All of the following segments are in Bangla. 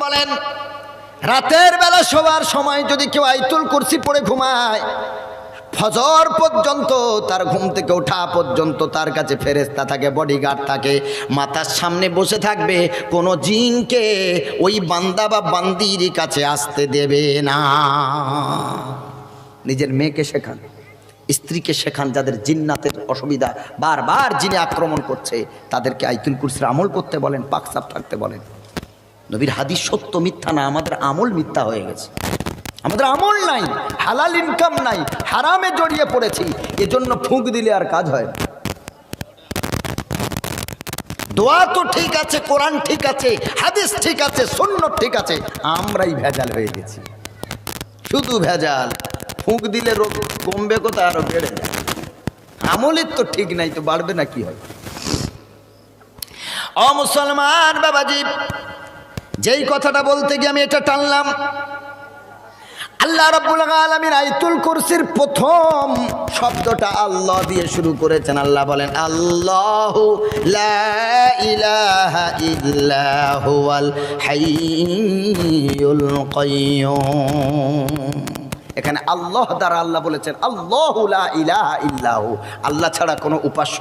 বলেন, রাতের বেলা শোয়ার সময় যদি কেউ আয়াতুল কুরসি পড়ে ঘুমায়, ফজর পর্যন্ত, তার ঘুম থেকে ওঠা পর্যন্ত তার কাছে ফেরেশতা থাকে, বডিগার্ড থাকে, মাথার সামনে বসে থাকবে, কোনো জিনকে ওই বান্দা বা বান্দির কাছে আসতে দেবে না। নিজের মেয়েকে শেখান, স্ত্রীকে শেখান, যাদের জিন্নাতের অসুবিধা, বারবার জিনে আক্রমণ করছে, তাদেরকে আয়াতুল কুরসির আমল করতে বলেন, পাকসাপ থাকতে বলেন। নবীর হাদিস সত্য মিথ্যা না, আমাদের আমল মিথ্যা হয়ে গেছে। আমাদের আমল নাই, হালাল ইনকাম নাই, হারামে জড়িয়ে পড়েছি, এজন্য ফুঁক দিলে আর কাজ হয় না। দোয়া তো ঠিক আছে, কোরআন ঠিক আছে, হাদিস ঠিক আছে, সুন্নাত ঠিক আছে, আমরাই ভেজাল হয়ে গেছি। শুধু ভেজাল, ফুঁক দিলে রোগ কমবে কোথায়, আরো বেড়ে যায়। আমলের তো ঠিক নাই, তো বাড়বে না কি হয়? ও মুসলমান বাবাজি, যেই কথাটা বলতে গিয়ে আমি এটা টানলাম, আল্লাহ রাব্বুল আলামিন আয়াতুল কুরসির প্রথম শব্দটা আল্লাহ দিয়ে শুরু করেছেন। আল্লাহ বলেন, আল্লাহু লা ইলাহা ইল্লা হুয়াল হাইয়ুল কাইয়্যুম। এখানে আল্লাহ দ্বারা আল্লাহ বলেছেন, আল্লাহু লা ইলাহা ইল্লাহু, আল্লাহ ছাড়া কোনো উপাস্য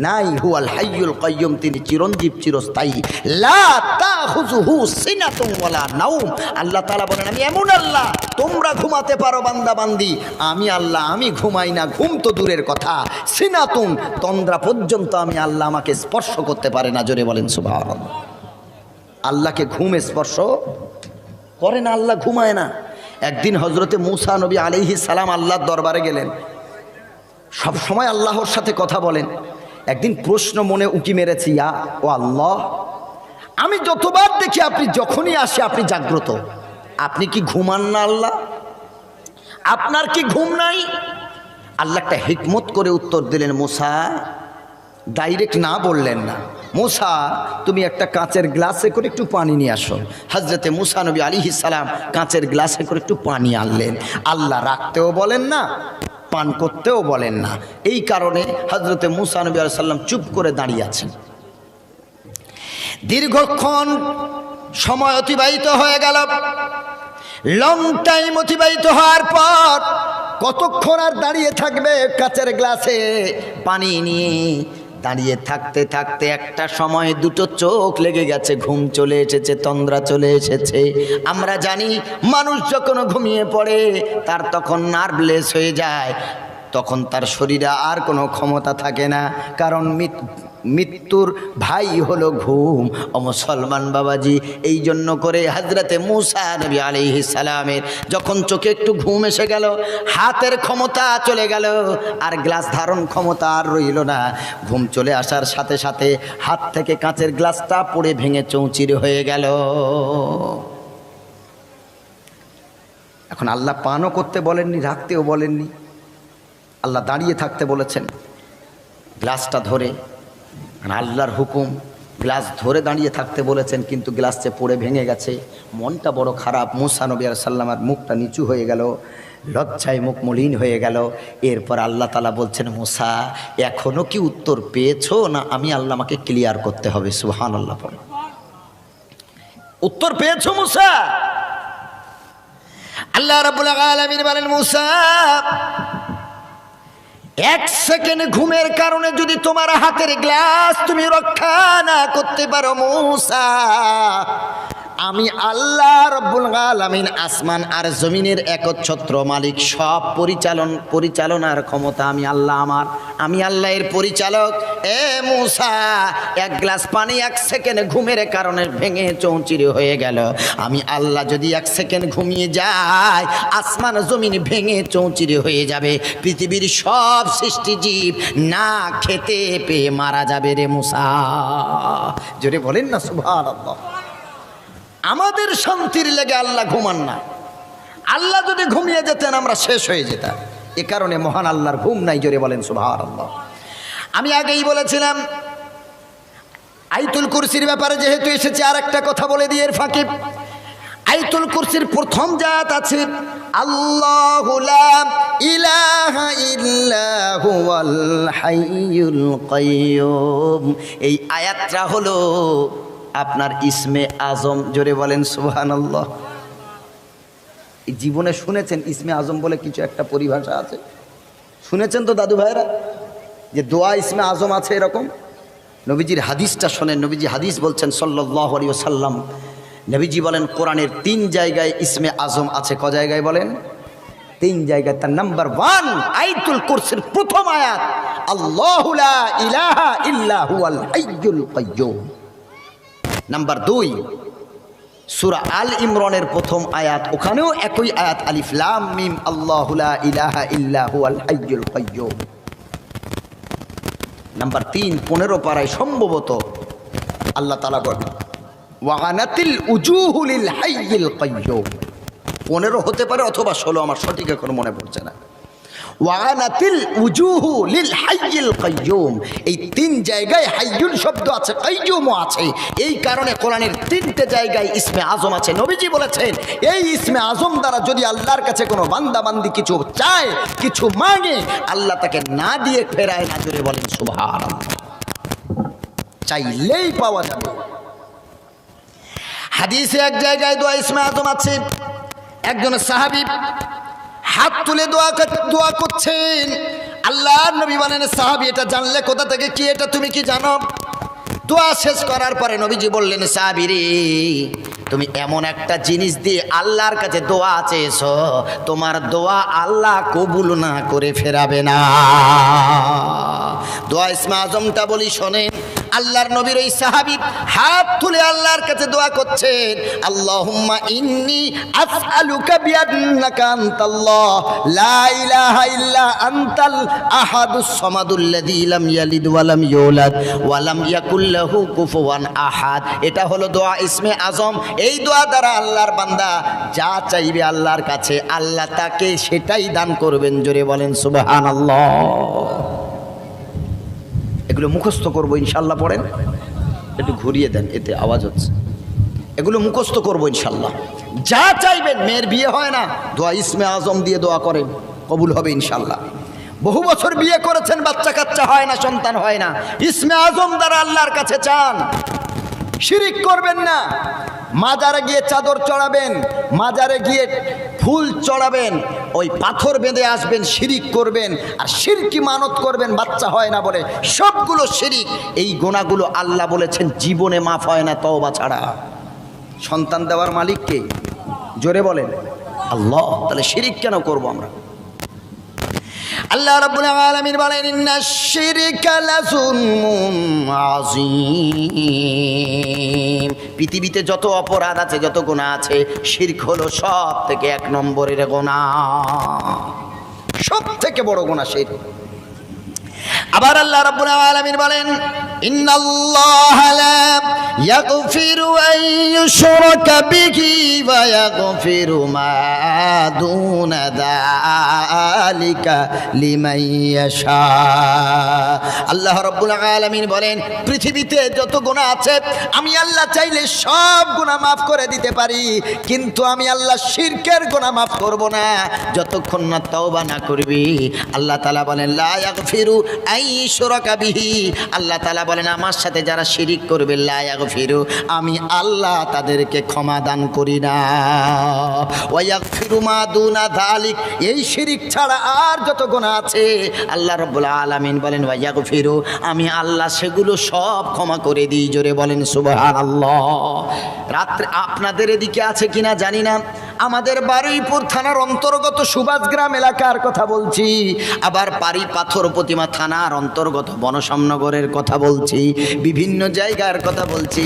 নাই। হুয়াল হাইয়ুল কাইয়্যুম, তিনি চিরঞ্জীব, চিরস্থায়ী। লা তাখুযুহু সিনাতুন ওয়ালা নাওম, আল্লাহ তাআলা বলেন, আমি এমন আল্লাহ, তোমরা ঘুমাতে পারো বান্দা বান্দি, আমি আল্লাহ আমি ঘুমাই না। ঘুম তো দূরের কথা, সিনাতুন, তন্দ্রা পর্যন্ত আমি আল্লাহ আমাকে স্পর্শ করতে পারে না। জোরে বলেন সুবহানাল্লাহ। আল্লাহকে ঘুম স্পর্শ করে না, আল্লাহ ঘুমায় না। একদিন হযরতে মূসা নবী আলাইহিস সালাম আল্লাহর দরবারে গেলেন, সব সময় আল্লাহর সাথে কথা বলেন। একদিন প্রশ্ন মনে উকি মেরেছি, ইয়া ও আল্লাহ, আমি যতবার দেখি আপনি যখনই আসে আপনি জাগ্রত, আপনি কি ঘুমান না আল্লাহ? আপনার কি ঘুম নাই? আল্লাহ একটা হিকমত করে উত্তর দিলেন, মূসা, ডাইরেক্ট না বললেন না, মূসা তুমি একটা কাঁচের গ্লাসে করে একটু পানি নিয়ে আসো। হযরতে মূসা নবী আলাইহিস সালাম কাঁচের গ্লাসে করে একটু পানি আনলেন। আল্লাহ রাখতেও বলেন না, পান করতেও বলেন না। এই কারণে হযরতে মূসা নবী আলাইহিস সালাম চুপ করে দাঁড়িয়ে আছেন। দীর্ঘক্ষণ সময় অতিবাহিত হয়ে গেল। লং টাইম অতিবাহিত হওয়ার পর কতক্ষণ আর দাঁড়িয়ে থাকবে কাচের গ্লাসে পানি নিয়ে? দাঁড়িয়ে থাকতে থাকতে একটা সময় দুটো চোখ লেগে গেছে, ঘুম চলে এসেছে, তন্দ্রা চলে এসেছে। আমরা জানি মানুষ যখন ঘুমিয়ে পড়ে তার তখন নার্ভলেস হয়ে যায়, তখন তার শরীরে আর কোনো ক্ষমতা থাকে না, কারণ মৃত্যুর ভাই হলো ঘুম। ও মুসলমান বাবাজি, এই জন্য করে হযরতে মূসা নবী আলাইহিস সালামের যখন চোখে একটু ঘুম এসে গেল, হাতের ক্ষমতা চলে গেল, আর গ্লাস ধারণ ক্ষমতা আর রইল না। ঘুম চলে আসার সাথে সাথে হাত থেকে কাঁচের গ্লাসটা পড়ে ভেঙে চৌচির হয়ে গেল। এখন আল্লাহ পানও করতে বলেননি, রাখতেও বলেননি, আল্লাহ দাঁড়িয়ে থাকতে বলেছেন। গ্লাসটা ধরে, আল্লাহর হুকুম, গ্লাস ধরে দাঁড়িয়ে থাকতে বলেছেন, কিন্তু গ্লাসে পড়ে ভেঙে গেছে। মনটা বড় খারাপ। মূসা নবী আলাইহিস সালামের মুখটা নিচু হয়ে গেল, লজ্জায় মুখ মলিন হয়ে গেল। এরপর আল্লাহ তাআলা বলছেন, মূসা এখনো কি উত্তর পেয়েছো না আমি আল্লাহ আমাকে ক্লিয়ার করতে হবে? সুবহানাল্লাহ। উত্তর পেয়েছো মূসা? আল্লাহ রাব্বুল আলামিন বলেন, মূসা এক সেকেন্ড ঘুমের কারণে যদি তোমার হাতের গ্লাস তুমি রক্ষা না করতে পারো মূসা, আমি আল্লাহ রাব্বুল আলামিন আসমান আর জমিনের একচ্ছত্র মালিক, সব পরিচালনার ক্ষমতা আমি আল্লাহ আমার, আমি আল্লাহ এর পরিচালক। এ মূসা, এক গ্লাস পানি এক সেকেন্ড ঘুমের কারণে ভেঙে চৌচির হয়ে গেল, আমি আল্লাহ যদি এক সেকেন্ড ঘুমিয়ে যাই আসমান জমিন ভেঙে চৌচির হয়ে যাবে, পৃথিবীর সব সৃষ্টিজীব না খেতে পেয়ে মারা যাবে রে মূসা। জোরে বলেন না সুবহানাল্লাহ। আমাদের শান্তির লেগে আল্লাহ ঘুমান না। আল্লাহ যদি ঘুমিয়ে যেতেন আমরা শেষ হয়ে যেতাম। এ কারণে মহান আল্লাহর ঘুম নাই। জোরে বলেন সুবহানাল্লাহ। আমি আগেই বলেছিলাম আয়াতুল কুরসির ব্যাপারে যেহেতু এসেছে, আর একটা কথা বলে দিয়ে এর ফাঁকে, আয়াতুল কুরসির প্রথম জাত আছে আল্লাহু লা ইলাহা ইল্লা হুয়াল হাইয়ুল কাইয়্যুম। এই আয়াতটা হলো আপনার ইসমে আজম, জোরে বলেন সুবহানাল্লাহ। এই জীবনে শুনেছেন ইসমে আজম বলে কিছু একটা পরিভাষা আছে? শুনেছেন তো দাদু ভাইরা যে দোয়া ইসমে আজম আছে এরকম? নবীজির হাদিসটা শোনেন। নবীজি হাদিস বলছেন সাল্লাল্লাহু আলাইহি ওয়াসাল্লাম, নবীজি বলেন কোরআনের 3 জায়গায় ইসমে আজম আছে। ক জায়গায় বলেন? 3 জায়গায়। তার নাম্বার 1 আয়াতুল কুরসির প্রথম আয়াত, আল্লাহু লা ইলাহা ইল্লা হুয়াল হাইয়ুল কাইয়্যুম। নাম্বার 2 সূরা আল ইমরানের প্রথম আয়াত, ওখানেও একই আয়াত, আলিফ লাম মিম আল্লাহু লা ইলাহা ইল্লা হুয়াল হাইয়ুল কাইয়্যুম। নাম্বার 3 15 পারায় সম্ভবত আল্লাহ তাআলা বলেন ওয়াগানাতিল উজুহু লিল হাইয়িল কাইয়্যুম। 15 হতে পারে অথবা 16, আমার সঠিক এখন মনে পড়ছে না। ওয়াগানাতিল উজুহু লিল হাইয়িল কাইয়্যুম, এই 3 জায়গায় হাইয়ুল শব্দ আছে, কাইয়্যুমও আছে। এই কারণে কোরআনের 3টে জায়গায় ইসমে আজম আছে। নবীজি বলেছেন এই ইসমে আজম দ্বারা যদি আল্লাহর কাছে কোনো বান্দা বান্দি কিছু চায়, কিছু মাঙে, আল্লাহ তাকে না দিয়ে ফেরায় না। জোরে বলেন সুবহানাল্লাহ। চাইলেই পাওয়া যাবে। হাদিসে এক জায়গায় দোয়া ইসমে আজম আছে। একজন সাহাবী হাত তুলে দোয়া করছেন। আল্লাহর নবী বলেন, সাহাবী এটা জানলে কোথা থেকে? কি এটা তুমি কি জানো? দোয়া শেষ করার পরে নবীজি বললেন, সাহাবী রে, তুমি এমন একটা জিনিস দিয়ে আল্লাহর কাছে দোয়া চেয়েছো, তোমার দোয়া আল্লাহ কবুল না করে ফেরাবে না। দোয়া ইসমে আজমটা বলি শোনেন। আল্লাহর নবীর ওই সাহাবী হাত তুলে আল্লাহর কাছে দোয়া করছেন, আল্লাহুম্মা ইন্নী আসআলুকা বিআন্নাকা আনতাল্লাহ লা ইলাহা ইল্লা আনতাল আহাদুস সামাদুল্লাযী লাম ইয়ালিদ ওয়া লাম ইউলাদ ওয়া লাম ইয়াকুল লাহু কুফুওয়ান আহাদ। এটা হলো দোয়া ইসমে আজম। এই দোয়া দ্বারা আল্লাহর বান্দা যা চাইবে আল্লাহর কাছে, আল্লাহ তাকে সেটাই দান করবেন। জোরে বলেন সুবহানাল্লাহ। এগুলো মুখস্থ করবো ইনশাল্লাহ। পড়েন, একটু ঘুরিয়ে দেন, এতে আওয়াজ হচ্ছে। এগুলো মুখস্থ করবো ইনশাল্লাহ। যা চাইবেন, মেয়ের বিয়ে হয় না, দোয়া ইসমে আজম দিয়ে দোয়া করেন, কবুল হবে ইনশাল্লাহ। বহু বছর বিয়ে করেছেন, বাচ্চা কাচ্চা হয় না, সন্তান হয় না, ইসমে আজম দ্বারা আল্লাহর কাছে চান। শিরিক করবেন না। মাজারে গিয়ে চাদর চড়াবেন, মাজারে গিয়ে ফুল চড়াবেন, ওই পাথর বেঁধে আসবেন, শিরিক করবেন, আর শিরকি মানত করবেন বাচ্চা হয় না বলে, সবগুলো শিরিক। এই গুনাহগুলো আল্লাহ বলেছেন জীবনে মাফ হয় না তওবা ছাড়া। সন্তান দেওয়ার মালিক কে? জোরে বলেন আল্লাহ। তাহলে শিরিক কেন করব আমরা? আল্লাহ রাব্বুল আলামিন বলেন, ইন্নাশ শিরকা লাযুলমুন আযীম। পৃথিবীতে যত অপরাধ আছে, যত গুনাহ আছে, শিরক হলো সব থেকে 1 নম্বরের গুনাহ, সব থেকে বড় গুনাহ শিরক। আবার আল্লাহ রাব্বুল আলামিন বলেন, ইন্নাল্লাহা লা ইয়াগফিরু আন ইউশরাকা বিহি ওয়া ইয়াগফিরু মা দুনা যালিকা লিমান ইয়াশা। আল্লাহ রাব্বুল আলামিন বলেন, পৃথিবীতে যত গুনাহ আছে আমি আল্লাহ চাইলে সব গুনাহ মাফ করে দিতে পারি, কিন্তু আমি আল্লাহ শিরকের গুনাহ মাফ করব না যতক্ষণ না তওবা না করবি। আল্লাহ তাআলা বলেন, লা ইয়াগফিরু আন ইউশরাকা বিহি। আল্লাহ তাআলা বলেন, আমার সাথে যারা শিরিক করবে, লা ইয়াগফিরু, আমি আল্লাহ তাদেরকে ক্ষমা দান করি না। ওয়া ইয়াগফিরু মা দুনা যালিক, এই শিরিক ছাড়া আর যত গুনাহ আছে আল্লাহ রাব্বুল আলামিন বলেন, ওয়া ইয়াগফিরু, আমি আল্লাহ সেগুলো সব ক্ষমা করে দিই। জোরে বলেন সুবহানাল্লাহ। রাত্রে আপনাদের এদিকে আছে কিনা জানি না, আমাদের বারুইপুর থানার অন্তর্গত সুভাষগ্রাম এলাকার কথা বলছি, আবার পারি পাথর প্রতিমা থানার অন্তর্গত বনসামনগরের কথা বলছি, বিভিন্ন জায়গার কথা বলছি।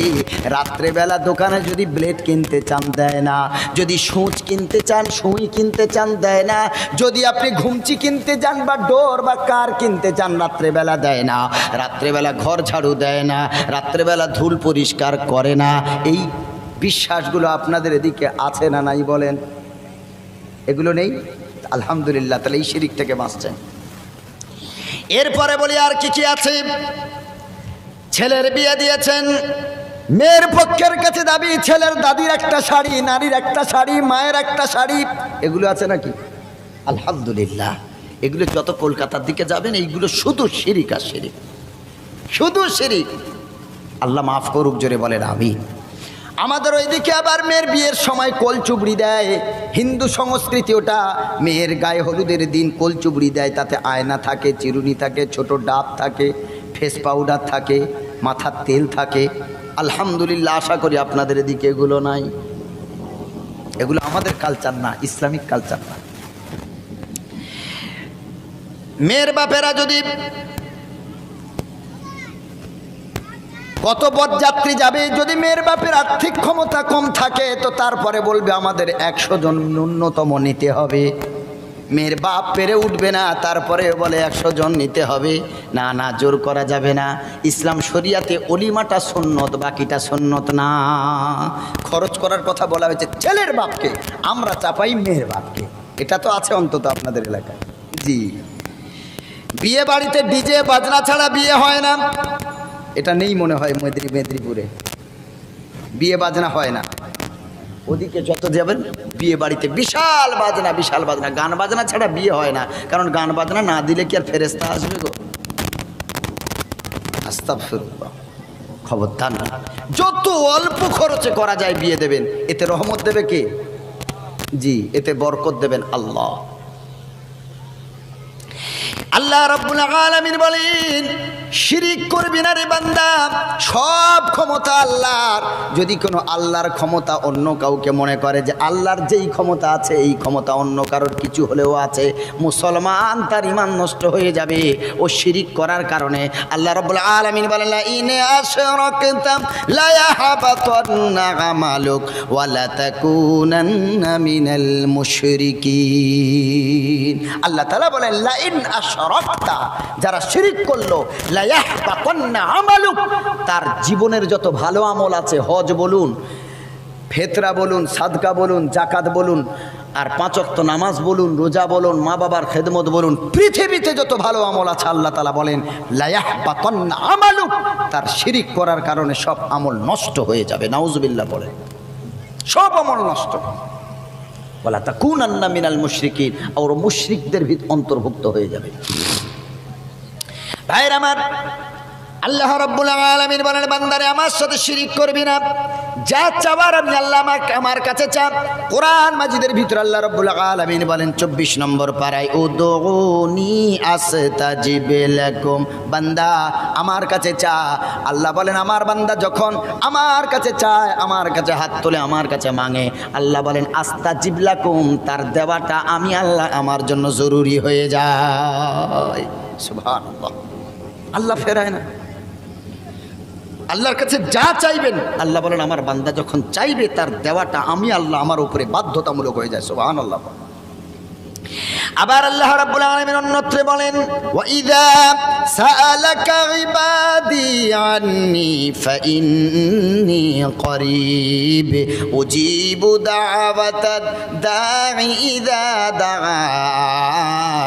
রাত্রেবেলা দোকানে যদি ব্লেড কিনতে চান দেয় না, যদি সূচ কিনতে চান, সুই কিনতে চান দেয় না, যদি আপনি ঘুমচি কিনতে চান বা ডোর বা কার কিনতে চান, রাত্রেবেলা দেয় না। রাত্রেবেলা ঘর ঝাড়ু দেয় না, রাত্রেবেলা ধুল পরিষ্কার করে না। এই বিশ্বাসগুলো আপনাদের এদিকে আছে না নাই বলেন? এগুলো নেই? আলহামদুলিল্লাহ, তাহলে এই শিরিক থেকে বাঁচছেন। এরপরে বলি আর কি কি আছে। ছেলের বিয়ে দিয়েছেন, মেয়ের পক্ষের কাছে দাবি ছেলের দাদির একটা শাড়ি, নারীর একটা শাড়ি, মায়ের একটা শাড়ি, এগুলো আছে নাকি? আলহামদুলিল্লাহ। এগুলো যত কলকাতার দিকে যাবেন এইগুলো শুধু শিরিক আর শিরিক, শুধু শিরিক। আল্লাহ মাফ করুক, জোরে বলেন আমিন। আমাদের ওইদিকে আবার মেয়ের বিয়ের সময় কোল চুবড়ি দেয়, হিন্দু সংস্কৃতি ওটা। মেয়ের গায়ে হলুদের দিন কোল চুবড়ি দেয়, তাতে আয়না থাকে, চিরুনি থাকে, ছোট ডাব থাকে, ফেস পাউডার থাকে, মাথার তেল থাকে। আলহামদুলিল্লাহ, আশা করি আপনাদের এদিকে এগুলো নাই। এগুলো আমাদের কালচার না, ইসলামিক কালচার না। মেয়ের বাপেরা যদি কত বরযাত্রী যাবে, যদি মেয়ের বাপের আর্থিক ক্ষমতা কম থাকে তো তারপরে বলবে আমাদের 100 জন ন্যূনতম নিতে হবে। মেয়ের বাপ পেরে উঠবে না, তারপরে বলে 100 জন নিতে হবে। না না, জোর করা যাবে না। ইসলাম শরিয়াতে অলিমাটা সুন্নত, বাকিটা সুন্নত না। খরচ করার কথা বলা হয়েছে ছেলের বাপকে, আমরা চাপাই মেয়ের বাপকে। এটা তো আছে অন্তত আপনাদের এলাকায়। জি, বিয়ে বাড়িতে ডিজে বাজনা ছাড়া বিয়ে হয় না, এটা নেই মনে হয় মেদিনীপুরে। বিয়ে বাজনা হয় না, ওদিকে যত যাবেন বিয়ে বাড়িতে বিশাল বাজনা, বিশাল বাজনা। গান বাজনা ছাড়া বিয়ে হয় না, কারণ গান বাজনা না দিলে কি আর ফেরেশতা আসবে গো? আস্তাগফিরুল্লাহ, খবরদার না। যত অল্প খরচে করা যায় বিয়ে দেবেন, এতে রহমত দেবে কে? জি, এতে বরকত দেবেন আল্লাহ। আল্লাহ রাব্বুল আলামিন বলেন, শিরিক করবি না রে বান্দা, সব ক্ষমতা আল্লাহর। যদি কোনো আল্লাহর ক্ষমতা অন্য কাউকে মনে করে যে আল্লাহর যেই ক্ষমতা আছে এই ক্ষমতা অন্য কারোর কিছু হলেও আছে, মুসলমান তার ঈমান নষ্ট হয়ে যাবে ও শিরিক করার কারণে। আল্লাহ রাব্বুল আলামিন বলেন, লা ইন আশরাকতা লা ইয়াহবাতান্না আমালুক ওয়া লা তাকুনান্না মিনাল মুশরিকিন। আল্লাহ তাআলা বলেন, লা ইন আশরাকতা, যারা শিরিক করলো, লা ইয়াহবাতান্না আমালুক, তার জীবনের যত ভালো আমল আছে, হজ বলুন, ফিতরা বলুন, সাদকা বলুন, যাকাত বলুন, আর 5 ওয়াক্ত নামাজ বলুন, রোজা বলুন, মা বাবার খেদমত বলুন, পৃথিবীতে যত ভালো আমল আছে আল্লাহ তাআলা বলেন লা ইয়াহবাতান্না আমালুক, তার শিরিক করার কারণে সব আমল নষ্ট হয়ে যাবে। নাউজুবিল্লাহ বলেন, সব আমল নষ্ট। ওয়ালা তাকুনান্না মিনাল মুশরিকিন, আর মুশরিকদের অন্তর্ভুক্ত হয়ে যাবে। ভাইরা আমার, আল্লাহ রাব্বুল আলামিন বলেন, বান্দারে আমার সাথে শিরিক করবি না, যা চাওয়ার আমি আল্লাহ আমার কাছে চা। কোরআন মাজিদের ভিতর আল্লাহ রাব্বুল আলামিন বলেন 24 নম্বর পারায়, উদউনি আস্তাজিব লাকুম, বান্দা আমার কাছে চা। আল্লাহ বলেন, আমার বান্দা যখন আমার কাছে চায়, আমার কাছে হাত তোলে, আমার কাছে মাঙে, আল্লাহ বলেন আস্তাজিব লাকুম, তার দেওয়াটা আমি আল্লাহ আমার জন্য জরুরি হয়ে যায়। সুবহানাল্লাহ, আল্লাহ ফেরায় না। আল্লাহর কাছে যা চাইবেন, আল্লাহ বলেন আমার বান্দা যখন চাইবে তার দেওয়াটা আমি আল্লাহ আমার উপরে বাধ্যতামূলক হয়ে যায়। সুবহানাল্লাহ। আবার আল্লাহ রাব্বুল আলামিন অন্যত্র বলেন, ওয়া ইযা সাআলাকা ইবাদি আন্নী ফাইন্নী করিব উজিবু দাওয়াতাদ দাঈ ইযা দাআন।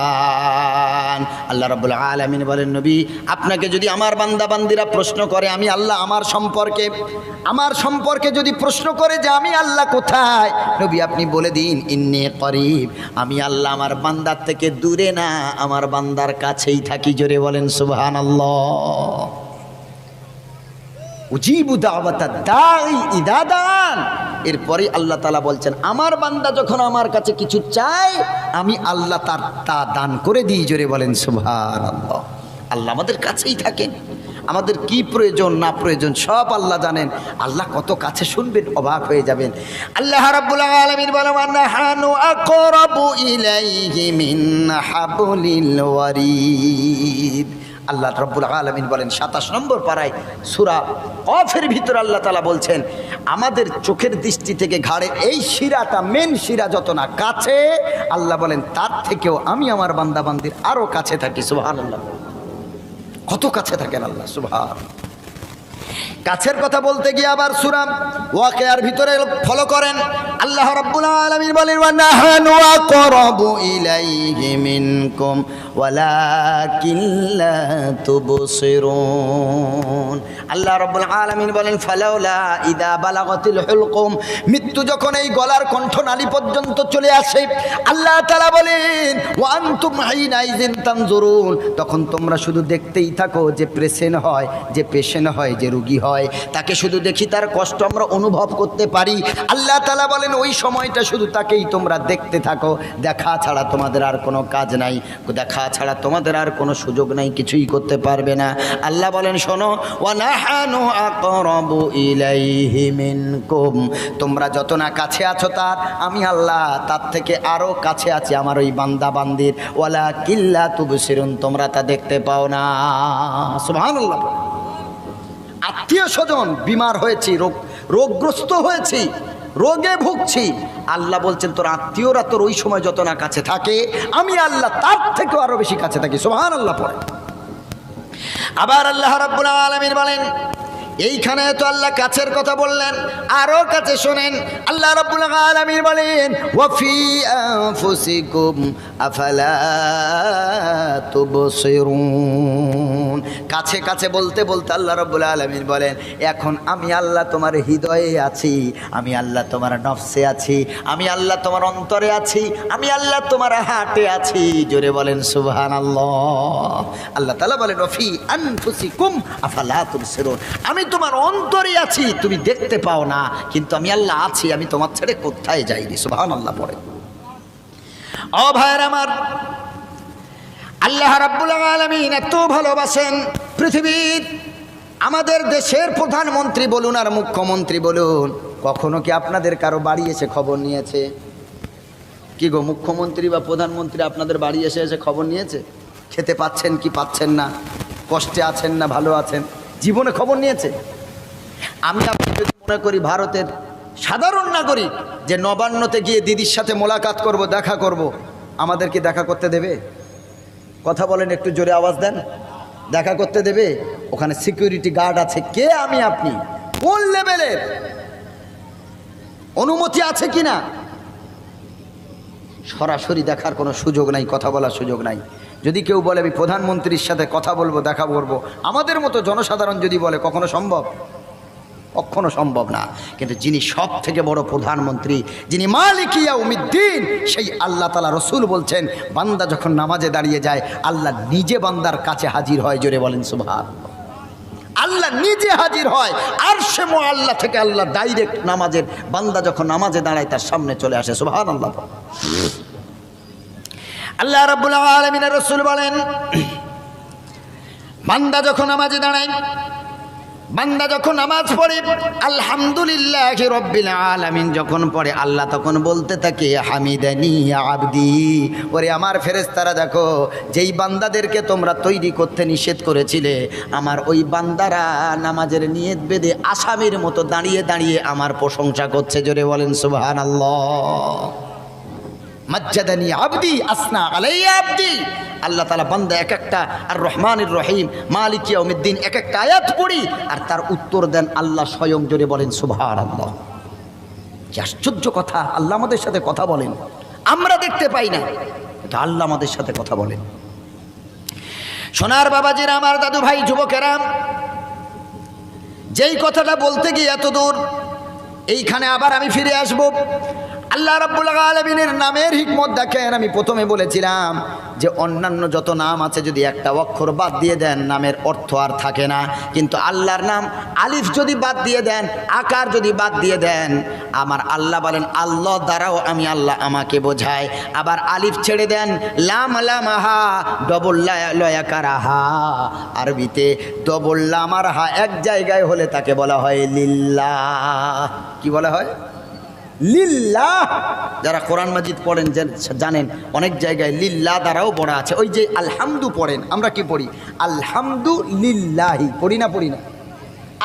আল্লাহ রাব্বুল আলামিন বলেন, নবী আপনাকে যদি আমার বান্দা বান্দিরা প্রশ্ন করে আমি আল্লাহ আমার সম্পর্কে যদি প্রশ্ন করে যে আমি আল্লাহ কোথায়, নবী আপনি বলে দিন ইন্নী করিব, আমি আল্লাহ আমার বান্দার থেকে দূরে না, আমার বান্দার কাছেই থাকি। জোরে বলেন সুবহানাল্লাহ। উজিবু দাওয়াতাদ দাঈ ইযা দাআন। এরপরে আল্লাহ তাআলা বলছেন আমার বান্দা যখন আমার কাছে কিছু চায় আমি আল্লাহ তার তা দান করে দিই। জোরে বলেন সুবহানাল্লাহ। আল্লাহ আমাদের কাছেই থাকেন, আমাদের কি প্রয়োজন না প্রয়োজন সব আল্লাহ জানেন। আল্লাহ কত কাছে, শুনবেন অবাক হয়ে যাবেন। আল্লাহ রাব্বুল আলামিন বলেন, নাহানু আকরাবু ইলাইহি মিন হাবলিল ওয়ারিদ। আল্লাহ রাব্বুল আলামিন বলেন 27 নম্বর পারায় সূরা কফের ভিতর আল্লাহ তাআলা বলছেন আমাদের চোখের দৃষ্টি থেকে ঘাড়ে এই শিরাটা, মেন শিরা যত না কাছে, আল্লাহ বলেন তার থেকেও আমি আমার বান্দা বান্দির আরো কাছে থাকি। সুবহানাল্লাহ, কত কাছে থাকেন আল্লাহ। সুবহান। কাছের কথা বলতে গিয়ে আবার সূরা ওয়াকিয়ার ভিতরে ফলো করেন, আল্লাহ রাব্বুল আলামিন বলেন, ওয়া নাহানু আকরাবু ইলাইহি মিনকুম ওয়ালাকিন লা তুবসিরুন। আল্লাহ রাব্বুল আলামিন বলেন ফালাউলা ইদা বালাগাতিল হুলকুম, মৃত্যু যখন এই গলার কণ্ঠনালী পর্যন্ত চলে আসে, আল্লাহ তাআলা বলেন ওয়া আনতুম হাইনাইযিন তানজুরুন, তখন তোমরা শুধু দেখতেই থাকো যে পেশেন্ট হয়, যে পেশেন্ট হয়, যে রোগী হয়, তাকে শুধু দেখি, তার কষ্ট আমরা অনুভব করতে পারি। আল্লাহ তাআলা বলেন ওই সময়টা শুধু তাকেই তোমরা দেখতে থাকো, দেখা ছাড়া তোমাদের আর কোনো কাজ নাই, দেখা ছাড়া তোমাদের আর কোনো সুযোগ নাই, কিছুই করতে পারবে না। আল্লাহ বলেন শোনো, ওয়া নাহানু আকরাবু ইলাইহি মিনকুম, তোমরা যত না কাছে আছো তার, আমি আল্লাহ তার থেকে আরো কাছে আছি আমার ওই বান্দা বান্দির। ওয়ালাকিন লা তুবসিরুন, তোমরা তা দেখতে পাও না। সুবহানাল্লাহ। আত্মীয় স্বজন বিমার হয়েছি, রোগগ্রস্ত হয়েছি, রোগে ভুগছি, আল্লাহ বলছেন তোর আত্মীয়রা তোর ওই সময় যত না কাছে থাকে, আমি আল্লাহ তার থেকেও আরো বেশি কাছে থাকি। সুবহানাল্লাহ পড়ে। আবার আল্লাহ রাব্বুল আলামিন বলেন, এইখানে তো আল্লাহ কাছের কথা বললেন, আরো কাছে শোনেন। আল্লাহ রাব্বুল আলামিন বলেন ওয়া ফি আনফুসিকুম আফালা তুবসিরুন। কাছে কাছে বলতে বলতে আল্লাহ রাব্বুল আলামিন বলেন এখন আমি আল্লাহ তোমার হৃদয়ে আছি, আমি আল্লাহ তোমার নফসে আছি, আমি আল্লাহ তোমার অন্তরে আছি, আমি আল্লাহ তোমার হার্টে আছি। জোরে বলেন সুবহানাল্লাহ। আল্লাহ তাআলা বলেন ওয়া ফি আনফুসিকুম আফালা তুবসিরুন, আমি তোমার অন্তরে আছি, তুমি দেখতে পাও না, কিন্তু আমি আল্লাহ আছি, আমি তোমার ছেড়ে কোথায় যাইনি। সুবহানাল্লাহ পড়ে। ও ভাইয়ের আমার, আল্লাহ রাব্বুল আলামিন এত ভালোবাসেন পৃথিবীর আমাদের দেশের প্রধানমন্ত্রী বলুন আর মুখ্যমন্ত্রী বলুন, কখনো কি আপনাদের কারো বাড়ি এসে খবর নিয়েছে? কি গো, মুখ্যমন্ত্রী বা প্রধানমন্ত্রী আপনাদের বাড়ি এসে এসে খবর নিয়েছে? খেতে পাচ্ছেন কি পাচ্ছেন না, কষ্টে আছেন না ভালো আছেন, জীবনে খবর নিয়েছে? আমি আপনি যদি মনে করি ভারতের সাধারণ নাগরিক যে নবান্নতে গিয়ে দিদির সাথে মোলাকাত করব, দেখা করব, আমাদেরকে দেখা করতে দেবে? কথা বলেন, একটু জোরে আওয়াজ দেন। দেখা করতে দেবে? ওখানে সিকিউরিটি গার্ড আছে। কে আমি আপনি কোন লেভেলের, অনুমতি আছে কিনা? সরাসরি দেখার কোনো সুযোগ নাই, কথা বলার সুযোগ নাই। যদি কেউ বলে আমি প্রধানমন্ত্রীর সাথে কথা বলবো, দেখা করবো, আমাদের মতো জনসাধারণ যদি বলে, কখনো সম্ভব? কখনো সম্ভব না। কিন্তু যিনি সব থেকে বড় প্রধানমন্ত্রী, যিনি মালিক ইয়াউমিদ্দিন, সেই আল্লাহ তাআলা রসুল বলছেন বান্দা যখন নামাজে দাঁড়িয়ে যায় আল্লাহ নিজে বান্দার কাছে হাজির হয়। জোরে বলেন সুবহানাল্লাহ। আল্লাহ নিজে হাজির হয়, আরশে মুআল্লা থেকে আল্লাহ ডাইরেক্ট নামাজের বান্দা যখন নামাজে দাঁড়ায় তার সামনে চলে আসে। সুবহানাল্লাহ। আল্লাহ রাব্বুল আলামিনের রাসূল বলেন বান্দা যখন নামাজে দাঁড়ায়, বান্দা যখন নামাজ পড়ে আলহামদুলিল্লাহি রাব্বিল আলামিন যখন পড়ে, আল্লাহ তখন বলতে থাকে হামিদানি আবদি, ওরে আমার ফেরেশতারা দেখো যেই বান্দাদেরকে তোমরা তৈরি করতে নিষেধ করেছিলে, আমার ওই বান্দারা নামাজের নিয়ত বেঁধে আসামির মতো দাঁড়িয়ে দাঁড়িয়ে আমার প্রশংসা করছে। জোরে বলেন সুবহানাল্লাহ। মাজ্জাদানি আবদি আসনা আলাইয়া আবদি। আল্লাহ তাআলা বান্দা এক একটা আর রহমানির রহিম মালিক ইয়াউমিদ্দিন এক একটা আয়াত পড়ি আর তার উত্তর দেন আল্লাহ স্বয়ং। জোরে বলেন সুবহানাল্লাহ। কি আশ্চর্য কথা! আল্লাহ আমাদের সাথে কথা বলেন, আমরা দেখতে পাই না, এটা আল্লাহ আমাদের সাথে কথা বলেন। সোনার বাবাজিরা, আমার দাদু ভাই, যুবকেরা, যেই কথাটা বলতে গিয়ে এত দূর, এইখানে আবার আমি ফিরে আসব। আল্লাহ রাব্বুল আলামিনের নামের হিকমত দেখেন। আমি প্রথমে বলেছিলাম যে অন্যান্য যত নাম আছে যদি একটা অক্ষর বাদ দিয়ে দেন নামের অর্থ আর থাকে না, কিন্তু আল্লাহর নাম আলিফ যদি বাদ দিয়ে দেন, আকার যদি বাদ দিয়ে দেন, আমার আল্লাহ বলেন আল্লাহ দ্বারাও আমি আল্লাহ আমাকে বোঝায়। আবার আলিফ ছেড়ে দেন, লাম লামাহা, ডবল লয়াকারাহা, আরবিতে ডবল লাম আর হা এক জায়গায় হলে তাকে বলা হয় লিল্লাহ। কি বলা হয়? লিল্লাহ। যারা কোরআন মাজিদ পড়েন জানেন অনেক জায়গায় লিল্লাহ দ্বারাও পড়া আছে। ওই যে আলহামদু পড়েন, আমরা কি পড়ি? আলহামদু লিল্লাহি, পড়ি না? পড়ি না?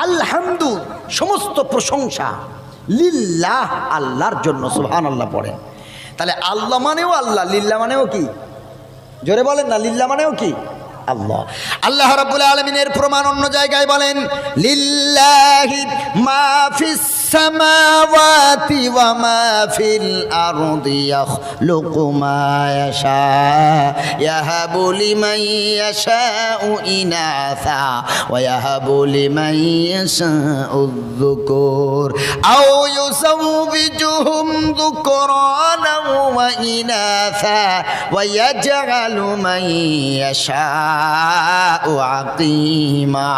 আলহামদু সমস্ত প্রশংসা লিল্লাহ, আল্লাহর জন্য। সুবহানাল্লাহ পড়েন। তাহলে আল্লাহ মানেও আল্লাহ, লিল্লাহ মানেও কি? জোরে বলেন না, লিল্লাহ মানেও কি? আল্লাহ। আল্লাহ রাব্বুল আলামিনের প্রমাণ অন্য জায়গায় বলেন লিল্লাহি মা ফিস সামাওয়াতি ওয়া মা ফিল আরদি ইয়াখলুকু মা ইয়াশা ইয়াহাবু লিমান ইয়াশাউ ইনাসা ওয়া ইয়াহাবু লিমান ইয়াশাউ যুকুর আও ইউযাওবিজুহুম যুকরানা ওয়া ইনাসা ওয়া ইয়াজআলু মান ইয়াশাউ আকিমা।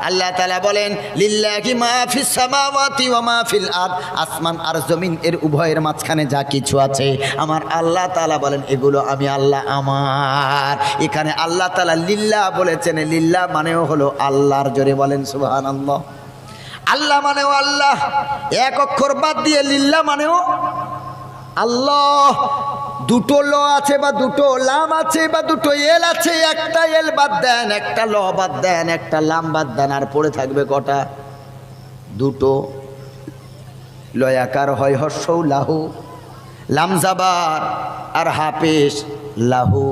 আল্লাহ তাআলা বলেন লিল্লাহি মা ফিস সামাওয়াতি ওয়া মা ফিল আরদ, আসমান আর জমিন এর উভয়ের মাঝখানে যা কিছু আছে আমার আল্লাহ তাআলা বলেন এগুলো আমি আল্লাহ আমার। এখানে আল্লাহ তাআলা লিল্লাহ বলেছেন, লিল্লাহ মানেও হলো আল্লাহর। জোরে বলেন সুবহানাল্লাহ। আল্লাহ মানেও আল্লাহ, এক অক্ষর বাদ দিয়ে লিল্লাহ মানেও আল্লাহ। দুটো ল আছে বা দুটো লাম আছে বা দুটো এল আছে, একটা এল বাদ দেন, একটা ল বাদ দেন, একটা লাম বাদ দেন, আর পড়ে থাকবে কটা? দুটো। লয়াকার হয় হর্ষৌ লাহু, লাম জাবার আর হাফেশ লাহু।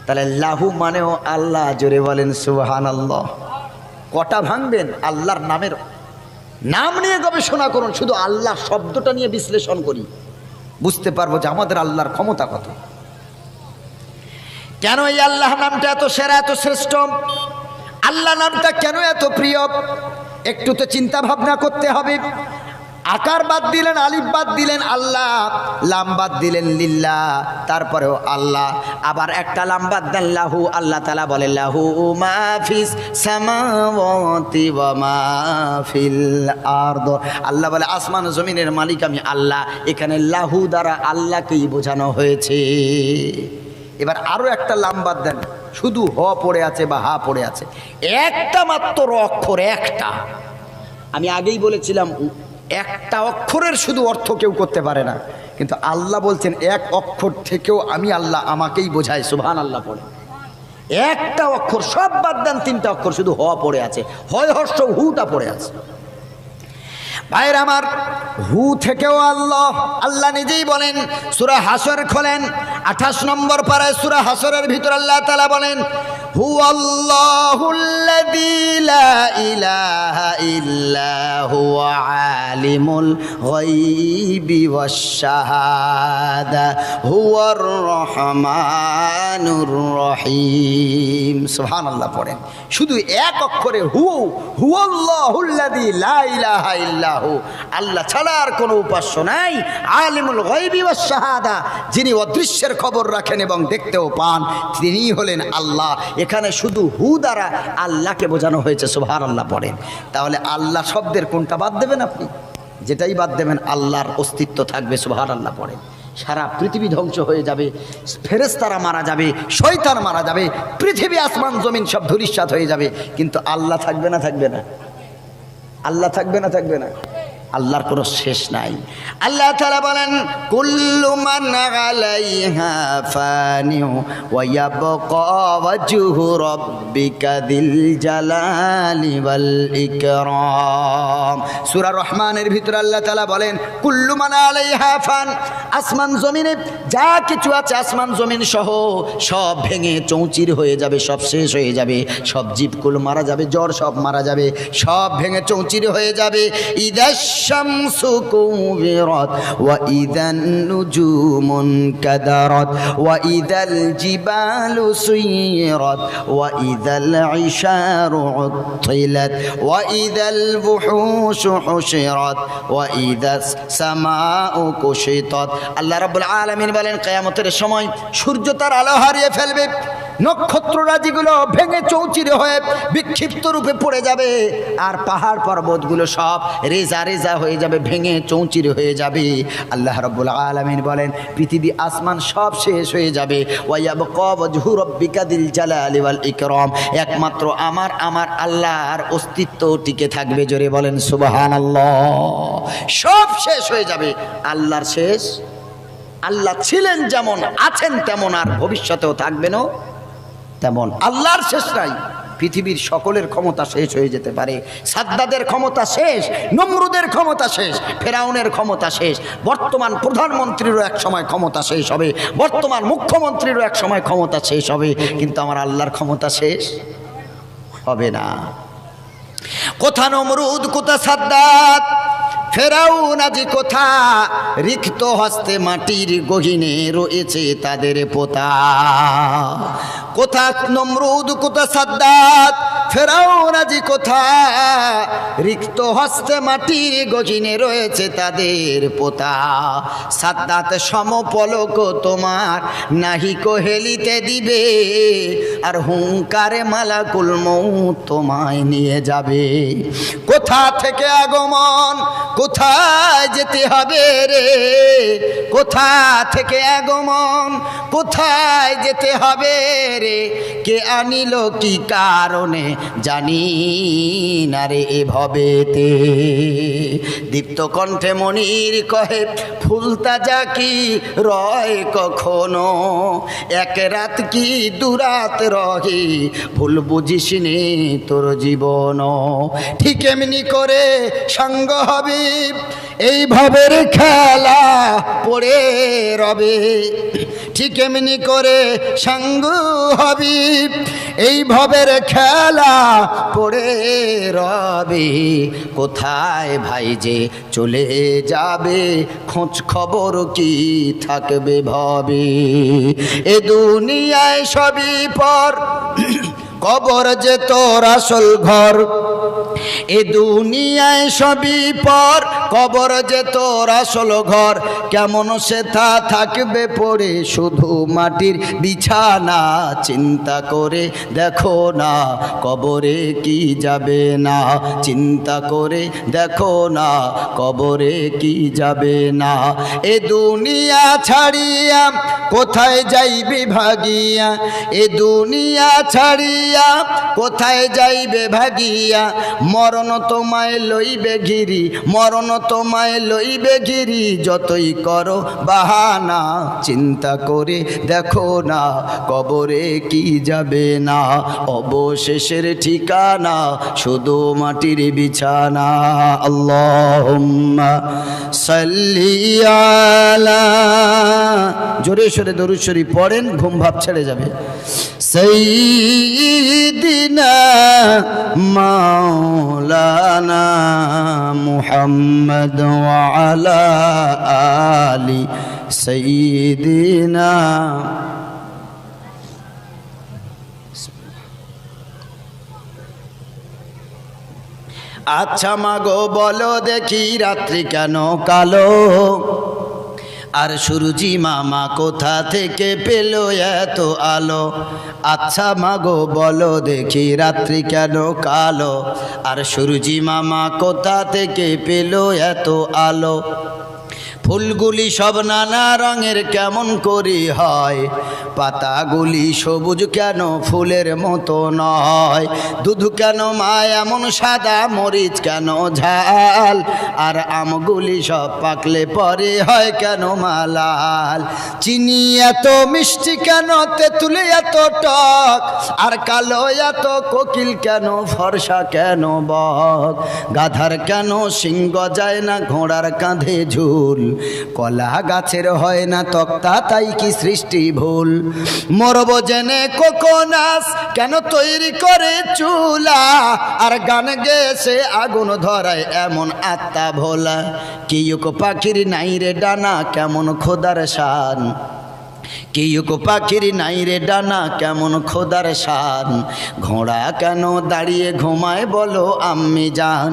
তাহলে লাহু মানেও আল্লাহ। জোরে বলেন সুবহানাল্লাহ। কটা ভাঙবেন? আল্লাহর নামের নাম নিয়ে গবেষণা করুন, শুধু আল্লাহ শব্দটা নিয়ে বিশ্লেষণ করি, বুঝতে পারবো যে আমাদের আল্লাহর ক্ষমতা কত। কেন এই আল্লাহ নামটা এত সেরা, এত শ্রেষ্ঠ? আল্লাহ নামটা কেন এত প্রিয়? একটু তো চিন্তা ভাবনা করতে হবে। আকার বাদ দিলেন, আলিফ বাদ দিলেন আল্লাহ, লাম বাদ দিলেন লিল্লাহ, তারপরেও আল্লাহ। আবার একটা লাম বাদ দেন লাহু, আল্লাহ তাআলা বলেন লাহু মা ফিস সামাওয়াতি ওয়া মা ফিল আরদ। আল্লাহ বলে আসমান জমিনের মালিক আমি আল্লাহ। এখানে লাহু দ্বারা আল্লাহকেই বোঝানো হয়েছে। এবার আরো একটা লাম বাদ দেন, শুধু হ পড়ে আছে বা হা পড়ে আছে, একটা মাত্র অক্ষর, একটা। আমি আগেই বলেছিলাম একটা অক্ষরের শুধু অর্থ কেউ করতে পারে না, কিন্তু আল্লাহ বলছেন এক অক্ষর থেকেও আমি আল্লাহ, আমাকেই বোঝায়। সুবহানাল্লাহ পড়ে। একটা অক্ষর, সব বাদ দেন, তিনটা অক্ষর, শুধু হ পড়ে আছে, হয় হর্ষ হুটা পড়ে আছে। ভাইরা আমার, হু থেকেও আল্লাহ। আল্লাহ নিজেই বলেন, সূরা হাসর খোলেন 28 নম্বর পারায়, সূরা হাসরের ভিতর আল্লাহ তাআলা বলেন হুয়াল্লাহুল্লাযী লা ইলাহা ইল্লা হুয়া আলিমুল গায়বি ওয়াশ শাহাদা হুয়ার রহমানুর রহিম। সুবহানাল্লাহ পড়েন। শুধু এক অক্ষরে হু, হুয়াল্লাহুল্লাযী লা ইলাহা ইল্লা হু, আল্লাহ ছাড়া আর কোনো উপাস্য নাই। আলিমুল গায়বি ওয়াশ শাহাদা, যিনি অদৃশ্যের খবর রাখেন এবং দেখতেও পান, তিনিই হলেন আল্লাহ। এখানে শুধু হু দ্বারা আল্লাহকে বোঝানো হয়েছে। সুবহানাল্লাহ পড়েন। তাহলে আল্লাহ শব্দের কোনটা বাদ দেবেন আপনি? যেটাই বাদ দেবেন আল্লাহর অস্তিত্ব থাকবে। সুবহানাল্লাহ পড়েন। সারা পৃথিবী ধ্বংস হয়ে যাবে, ফেরেশতারা মারা যাবে, শয়তান মারা যাবে, পৃথিবী আসমান জমিন সব ধূলিসাৎ হয়ে যাবে, কিন্তু আল্লাহ থাকবে না? থাকবে না? আল্লাহ থাকবে না? থাকবে না? আল্লাহর কোনো শেষ নাই। আল্লাহ তাআলা বলেন কুল্লু মান আলাইহা ফানিউ ওয়া ইয়াবকা ওয়াজহু রাব্বিকা যিল জালালি ওয়াল ইকরাম। সূরা রহমানের ভিতরে আল্লাহ তাআলা বলেন কুল্লু মান আলাইহা ফান, আসমান জমিনে যা কিছু আছে, আসমান জমিন সহ সব ভেঙে চৌচির হয়ে যাবে, সব শেষ হয়ে যাবে, সব জীবকুল মারা যাবে, জ্বর সব মারা যাবে, সব ভেঙে চৌচির হয়ে যাবে। ইদাশ শামসু কুবিরাত ওয়া ইদান নুজুমুন কাদারাত ওয়া ইদাল জিবালু সুইরাত ওয়া ইদাল ইশারু উত্তিলাত ওয়া ইদাল বুহুশু হুশিরাত ওয়া ইদাস সামাউ কুশিতাত। আল্লাহ রাব্বুল আলামিন বলেন কিয়ামতের সময় সূর্য তার আলো হারিয়ে ফেলবে, নক্ষত্ররাজিগুলো ভেঙে চৌচিরে হয়ে বিক্ষিপ্ত রূপে পড়ে যাবে, আর পাহাড় পর্বতগুলো সব রেজা রেজা হয়ে যাবে, ভেঙে চৌচিরে হয়ে যাবে। আল্লাহ রাব্বুল আলামিন বলেন পৃথিবী আসমান সব শেষ হয়ে যাবে। ওয়ায়াবকা ওয়াজহু রাব্বিকা যিল জালালি ওয়াল ইকরাম, একমাত্র আমার আল্লাহর অস্তিত্ব টিকে থাকবে। জোরে বলেন সুবহানাল্লাহ। সব শেষ হয়ে যাবে, আল্লাহর শেষ। আল্লাহ ছিলেন যেমন, আছেন তেমন, আর ভবিষ্যতেও থাকবেনও তেমন। আল্লাহর শেষ নাই। পৃথিবীর সকলের ক্ষমতা শেষ হয়ে যেতে পারে। সাদ্দাদের ক্ষমতা শেষ, নমরুদের ক্ষমতা শেষ, ফেরাউনের ক্ষমতা শেষ, বর্তমান প্রধানমন্ত্রীরও এক সময় ক্ষমতা শেষ হবে, বর্তমান মুখ্যমন্ত্রীরও এক সময় ক্ষমতা শেষ হবে, কিন্তু আমার আল্লাহর ক্ষমতা শেষ হবে না। কোথা নমরুদ, কোথা সাদ্দাত, ফেরাউন আজি কোথা, রিক্ত হস্তে মাটির গহীনে রয়েছে তাদের পোতা। কোথা নমরুদ, কোথা সাদ্দাত, ফেরাউন আজি কোথা, রিক্ত হস্তে মাটির গহীনে রয়েছে তাদের পোতা। সাদ্দাত সমপলক তোমার নাহি হেলিতে দিবে, আর হুঙ্কারে মালাকুল মউত তোমায় নিয়ে যাবে। কোথা থেকে আগমন, কোথায় যেতে হবে রে, কোথা থেকে আগমন, কোথায় যেতে হবে রে, কে আনিল কি কারণে জানি না রে এভাবেতে। দীপ্ত কণ্ঠে মনির কহে ফুল তাজা কি রয় কখনো, এক রাত কি দুরাত রহে, ভুল বুঝিস নে তোর জীবন। ঠিক এমনি করে সঙ্গ হবে এই ভবের খেলা পড়ে রবে, ঠিক এমনি করে সঙ্গ হবে এই ভবের খেলা পড়ে রবে। কোথায় ভাই যে চলে যাবে, খোঁজ খবর কি থাকবে ভবে। এ দুনিয়ায় সবই পর, কবর যে তোর আসল ঘর। এ দুনিয়ায় সবই পর, কবর যে তোর আসল ঘর। কেমন সেথা থাকবে পড়ে শুধু মাটির বিছানা, চিন্তা করে দেখো না কবরে কি যাবে না, চিন্তা করে দেখো না কবরে কি যাবে না। এ দুনিয়া ছাড়িয়া কোথায় যাইবে ভাগিয়া, এ দুনিয়া ছাড়িয়া কোথায় যাইবে ভাগিয়া। মরণ তোমায় লইবে ঘিরি, মরণ তোমায় লইবে ঘিরি, যতই করো বাহানা, চিন্তা করে দেখো না কবরে কি যাবে না। অবশেষের ঠিকানা শুধু মাটির বিছানা। আল্লাহুম্মা সাল্লি আলা, জোরে সোরে দরুদ শরীফ পড়েন, ঘুম ভাব ছেড়ে যাবে। সাইয়্যিদিনা মাওলানা মুহাম্মদ ওয়া আলা আলি সাইয়্যিদিনা। আচ্ছা মাগো বলো দেখি রাত্রি কেন কালো, আর সূরজি মামা কোথা থেকে পেল এত আলো। আচ্ছা মাগো বলো দেখি রাত্রি কেন কালো, আর সূরজি মামা কোথা থেকে পেল এত আলো। ফুলগুলি সব নানা রঙের কেমন করে হয়, পাতাগুলি সবুজ কেন ফুলের মতো নয়। দুধ কেন মা এমন সাদা, মরিচ কেন ঝাল, আর আমগুলি সব পাকলে পরে হয় কেন মালাল। চিনি এত মিষ্টি কেন, তেঁতুল এত টক, আর কালো এত কোকিল কেন, ফর্সা কেন বক। গাধার কেন শিং গজায় না, ঘোড়ার কাঁধে ঝুল, কলা গাছের হয় না তক্তা, তাই কি সৃষ্টি ভুল। মরব জেনে কোকোনাস কেন তৈরি করে চুলা, আর গান গেছে আগুন ধরায় এমন আত্মা ভোলা। কিউক পাখির নাই রে ডানা, কেমন খোদার শান, কিউক পাখির নাই রে ডানা, কেমন খোদার শান। ঘোড়া কেন দাঁড়িয়ে ঘুমায় বলো আম্মি জান।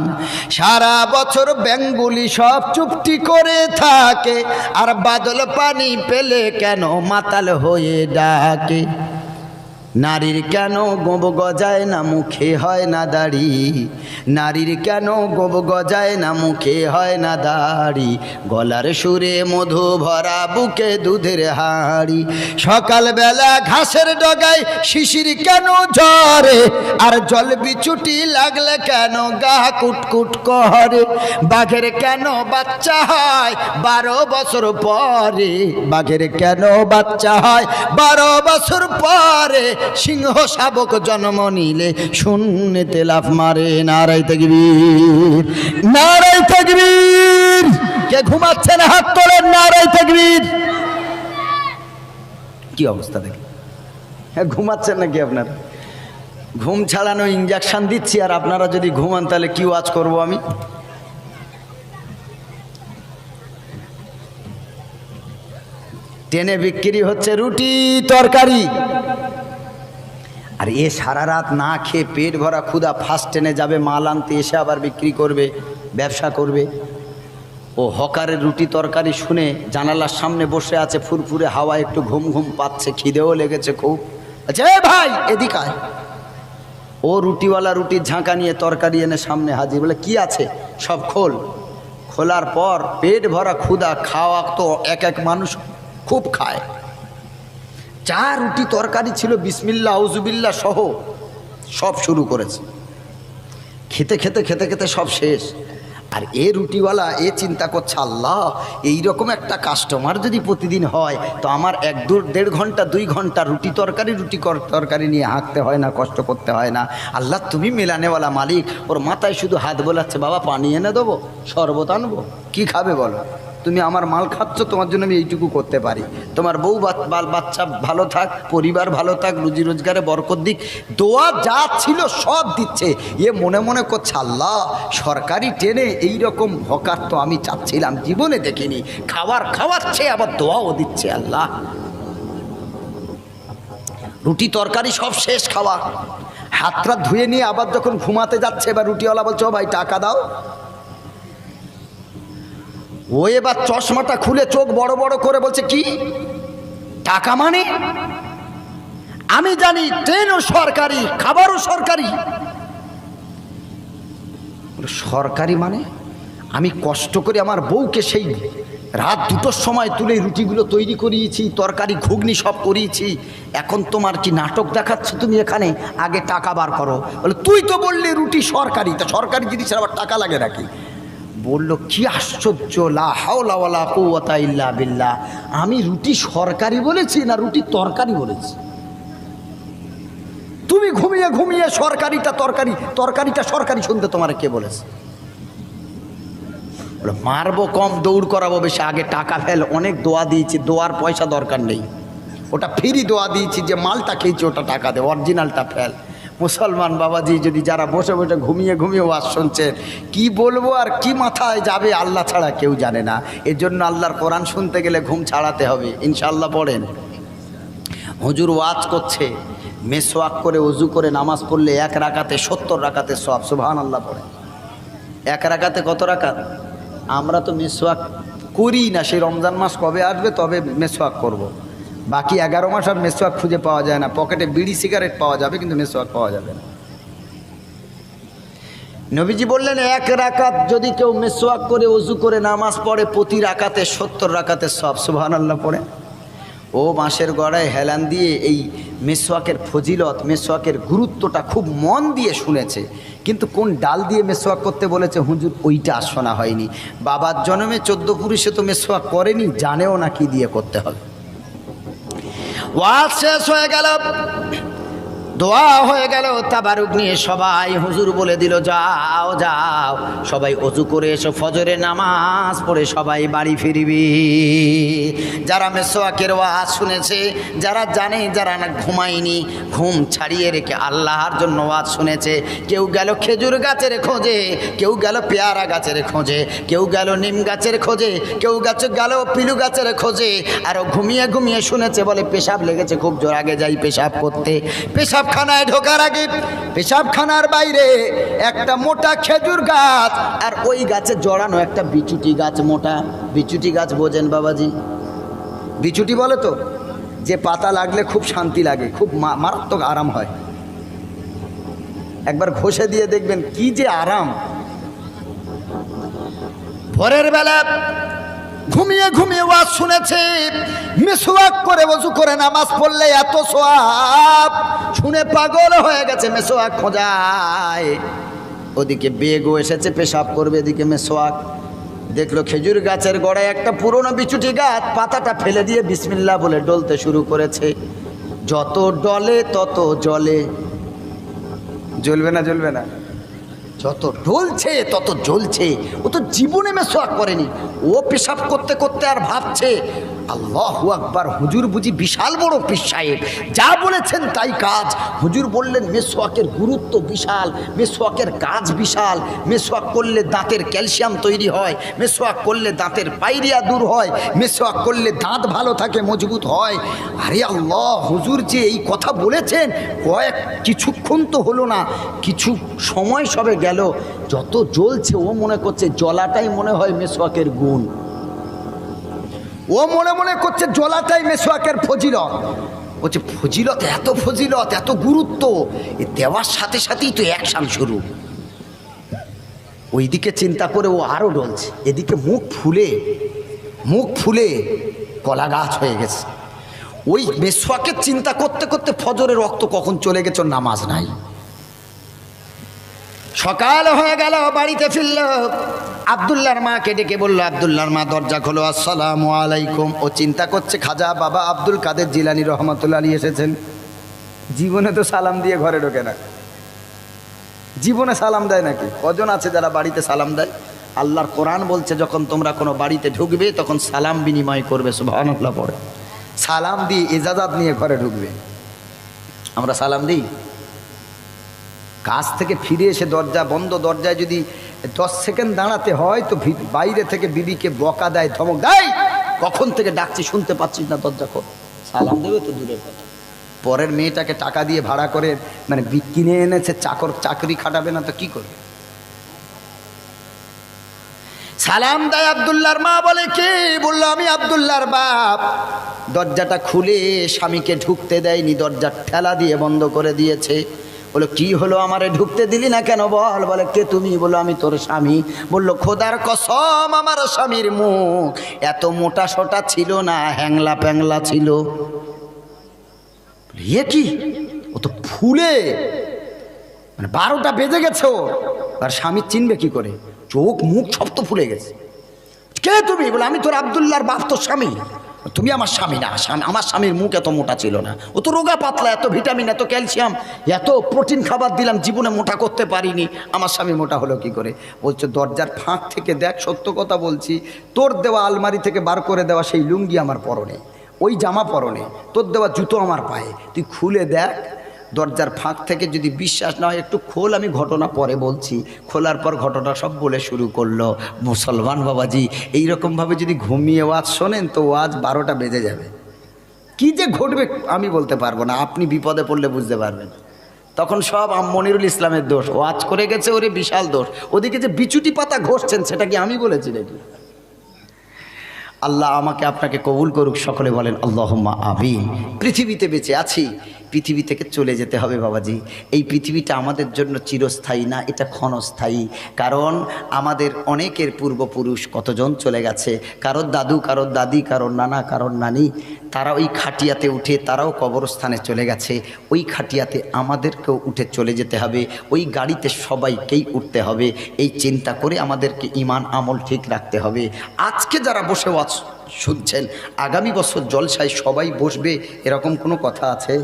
সারা বছর ব্যাঙগুলি সব চুপটি করে থাকে, আর বাদল পানি পেলে কেন মাতাল হয়ে ডাকে। নারীর কেন গোব গজায় না, মুখে হয় না দাড়ি, নারীর কেন গোব গজায় না, মুখে হয় না দাড়ি। গলার সুরে মধু ভরা, বুকে দুধের হাঁড়ি। সকালবেলা ঘাসের ডগায় শিশির কেন ঝরে, আর জল বিচুটি লাগলে কেন গা কুটকুট করে। বাঘের কেন বাচ্চা হয় 12 বছর পরে, বাঘের কেন বাচ্চা হয় 12 বছর পরে। সিংহ শাবক জন্ম নিলে শূন্যতে লাফ মারে। নারায়ে তাকবীর, নারায়ে তাকবীর। কে ঘুমাচ্ছেন হাত তোলেন, নারায়ে তাকবীর। কি অবস্থা দেখি, হ্যাঁ ঘুমাচ্ছেন নাকি আপনারা? ঘুম ছাড়ানো ইঞ্জেকশন দিচ্ছি, আর আপনারা যদি ঘুমান তাহলে কি ওয়াজ করব আমি? ট্রেনে বিক্রি হচ্ছে রুটি তরকারি, আর এ সারা রাত না খেয়ে পেট ভরা ক্ষুধা ফার্স্ট ট্রেনে যাবে মাল আনতে, এসে আবার বিক্রি করবে, ব্যবসা করবে। ও হকারের রুটি তরকারি শুনে জানালার সামনে বসে আছে, ফুরফুরে হাওয়া, একটু ঘুম ঘুম পাচ্ছে, খিদেও লেগেছে খুব। আচ্ছা এ ভাই এদিক আয়। ও রুটিওয়ালা রুটির ঝাঁকা নিয়ে তরকারি এনে সামনে হাজির, বলে কি আছে? সব খোল। খোলার পর পেট ভরা ক্ষুধা, খাওয়া তো এক এক মানুষ খুব খায়। চা রুটি তরকারি ছিল, বিসমিল্লাহ আউযুবিল্লাহ সহ সব শুরু করেছে। খেতে খেতে খেতে খেতে সব শেষ। আর এ রুটিওয়ালা এ চিন্তা করছে, আল্লাহ এইরকম একটা কাস্টমার যদি প্রতিদিন হয় তো আমার 1-1.5 ঘন্টা 2 ঘন্টা রুটি তরকারি নিয়ে হাঁকতে হয় না, কষ্ট করতে হয় না। আল্লাহ তুমি মেলানেওয়ালা মালিক। ওর মাথায় শুধু হাত বোলাচ্ছে, বাবা পানি এনে দেবো, শরবত আনবো, কি খাবে বলো? তুমি আমার মাল খাচ্ছ, তোমার জন্য আমি এইটুকু করতে পারি। তোমার বউ বাচ্চা ভালো থাক, পরিবার ভালো থাক, রুজি রোজগারে বরকত দিক। দোয়া যা ছিল সব দিচ্ছে। এ মনে মনে করছে, আল্লাহ সরকারি ট্রেনে এইরকম হকার তো আমি চাচ্ছিলাম, জীবনে দেখিনি। খাওয়াচ্ছে আবার দোয়াও দিচ্ছে। আল্লাহ রুটি তরকারি সব শেষ খাওয়া, হাতটা ধুয়ে নিয়ে আবার যখন ঘুমাতে যাচ্ছে, এবার রুটিওয়ালা বলছে, ও ভাই টাকা দাও। ও এবার চশমাটা খুলে চোখ বড় বড় করে বলছে, কি টাকা মানে? আমি জানি ট্রেনও সরকারি, খাবারও সরকারি। সরকারি মানে? আমি কষ্ট করে আমার বউকে সেই রাত 2টোর সময় তুলে রুটিগুলো তৈরি করিয়েছি, তরকারি ঘুগনি সব করিয়েছি। এখন তোমার কি নাটক দেখাচ্ছ তুমি এখানে? আগে টাকা বার করো। বলে, তুই তো বললি রুটি সরকারি, তা সরকারি জিনিসের আবার টাকা লাগে নাকি? বলল, কি আশ্চর্য, লা হাওলা ওয়ালা কুওয়াতা ইল্লা বিল্লাহ। আমি রুটি সরকারি বলেছি না রুটি তরকারি বলেছি? তুমি ঘুমিয়ে ঘুমিয়ে তরকারিটা সরকারি শুনতে তোমার কে বলেছে? মারবো কম, দৌড় করাবো বেশি, আগে টাকা ফেল। অনেক দোয়া দিয়েছি, দোয়ার পয়সা দরকার নেই, ওটা ফ্রি দোয়া দিয়েছি। যে মালটা খেয়েছি ওটা টাকা দে, অরিজিনালটা ফেল। মুসলমান বাবাজি যদি যারা বসে বসে ঘুমিয়ে ঘুমিয়ে ওয়াজ শুনছেন, কি বলবো আর কি মাথায় যাবে আল্লাহ ছাড়া কেউ জানে না। এর জন্য আল্লাহর কোরআন শুনতে গেলে ঘুম ছাড়াতে হবে, ইনশাআল্লাহ। পড়েন, হুজুর ওয়াজ করছে, মেসওয়াক করে ওযু করে নামাজ পড়লে 1 রাকাতে 70 রাকাতে সওয়াব। সুবহানাল্লাহ পড়েন। 1 রাকাতে কত রাকাত? আমরা তো মেসওয়াক করি না, সেই রমজান মাস কবে আসবে তবে মেসওয়াক করব। বাকি 11 মাস আর মেসওয়াক খুঁজে পাওয়া যায় না। পকেটে বিড়ি সিগারেট পাওয়া যাবে, কিন্তু মেসওয়াক পাওয়া যাবে না। নবীজি বললেন, 1 রাকাত যদি কেউ মেসওয়াক করে ওযু করে নামাজ পড়ে, প্রতি রাকাতে 70 রাকাতে সওয়াব। সুবহানাল্লাহ পড়ে। ও মাসের গড়ায় হেলান দিয়ে এই মেসওয়াকের ফজিলত, মেসওয়াকের গুরুত্বটা খুব মন দিয়ে শুনেছে, কিন্তু কোন ডাল দিয়ে মেসওয়াক করতে বলেছে হুজুর ওইটা শোনা হয়নি। বাবার জন্মে 14 পুরুষে তো মেসওয়াক করেনি, জানেও না কি দিয়ে করতে হবে। ওয়াজ শেষ হয়ে গেল, দোয়া হয়ে গেল, তাবারুক নিয়ে সবাই হুজুর বলে দিল, যাও যাও সবাই ওযু করে এসো, ফজরের নামাজ পড়ে সবাই বাড়ি ফিরবি। যারা মেসওয়াকের ওয়াজ শুনেছে, যারা জানে, যারা না ঘুমায়নি, ঘুম ছাড়িয়ে রেখে আল্লাহর জন্য ওয়াজ শুনেছে, কেউ গেল খেজুর গাছের খোঁজে, কেউ গেল পেয়ারা গাছের খোঁজে, কেউ গেল নিম গাছের খোঁজে, কেউ গেল পিলু গাছের খোঁজে, আরও ঘুমিয়ে ঘুমিয়ে শুনেছে, বলে পেশাব লেগেছে খুব জোর, আগে যাই পেশাব করতে। পেশাবখানায় ঢোকার আগে পেশাবখানার বাইরে একটা মোটা খেজুর গাছ, আর ওই গাছে জড়ানো একটা বিচুটি গাছ, মোটা বিচুটি গাছ। বোঝেন বাবাজি? বিচুটি বলে তো, যে পাতা লাগলে খুব শান্তি লাগে, খুব মারাত্মক আরাম হয়। একবার ঘষে দিয়ে দেখবেন কি যে আরাম। ভোরের বেলা ঘুমিয়ে ঘুমিয়ে ওয়াজ শুনেছে, মেসওয়াক করে ওযু করে নামাজ পড়লে এত সওয়াব, শুনে পাগল হয়ে গেছে, মেসওয়াক খোঁজায়। ওদিকে বেগও এসেছে, পেশাব করবে, এদিকে মেসওয়াক। দেখলো খেজুর গাছের গোড়ায় একটা পুরনো বিচুটি গাছ, পাতাটা ফেলে দিয়ে বিসমিল্লাহ বলে ডলতে শুরু করেছে। যত ডলে তত জলে। জ্বলবে না? জ্বলবে না? যত ঢলছে তত জ্বলছে। ও তো জীবনে মেসওয়াক করেনি, ও পেশাব করতে করতে আর ভাবছে আল্লাহু আকবার, হুজুর বুঝি বিশাল বড় পীর সাহেব, যা বলেছেন তাই কাজ। হুজুর বললেন মেসওয়াকের গুরুত্ব বিশাল, মেসওয়াকের কাজ বিশাল, মেসওয়াক করলে দাঁতের ক্যালসিয়াম তৈরি হয়, মেসওয়াক করলে দাঁতের পাইরিয়া দূর হয়, মেসওয়াক করলে দাঁত ভালো থাকে, মজবুত হয়। আরে আল্লাহ, হুজুর যে এই কথা বলেছেন, কিছুক্ষণ তো হলো না, কিছু সময় সবে গেল, যত জ্বলছে ও মনে করছে জ্বলাটাই মনে হয় মেসওয়াকের গুণ, ও মনে মনে করছে জ্বলাটাই মেসওয়াকের ফজিলত। বলছে ফজিলত, এত ফজিলত, এত গুরুত্ব, এ দেওয়ার সাথে সাথেই তো অ্যাকশন শুরু। ওইদিকে চিন্তা করে ও আরও জ্বলছে, এদিকে মুখ ফুলে কলা গাছ হয়ে গেছে। ওই মেসওয়াকের চিন্তা করতে করতে ফজরের রক্ত কখন চলে গেছে, নামাজ নাই। সকাল হয়ে গেল, বাড়িতে ফিরল, আব্দুল্লাহর মাকে ডেকে বলল, আব্দুল্লাহর মা দরজা খোলো, আসসালামু আলাইকুম। ও চিন্তা করছে খাজা বাবা আব্দুল কাদের জিলানী রহমতুল্লাহ আলী এসেছেন। জীবনে তো সালাম দিয়ে ঘরে ঢোকে না, জীবনে সালাম দেয় নাকি? কজন আছে যারা বাড়িতে সালাম দেয়? আল্লাহর কোরআন বলছে যখন তোমরা কোনো বাড়িতে ঢুকবে তখন সালাম বিনিময় করবে। সুবহানাল্লাহ পড়ে সালাম দিয়ে ইজাজত নিয়ে ঘরে ঢুকবে। আমরা সালাম দিই? কাজ থেকে ফিরে এসে দরজা বন্ধ, দরজায় যদি 10 সেকেন্ড দাঁড়াতে হয় তো বাইরে থেকে বিবিকে বকা দেয়, ধমক দেয়, কখন থেকে ডাকছি শুনতে পাচ্ছিস না, দরজা খোল। সালাম দেবে তো দূরের কথা, পরের মেয়েটাকে টাকা দিয়ে ভাড়া করে মানে কিনে এনেছে, চাকরি খাটাবে না তো কি করবে? সালাম দেয়। আব্দুল্লাহর মা বলে, কে? বললো আমি আব্দুল্লাহর বাপ। দরজাটা খুলে স্বামীকে ঢুকতে দেয়নি, দরজা ঠেলা দিয়ে বন্ধ করে দিয়েছে। বলো কি হলো, আমারে ঢুকতে দিলি না কেন? বল। বলে কে তুমি? বলো আমি তোর স্বামী। বললো খোদার কসম আমার স্বামীর মুখ এত মোটা সোটা ছিল না, হ্যাংলা প্যাংলা ছিল। এ কি, ও তো ফুলে মানে 12টা বেজে গেছে, আর স্বামী চিনবে কি করে? চোখ মুখ সব তো ফুলে গেছে। কে তুমি? বলে আমি তোর আব্দুল্লাহর বাপ, তোর স্বামী। তুমি আমার স্বামী না, আমার স্বামীর মুখ এত মোটা ছিল না, ও তো রোগা পাতলা, এত ভিটামিন এত ক্যালসিয়াম এত প্রোটিন খাবার দিলাম, জীবনে মোটা করতে পারিনি, আমার স্বামী মোটা হলো কি করে? বলছে দরজার ফাঁক থেকে দেখ, সত্য কথা বলছি, তোর দেওয়া আলমারি থেকে বার করে দেওয়া সেই লুঙ্গি আমার পরনে, ওই জামা পরনে, তোর দেওয়া জুতো আমার পায়ে, তুই খুলে দেখ। দরজার ফাঁক থেকে যদি বিশ্বাস না হয় একটু খোল, আমি ঘটনা পরে বলছি। খোলার পর ঘটনা সব বলে শুরু করলো। মুসলমান বাবাজি, এইরকমভাবে যদি ঘুমিয়ে ওয়াজ শোনেন তো ওয়াজ 12টা বেজে যাবে। কি যে ঘটবে আমি বলতে পারবো না, আপনি বিপদে পড়লে বুঝতে পারবেন। তখন সব মনিরুল ইসলামের দোষ, ওয়াজ করে গেছে, ওরে বিশাল দোষ। ওদিকে যে বিচুটি পাতা ঘষছেন সেটা কি আমি বলেছি নাকি? আল্লাহ আমাকে আপনাকে কবুল করুক, সকলে বলেন আল্লাহুম্মা আমিন। পৃথিবীতে বেঁচে আছি, পৃথিবী থেকে চলে যেতে হবে বাবাজি। এই পৃথিবীটা আমাদের জন্য চিরস্থায়ী না, এটা ক্ষণস্থায়ী। কারণ আমাদের অনেকের পূর্বপুরুষ কতজন চলে গেছে, কারোর দাদু, কারোর দাদি, কারোর নানা, কারোর নানি, তারা ওই খাটিয়াতে উঠে তারাও কবরস্থানে চলে গেছে। ওই খাটিয়াতে আমাদেরকেও উঠে চলে যেতে হবে, ওই গাড়িতে সবাইকেই উঠতে হবে। এই চিন্তা করে আমাদেরকে ঈমান আমল ঠিক রাখতে হবে। আজকে যারা বসে শুনছেন, আগামী বছর জলসায় সবাই বসবে এরকম কোনো কথা আছে?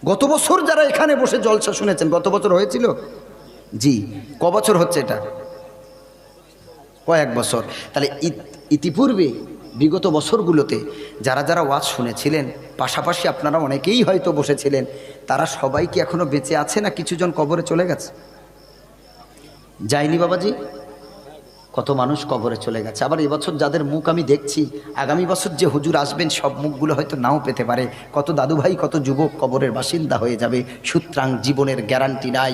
গত বছর যারা এখানে বসে জলসা শুনেছেন, গত বছর হয়েছিল? জি। ক বছর হচ্ছে এটা? কয়েক বছর। তাহলে ইতিপূর্বে বিগত বছরগুলোতে যারা যারা ওয়াজ শুনেছিলেন, পাশাপাশি আপনারা অনেকেই হয়তো বসেছিলেন, তারা সবাই কি এখনো বেঁচে আছে না কিছুজন কবরে চলে গেছে? যায়নি বাবাজি? কত মানুষ কবরে চলে গেছে। আবার এবছর যাদের মুখ আমি দেখছি, আগামী বছর যে হুজুর আসবেন সব মুখগুলো হয়তো নাও পেতে পারে। কত দাদু ভাই, কত যুবক কবরের বাসিন্দা হয়ে যাবে। সুতরাং জীবনের গ্যারান্টি নাই,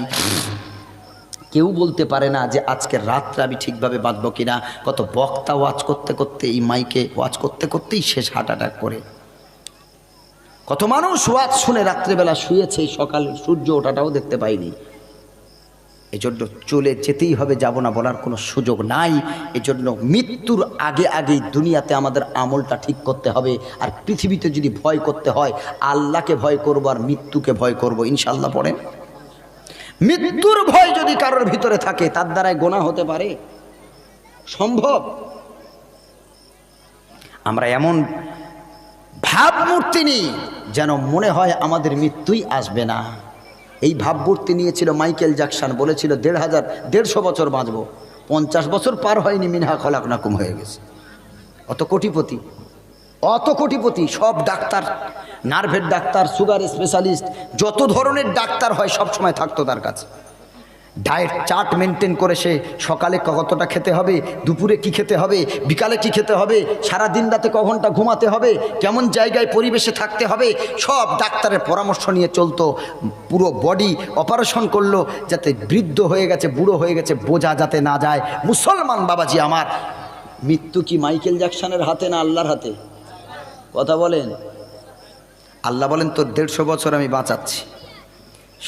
কেউ বলতে পারে না যে আজকের রাতটা আমি ঠিকভাবে বাঁচবো কিনা। কত বক্তা ওয়াজ করতে করতে, এই মাইকে ওয়াজ করতে করতেই শেষ হার্ট অ্যাটাক করে। কত মানুষ ওয়াজ শুনে রাত্রেবেলা শুয়েছে, সকালে সূর্য ওঠাটাও দেখতে পাইনি। এজন্য চলে যেতেই হবে, যাব না বলার কোনো সুযোগ নাই। এজন্য মৃত্যুর আগে আগেই দুনিয়াতে আমাদের আমলটা ঠিক করতে হবে। আর পৃথিবীতে যদি ভয় করতে হয়, আল্লাহকে ভয় করব আর মৃত্যুকে ভয় করব, ইনশাআল্লাহ। পড়েন, মৃত্যুর ভয় যদি কারোর ভিতরে থাকে তার দ্বারাই গোনাহ হতে পারে? সম্ভব? আমরা এমন ভাবমূর্তি নিই যেন মনে হয় আমাদের মৃত্যুই আসবে না। এই ভাবমূর্তি নিয়েছিল মাইকেল জ্যাকসন, বলেছিল 150 বছর বাঁচবো। 50 বছর পার হয়নি, মিনহা খলাকনাকুম হয়ে গেছে। অত কোটিপতি সব ডাক্তার, নার্ভের ডাক্তার, সুগার স্পেশালিস্ট, যত ধরনের ডাক্তার হয় সব সময় থাকতো তার কাছে। ডায়েট চার্ট মেনটেন করে সে সকালে কতটা খেতে হবে, দুপুরে কি খেতে হবে, বিকালে কি খেতে হবে, সারা দিন রাতে ক ঘন্টা ঘুমাতে হবে, কেমন জায়গায় পরিবেশে থাকতে হবে, সব ডাক্তারের পরামর্শ নিয়ে চলতো। পুরো বডি অপারেশন করলো যাতে বৃদ্ধ হয়ে গেছে, বুড়ো হয়ে গেছে, বোঝা যাতে না যায়। মুসলমান বাবাজি আমার, মৃত্যু কি মাইকেল জ্যাকসনের হাতে না আল্লাহর হাতে? কথা বলেন। আল্লাহ বলেন তোর 150 বছর আমি বাঁচাচ্ছি।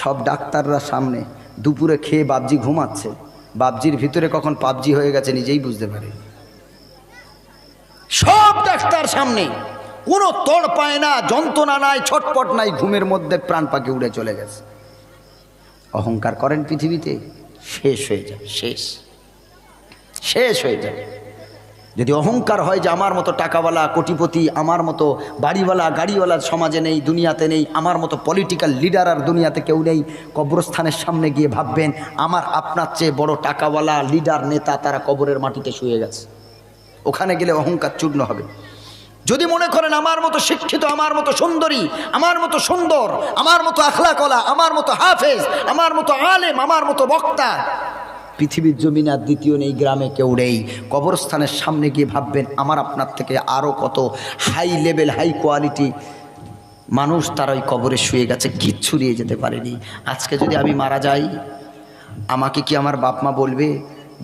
সব ডাক্তাররা সামনে, দুপুরে খেয়ে বাবজি ঘুমাচ্ছে, বাবজির ভিতরে কখন পাবজি হয়ে গেছে নিজেই বুঝতে পারে। সব ডাক্তার সামনে, কোনো তড় পায় না, যন্ত্রণা নাই, ছটপট নাই, ঘুমের মধ্যে প্রাণ পাখি উড়ে চলে গেছে। অহংকার করেন পৃথিবীতে, শেষ হয়ে যাবে, শেষ হয়ে যাবে। যদি অহংকার হয় যে আমার মতো টাকাওয়ালা কোটিপতি, আমার মতো বাড়িওয়ালা গাড়িওয়ালা সমাজে নেই, দুনিয়াতে নেই, আমার মতো পলিটিক্যাল লিডার আর দুনিয়াতে কেউ নেই, কবরস্থানের সামনে গিয়ে ভাববেন আমার আপনার চেয়ে বড় টাকাওয়ালা লিডার নেতা তারা কবরের মাটিতে শুয়ে গেছে। ওখানে গেলে অহংকার চূর্ণ হবে। যদি মনে করেন আমার মতো শিক্ষিত, আমার মতো সুন্দরী, আমার মতো সুন্দর, আমার মতো আখলাকওয়ালা, আমার মতো হাফেজ, আমার মতো আলেম, আমার মতো বক্তা পৃথিবীর জমিনে আর দ্বিতীয় নেই, গ্রামে কেউ নেই, কবরস্থানের সামনে গিয়ে ভাববেন আমার আপনার থেকে আরও কত হাই লেভেল, হাই কোয়ালিটি মানুষ তারা ওই কবরে শুয়ে গেছে, কিচ্ছু নিয়ে যেতে পারেনি। আজকে যদি আমি মারা যাই, আমাকে কি আমার বাপ মা বলবে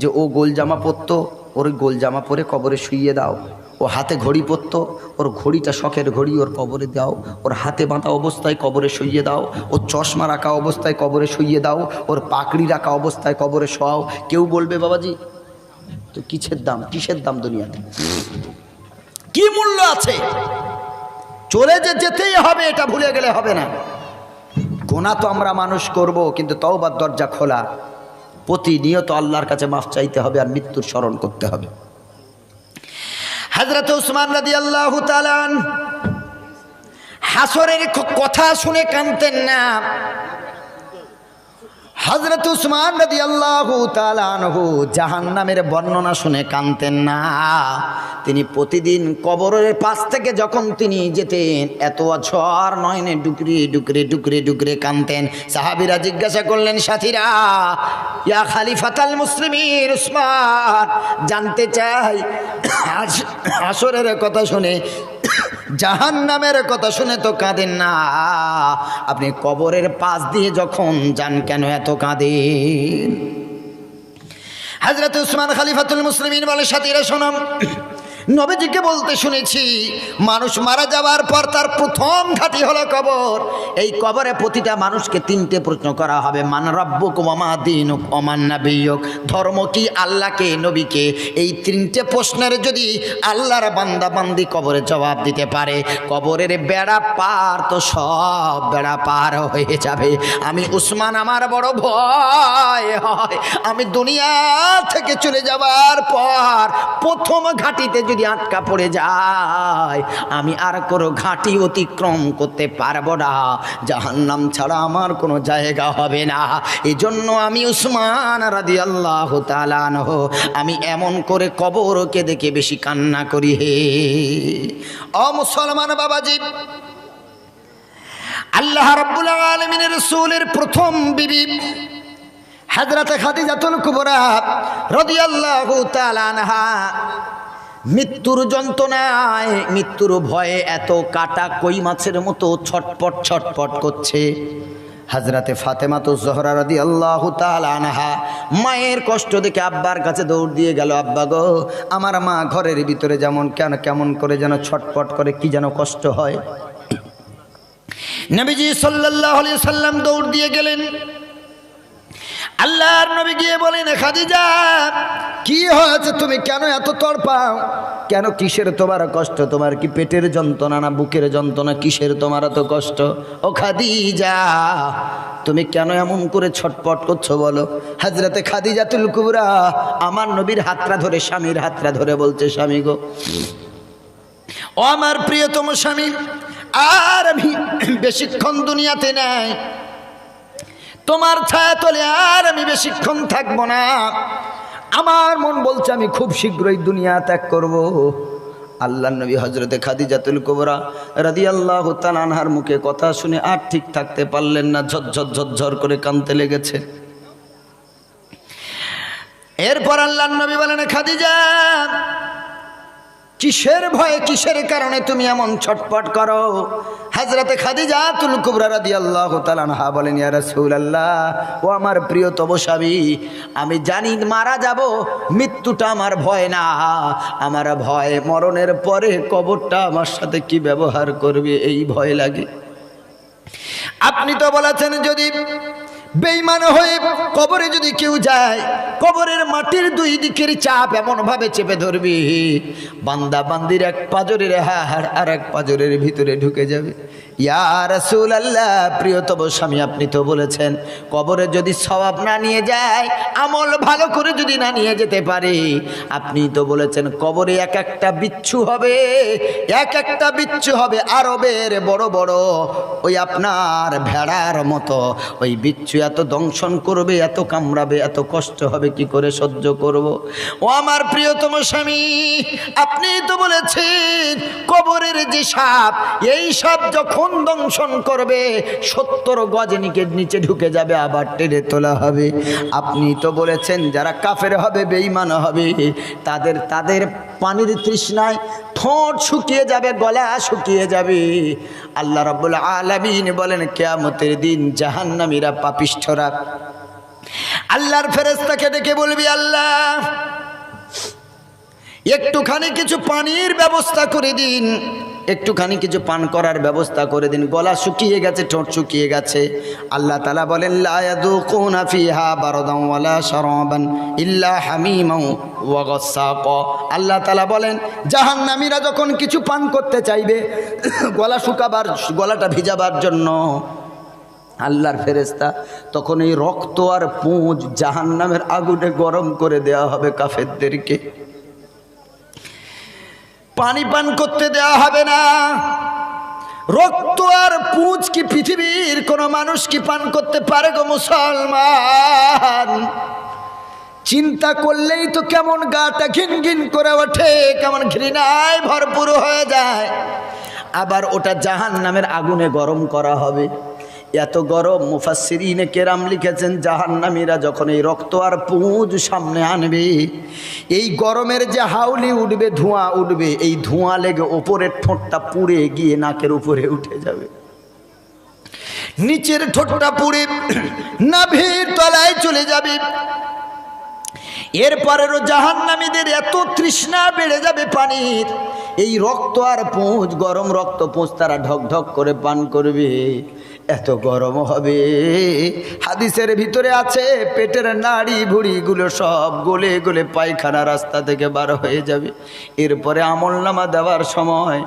যে ও গোল জামা পরতো, ওর গোল জামা পরে কবরে শুইয়ে দাও? ও হাতে ঘড়ি পরতো, ওর ঘড়িটা শখের ঘড়ি, ওর কবরে দাও। ওর হাতে বাঁধা অবস্থায় কবরে শুইয়ে দাও। ওর চশমা রাখা অবস্থায় কবরে শুইয়ে দাও। ওর পাকড়ি রাখা অবস্থায় কবরে শোয়াও। কেউ বলবে বাবাজি তো কিসের দাম দুনিয়াতে, কি মূল্য আছে? চলে যেতেই হবে, এটা ভুলে গেলে হবে না। গোনা তো আমরা মানুষ করব, কিন্তু তওবার দরজা খোলা। প্রতিনিয়ত আল্লাহর কাছে মাফ চাইতে হবে আর মৃত্যুর স্মরণ করতে হবে। হযরত উসমান রাদিয়াল্লাহু তাআলা হাসরের কথা শুনে কাঁদতেন না। হযরত উসমান রাদিয়াল্লাহু তাআলা আনহু জাহান্নামের বর্ণনা শুনে কাঁদতেন না। তিনি প্রতিদিন কবরের পাশ থেকে যখন তিনি যেতেন, এত ঝড় নয়নে ডুকরে কাঁদতেন। সাহাবীরা জিজ্ঞাসা করলেন, সাথীরা, ইয়া খালিফাতাল মুসলিমিন উসমান, জানতে চাই হাসরের কথা শুনে, জাহান্নামের কথা শুনে তো কাঁদেন না, আপনি কবরের পাশ দিয়ে যখন যান কেন এত কাঁদেন? হযরত উসমান খলিফাতুল মুসলিমিন বলে, সাথীরা শোনো, নবীজিকে বলতে শুনেছি মানুষ মারা যাওয়ার পর তার প্রথম ঘাঁটি হলো কবর। এই কবরে প্রতিটা মানুষকে 3টে প্রশ্ন করা হবে, মান রাব্বুক ওয়া মা দীনুক ওয়া মান নাবিয়্যুক, ধর্ম কি, আল্লাহকে, নবীকে। এই 3টে প্রশ্নের যদি আল্লাহর বান্দা বান্দি কবরে জবাব দিতে পারে, কবরের বেড়া পার তো সব বেড়া পার হয়ে যাবে। আমি উসমান, আমার বড় ভয় হয় আমি দুনিয়া থেকে চলে যাওয়ার পর প্রথম ঘাঁটিতে যদি আটকা পড়ে যায়, আমি আর কোনো ঘাঁটি অতিক্রম করতে পারবো না, জাহান্নাম ছাড়া আমার কোনো জায়গা হবে না। এজন্য আমি উসমান রাদিয়াল্লাহু তাআলা আনহু, আমি এমন করে কবরকে দেখে বেশি কান্না করি। হে ও মুসলমান বাবাজি, আল্লাহ রাব্বুল আলামিনের রাসূলের প্রথম বিবি হযরত খাদিজাতুল কুবরা রাদিয়াল্লাহু তাআলা আনহা মৃত্যুর যন্ত্রণায়, মৃত্যুর ভয়ে এত কাটা কই মাছের মতো ছটপট করছে। হযরতে ফাতেমাতু জোহরা রাদিয়াল্লাহু তাআলা আনহা মায়ের কষ্ট দেখে আব্বার কাছে দৌড় দিয়ে গেল, আব্বা গো, আমার মা ঘরের ভিতরে যেমন কেমন করে যেন ছটপট করে, কি যেন কষ্ট হয়। নবীজি সাল্লাল্লাহু আলাইহি সাল্লাম দৌড় দিয়ে গেলেন। আল্লাহর নবী গিয়ে বলেন, খাদিজা কি হয়েছে, তুমি কেন এত তড়পাও? কেন, কিসের তোমার কষ্ট? তোমার কি পেটের যন্ত্রণা না বুকের যন্ত্রণা? কিসের তোমার এত কষ্ট? ও খাদিজা, তুমি কেন এমন করে ছটপট করছো বলো? হযরতে খাদিজাতুল কুবরা আমার নবীর হাতটা ধরে, স্বামীর হাতটা ধরে বলছে, স্বামী গো, ও আমার প্রিয়তম স্বামী, আর আমি বেশিক্ষণ দুনিয়াতে নাই, তোমার ছায়া তলে আর আমি বেশিক্ষণ থাকবো না। আমার মন বলছে আমি খুব শীঘ্রই দুনিয়া ত্যাগ করব। আল্লাহর নবী হযরতে খাদিজাতুল কুবরা রাদিয়াল্লাহু তাআলা আনহার মুখে কথা শুনে আর ঠিক থাকতে পারলেন না, ঝরঝর ঝরঝর করে কাঁদতে লেগেছে। এরপর আল্লাহর নবী বলেন, খাদিজা কিসের ভয়ে কিসের কারণে তুমি এমন ছটফট করো? হযরতে খাদিজাতুল কুবরা রাদিয়াল্লাহু তাআলা আনহা বলেন, ইয়া রাসূলুল্লাহ, ও আমার প্রিয়তম স্বামী, আমি জানি মারা যাব, মৃত্যুটা আমার ভয় না, আমার ভয় মরণের পরে কবরটা আমার সাথে কি ব্যবহার করবে এই ভয় লাগে। আপনি তো বলেছেন যদি বেঈমান হয়ে কবরে যদি কেউ যায়, কবরের মাটির দুই দিকের চাপ এমন ভাবে চেপে ধরবি, বান্দা বান্দির এক পাজরের হাড় আর এক পাজরের ভিতরে ঢুকে যাবে। ইয়া রাসূলুল্লাহ, প্রিয়তম স্বামী, আপনি তো বলেছেন কবরে যদি সওয়াব না নিয়ে যায়, আমল ভালো করে যদি না নিয়ে যেতে পারে, আপনি তো বলেছেন কবরে এক একটা বিচ্ছু হবে, এক একটা বিচ্ছু হবে আরবের বড় বড় ওই আপনার ভেড়ার মতো। ওই বিচ্ছু এত দংশন করবে, এত কামড়াবে, এত কষ্ট হবে, কি করে সহ্য করব? ও আমার প্রিয়তম স্বামী, আপনি তো বলেছেন কবরের যে সাপ, এই সাপ যখন দংশন করবে 70 গজ নিচে ঢুকে যাবে, আবার টেনে তোলা হবে। আপনি তো বলেছেন যারা কাফের হবে, বেঈমান হবে, তাদের পানির তৃষ্ণায় ঠোঁট শুকিয়ে যাবে, গলা শুকিয়ে যাবে। আল্লাহ রাব্বুল আলামিন বলেন কিয়ামতের দিন জাহান্নামীরা, পাপিষ্ঠরা আল্লাহর ফেরেশতাকে ডেকে বলবি, আল্লাহ একটুখানি কিছু পানির ব্যবস্থা করে দিন, একটুখানি কিছু পান করার ব্যবস্থা করে দিন, গলা শুকিয়ে গেছে, ঠোঁট শুকিয়ে গেছে। আল্লাহ তাআলা বলেন লা ইয়াযুকুনা ফিহা বারদান ওয়ালা শারাবান ইল্লা হামিমান ওয়া গাসসাকা। আল্লাহ তাআলা বলেন জাহান্নামীরা যখন কিছু পান করতে চাইবে, গলাটা ভিজাবার জন্য, আল্লাহর ফেরেশতা তখন এই রক্ত আর পুঁজ জাহান্নামের আগুনে গরম করে দেওয়া হবে কাফেরদেরকে, পানি পান করতে দেওয়া হবে না। রক্ত আর পুঁজ কি পৃথিবীর কোন মানুষ কি পান করতে পারে গো মুসলমান? চিন্তা করলেই তো কেমন গাটা ঘিন ঘিন করে ওঠে, কেমন ঘৃণায় ভরপুর হয়ে যায়। আবার ওটা জাহান্নামের আগুনে গরম করা হবে। এত গরম, মুফাসসিরিনে কেরাম লিখেছেন জাহান্নামীরা যখন এই রক্ত আর পুঁজ সামনে আনবে, এই গরমের যে হাউলি উঠবে, ধোঁয়া উঠবে, এই ধোঁয়া লেগে ওপরের ঠোঁটটা পুড়ে গিয়ে নাকের উপরে উঠে যাবে, নিচের ঠোঁটটা পুড়ে নাভির তলায় চলে যাবে। এরপরেরও জাহান্নামীদের এত তৃষ্ণা বেড়ে যাবে পানির, এই রক্ত আর পুঁজ, গরম রক্ত পুঁজ তারা ঢক ঢক করে পান করবে, এত গরম হবে। হাদিসের ভিতরে আছে পেটের নাড়ি ভুড়িগুলো সব গলে গলে পায়খানা রাস্তা থেকে বার হয়ে যাবে। এরপরে আমলনামা দেওয়ার সময়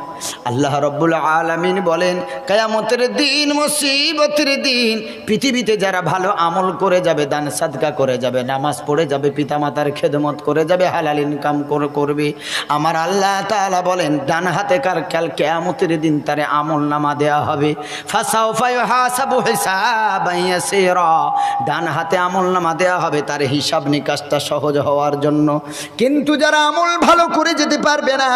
আল্লাহ রাব্বুল আলামিন বলেন কিয়ামতের দিন, মুসিবতের দিন, পৃথিবীতে যারা ভালো আমল করে যাবে, দান সাদকা করে যাবে, নামাজ পড়ে যাবে, পিতামাতার খেদমত করে যাবে, হালাল ইনকাম করবে, আমার আল্লাহ তাআলা বলেন ডান হাতে কাল কিয়ামতের দিন তারে আমলনামা দেওয়া হবে। ফাসাউফা হাসাবু হিসাবান ইয়াসীরা, ডান হাতে আমলনামা দেওয়া হবে তার হিসাব নিকাশটা সহজ হওয়ার জন্য। কিন্তু যারা আমল ভালো করে যেতে পারবে না,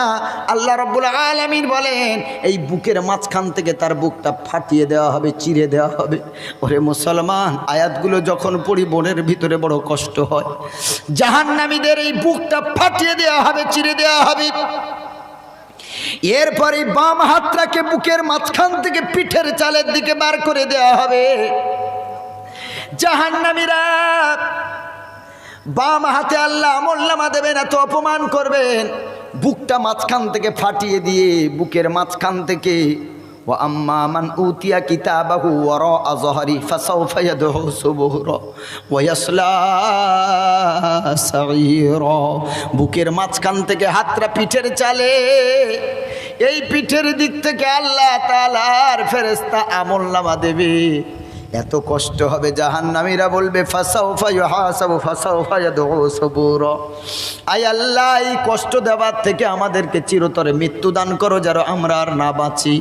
আল্লাহ রাব্বুল আলামিন বলেন এই বুকের মাঝখান থেকে তার বুকটা ফাটিয়ে দেওয়া হবে, চিরে দেওয়া হবে। ওরে মুসলমান, আয়াতগুলো যখন পড়ি মনের ভিতরে বড় কষ্ট হয়। জাহান্নামীদের এই বুকটা ফাটিয়ে দেওয়া হবে, চিরে দেওয়া হবে। এরপরে বাম হাতটাকে বুকের মাঝখান থেকে পিঠের চালের দিকে বার করে দেওয়া হবে। জাহান্নামীরা বাম হাতে আল্লাহ আমলনামা দেবেন, এত অপমান করবেন, বুকটা মাঝখান থেকে ফাটিয়ে দিয়ে বুকের মাঝখান থেকে ওয়া আম্মা মান উতিয়া কিতাবাহু ওয়ারা যহরি ফাসাউফা ইয়াদউ সুবুরা ওয়া ইয়াসলা সাঈরা। বুকের মাঝখান থেকে হাতটা পিঠের চালে, এই পিঠের দিক থেকে আল্লাহ তাআলার ফেরেশতা আমলনামা দেবে। এত কষ্ট হবে, জাহান্নামীরা বলবে ফাসাউফা ইউহাসাবু ফাসাউফা ইয়াদউ সুবুরা। আয় আল্লাহ, এই কষ্ট দেওয়ার থেকে আমাদেরকে চিরতরে মৃত্যু দান করো, যেন আমরা আর না বাঁচি।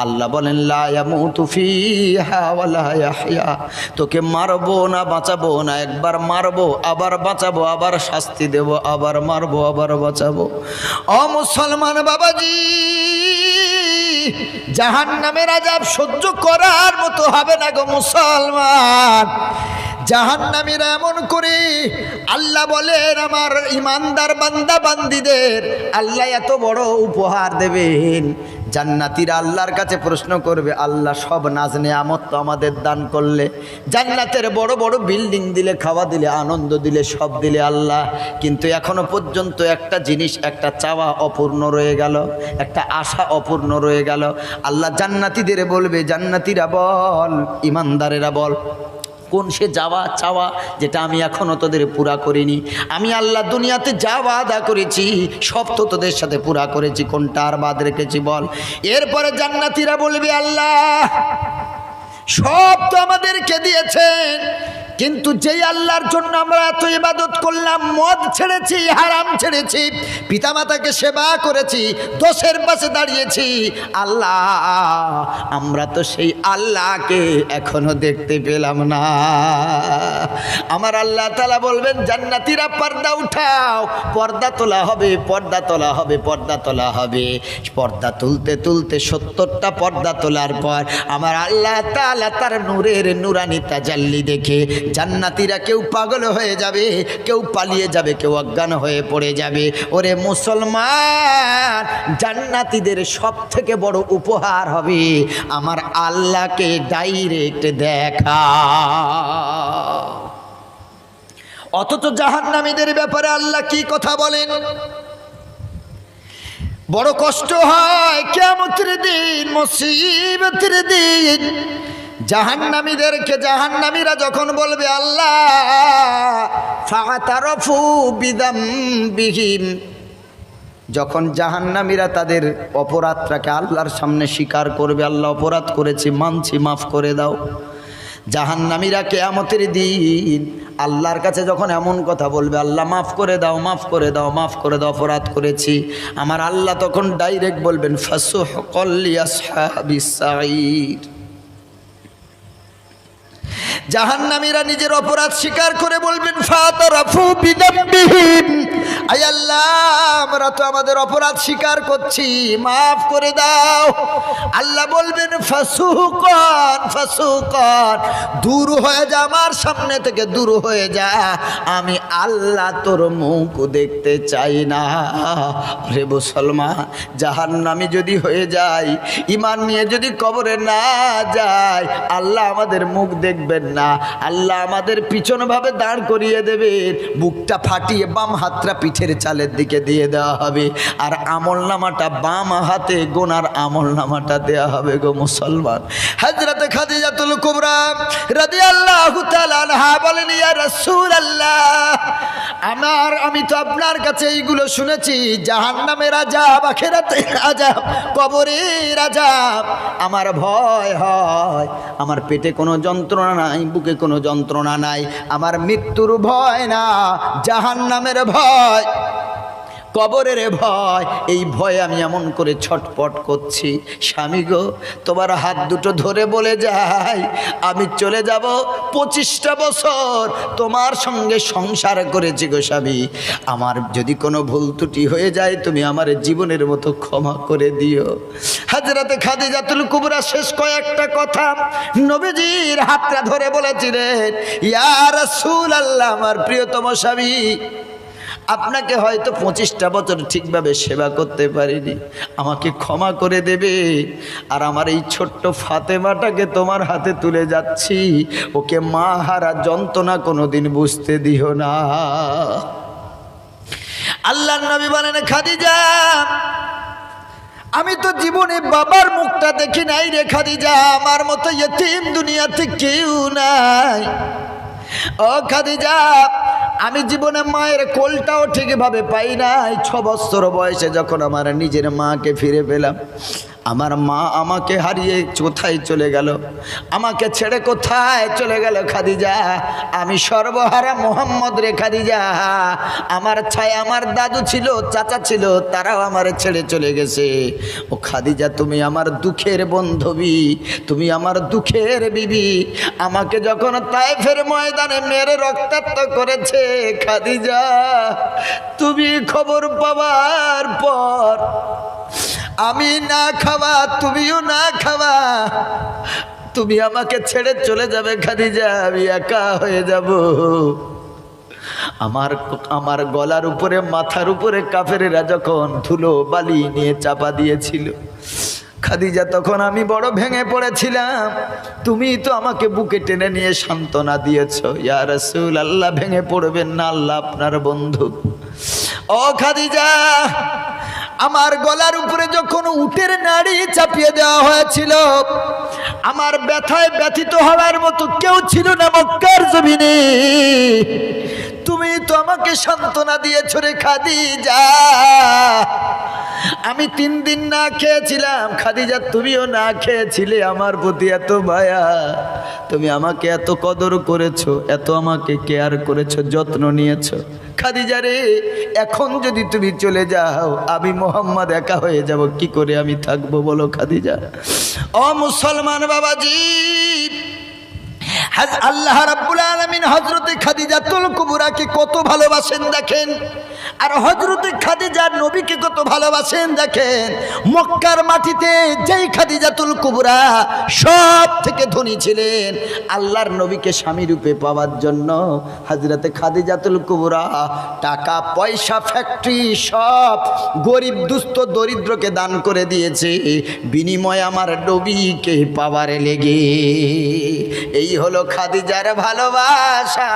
আল্লাহ বলেন লা ইয়ামুতু ফিহা ওয়ালা ইয়াহইয়া, তোকে মারবো না বাঁচাবো না, একবার মারবো আবার বাঁচাবো, আবার শাস্তি দেব, আবার মারবো আবার বাঁচাবো। ও মুসলমান বাবাজি, জাহান্নামের আযাব সহ্য করার মতো হবে না গো মুসলমান। জাহান্নামীরা এমন করে, আল্লাহ বলেন আমার ইমানদার বান্দা বান্দিদের আল্লাহ এত বড় উপহার দেবেন। জান্নাতীরা আল্লাহর কাছে প্রশ্ন করবে, আল্লাহ সব নাজ নেয়ামত তো আমাদের দান করলে, জান্নাতের বড় বড় বিল্ডিং দিলে, খাওয়া দিলে, আনন্দ দিলে, সব দিলে আল্লাহ, কিন্তু এখনো পর্যন্ত একটা জিনিস, একটা চাওয়া অপূর্ণ রয়ে গেল, একটা আশা অপূর্ণ রয়ে গেল। আল্লাহ জান্নাতীদের বলবে, জান্নাতীরা বল, ইমানদারেরা বল, কোন সে চাওয়া যেটা আমি এখনো তোদের পুরা করিনি। আমি আল্লাহ দুনিয়াতে যা ওয়াদা করেছি সব তো তোদের সাথে পুরা করেছি, কোনটা আর বাদ রেখেছি বল। এরপরে জান্নাতীরা বলবে, আল্লাহ সব তো আমাদেরকে দিয়েছেন, কিন্তু যেই আল্লাহর জন্য আমরা এত ইবাদত করলাম, মদ ছেড়েছি, হারাম ছেড়েছি, পিতামাতাকে সেবা করেছি, দোষের পাশে দাঁড়িয়েছি, আল্লাহ আমরা তো সেই আল্লাহকে এখনো দেখতে পেলাম না। আমার আল্লাহ তাআলা বলবেন, জান্নাতীরা পর্দা উঠাও, পর্দা তোলা হবে, পর্দা তোলা হবে, পর্দা তোলা হবে। পর্দা তুলতে তুলতে 70টা পর্দা তোলার পর আমার আল্লাহ তাআলা তার নূরের নুরানি তাজাল্লি দেখে জান্নাতীরা কেউ পাগল হয়ে যাবে, কেউ পালিয়ে যাবে, কেউ অজ্ঞান হয়ে পড়ে যাবে। ওরে মুসলমান, জান্নাতীদের সব থেকে বড় উপহার হবে আমার আল্লাহকে ডাইরেক্ট দেখা। অথচ জাহান্নামীদের ব্যাপারে আল্লাহ কি কথা বলেন? বড় কষ্ট হয় কিয়ামতের দিন, মুসিবতের দিন। জাহান্নামীদেরকে জাহান্নামীরা যখন বলবে, আল্লাহ ফাতারাফু বিদামবিহিম, যখন জাহান্নামীরা তাদের অপরাধটাকে আল্লাহর সামনে স্বীকার করবে, আল্লাহ অপরাধ করেছি, মানছি, মাফ করে দাও। জাহান্নামীরা কিয়ামতের দিন আল্লাহর কাছে যখন এমন কথা বলবে, আল্লাহ মাফ করে দাও, মাফ করে দাও, মাফ করে দাও, অপরাধ করেছি, আমার আল্লাহ তখন ডাইরেক্ট বলবেন ফাসুহকাল লিআসহাবিস সাঈর। জাহান্নামীরা নিজের অপরাধ স্বীকার করে বলবেন ফাতারাফু বিদামবিহিম, আয় আল্লাহ আমরা তো আমাদের অপরাধ স্বীকার করছি, মাফ করে দাও। আল্লাহ বলবেন ফাসুকান ফাসুকান, দূর হয়ে যা, আমার সামনে থেকে দূর হয়ে যা, আমি আল্লাহ তোর মুখ দেখতে চাই না। রে মুসলমান, জাহান্নামী যদি হয়ে যায়, ঈমান নিয়ে যদি কবরে না যায়, আল্লাহ আমাদের মুখ দেখবেন না, আল্লাহ আমাদের পিছন ভাবে দাঁড় করিয়ে দেবে, বুকটা ফাটিয়ে বাম হাতটা পিঠের চালের দিকে দিয়ে দেওয়া হবে, আর আমলনামাটা বাম হাতে গোনার আমলনামাটা দেওয়া হবে গো মুসলমান। হযরতে খাদিজাতুল কুবরা রাদিয়াল্লাহু তাআলা আনহা বলেন, ইয়া রাসূলুল্লাহ, আমি তো আপনার কাছে এইগুলো শুনেছি, জাহান্নামের আযাব, আখিরাতের আযাব, কবরের আযাব, আমার ভয় হয়। আমার পেটে কোনো যন্ত্রণা নাই, বুকে কোনো যন্ত্রণা নাই, আমার মৃত্যুর ভয় না, জাহান্নামের ভয়, কবরের ভয়। এই ভয়ে আমি এমন করে ছটপট করছি। স্বামী গো, তোমার হাত দুটো ধরে বলে যাই, আমি চলে যাব, 25টা বছর তোমার সঙ্গে সংসার করেছি গো স্বামী, আমার যদি কোনো ভুল ত্রুটি হয়ে যায় তুমি আমার জীবনের মতো ক্ষমা করে দিও। হযরতে খাদিজাতুল কুবরা শেষ কয়েকটা কথা নবীজির হাতটা ধরে বলেছিলেন, ইয়া রাসূলুল্লাহ, আমার প্রিয়তম স্বামী, আপনাকে হয়তো 25টা বছর ঠিকভাবে সেবা করতে পারিনি, আমাকে ক্ষমা করে দেবে, আর আমার এই ছোট্ট ফাতেমাটাকে তোমার হাতে তুলে যাচ্ছি, ওকে মা হারা যন্ত্রণা কোনোদিন বুঝতে দিও না। আল্লাহর নবী বলেন, খাদিজা, আমি তো জীবনে বাবার মুখটা দেখি নাই রে খাদিজা, আমার মতো ইয়তীম দুনিয়াতে কেউ নাই। ও খাদিজা, আমি জীবনে মায়ের কোলটাও ঠিকভাবে পাই নাই। 6 বছর বয়সে যখন আমার নিজের মাকে ফিরে পেলাম, আমার মা আমাকে হারিয়ে কোথায় চলে গেল, আমাকে ছেড়ে কোথায় চলে গেল খাদিজা। আমি সর্বহারা মোহাম্মদ রে খাদিজা। আমার ছায়া আমার দাদু ছিল, চাচা ছিল, তারাও আমার ছেড়ে চলে গেছে। ও খাদিজা, তুমি আমার দুঃখের বন্ধবী, তুমি আমার দুঃখের বিবি। আমাকে যখন তায়েফের ময়দানে মেরে রক্তাক্ত করেছে খাদিজা, তুমি খবর পাওয়ার পর আমি না খাওয়া, তুমিও না খাওয়া, তুমি আমাকে ছেড়ে চলে যাবে খাদিজা, আমি একা হয়ে যাব। আমার গলার উপরে মাথার উপরে কাফেরেরা যখন ধুলো বালি নিয়ে চাপা দিয়েছিল খাদিজা, তখন আমি বড় ভেঙে পড়েছিলাম। তুমি তো আমাকে বুকে টেনে নিয়ে সান্ত্বনা দিয়েছো। ইয়া রাসূলুল্লাহ, ভেঙে পড়বেন না, আল্লাহ আপনার বন্ধু। ও খাদিজা, আমার গলার উপরে যখন উটের নাড়ি চাপিয়ে দেওয়া হয়েছিল, আমার ব্যথায় ব্যথিত হওয়ার মতো কেউ ছিল না মক্কার জমিনে। তুমি তো আমাকে সান্ত্বনা দিয়েছো রে খাদিজা। আমি 3 দিন না খেয়েছিলাম খাদিজা, তুমিও না খেয়েছিলে। আমার প্রতি এত মায়া, তুমি আমাকে এত কদর করেছো, এত আমাকে কেয়ার করেছো, যত্ন নিয়েছো। খাদিজা রে, এখন যদি তুমি চলে যাও, আমি মোহাম্মদ একা হয়ে যাব, কি করে আমি থাকবো বলো খাদিজা? ও মুসলমান বাবাজি, আল্লাহ রাব্বুল আলামিন হযরতে খাদিজাতুল কুবরাকে কত ভালোবাসেন দেখেন, আর হযরতে খাদিজা নবীকে কত ভালোবাসেন দেখেন। মক্কার মাটিতে যেই খাদিজাতুল কুবরা সব থেকে ধনী ছিলেন, আল্লাহর নবীকে স্বামী রূপে পাওয়ার জন্য হযরতে খাদিজাতুল কুবরা টাকা পয়সা ফ্যাক্টরি সব গরিব দুস্থ দরিদ্রকে দান করে দিয়েছে, বিনিময়ে আমার নবীকে পাওয়ার লেগে। এই হলো খাদিজার ভালোবাসা।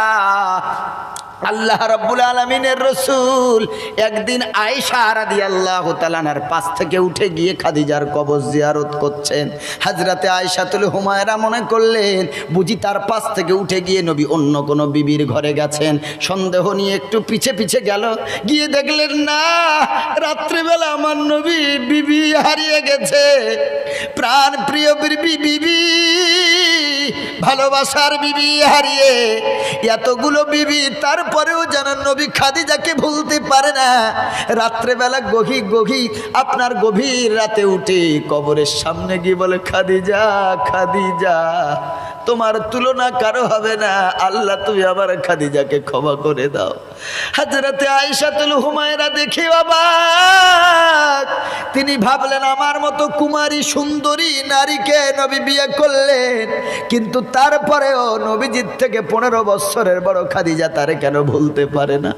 আল্লাহ রাব্বুল আলামিনের রাসূল একদিন আয়েশা রাদিয়াল্লাহু তাআলা আনহার পাশ থেকে উঠে গিয়ে খাদিজার কবর জিয়ারত করছেন। হযরতে আয়েশাতুল হুমায়রা মনে করলেন বুঝি তার পাশ থেকে উঠে গিয়ে নবী অন্য কোনো বিবির ঘরে গেছেন। সন্দেহ নিয়ে একটু পিছে পিছে গেল, গিয়ে দেখলেন না, রাত্রিবেলা আমার নবী বিবি হারিয়ে গেছে। প্রাণ প্রিয় বিবি, ভালোবাসার বিবি হারিয়ে এতগুলো বিবি, তারপরেও যেন নবী খাদিজাকে ভুলতে পারে না। রাত্রেবেলা আপনার গভীর রাতে উঠে কবরের সামনে গিয়ে বলে, খাদিজা খাদিজা, তোমার তুলনা কারো হবে না, আল্লাহ তুমি আমার খাদিজাকে ক্ষমা করে দাও। হযরতে আয়েশাতুল হুমায়রা দেখে অবাক, তিনি ভাবলেন আমার মতো কুমারী সুন্দরী নারীকে নবী বিয়ে করলেন, কিন্তু তারপরেও নবীজির থেকে 15 বছরের বড় খাদিজা তারে কেন ভুলতে পারে না।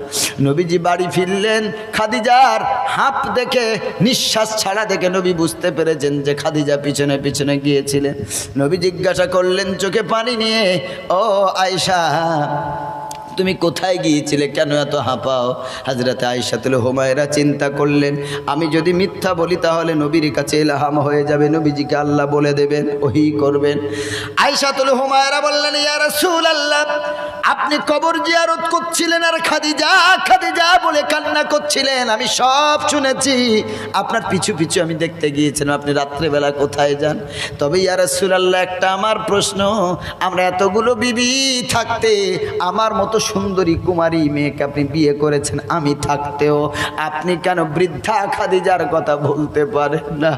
নবীজি বাড়ি ফিরলেন, খাদিজার হাঁপ দেখে, নিঃশ্বাস ছাড়া দেখে নবী বুঝতে পেরেছেন যে খাদিজা পিছনে পিছনে গিয়েছিলেন। নবী জিজ্ঞাসা করলেন চোখে পানি নিয়ে, ও আয়েশা, তুমি কোথায় গিয়েছিলে, কেন এত হাঁপাও? হযরতে আয়েশাতুল হুমায়রা চিন্তা করলেন, আমি যদি মিথ্যা বলি তাহলে নবীর কাছে ইলহাম হয়ে যাবে, নবীজিকে আল্লাহ বলে দেবেন, ওহী করবেন। আয়েশাতুল হুমায়রা বললেন, ইয়া রাসূলুল্লাহ, আপনি কবর জিয়ারত করছিলেন আর খাদিজা খাদিজা বলে কান্না করছিলেন, আমি সব শুনেছি। আপনার পিছু পিছু আমি দেখতে গিয়েছিলাম, আপনি রাত্রেবেলা কোথায় যান? তবে ইয়া রাসূলুল্লাহ, একটা আমার প্রশ্ন, আমরা এতগুলো বিবি থাকতে আমার মতো সুন্দরী কুমারী মেয়েকে আপনি বিয়ে করেছেন, আমি থাকতেও আপনি কেন বৃদ্ধা খাদিজার কথা বলতে পারেন না?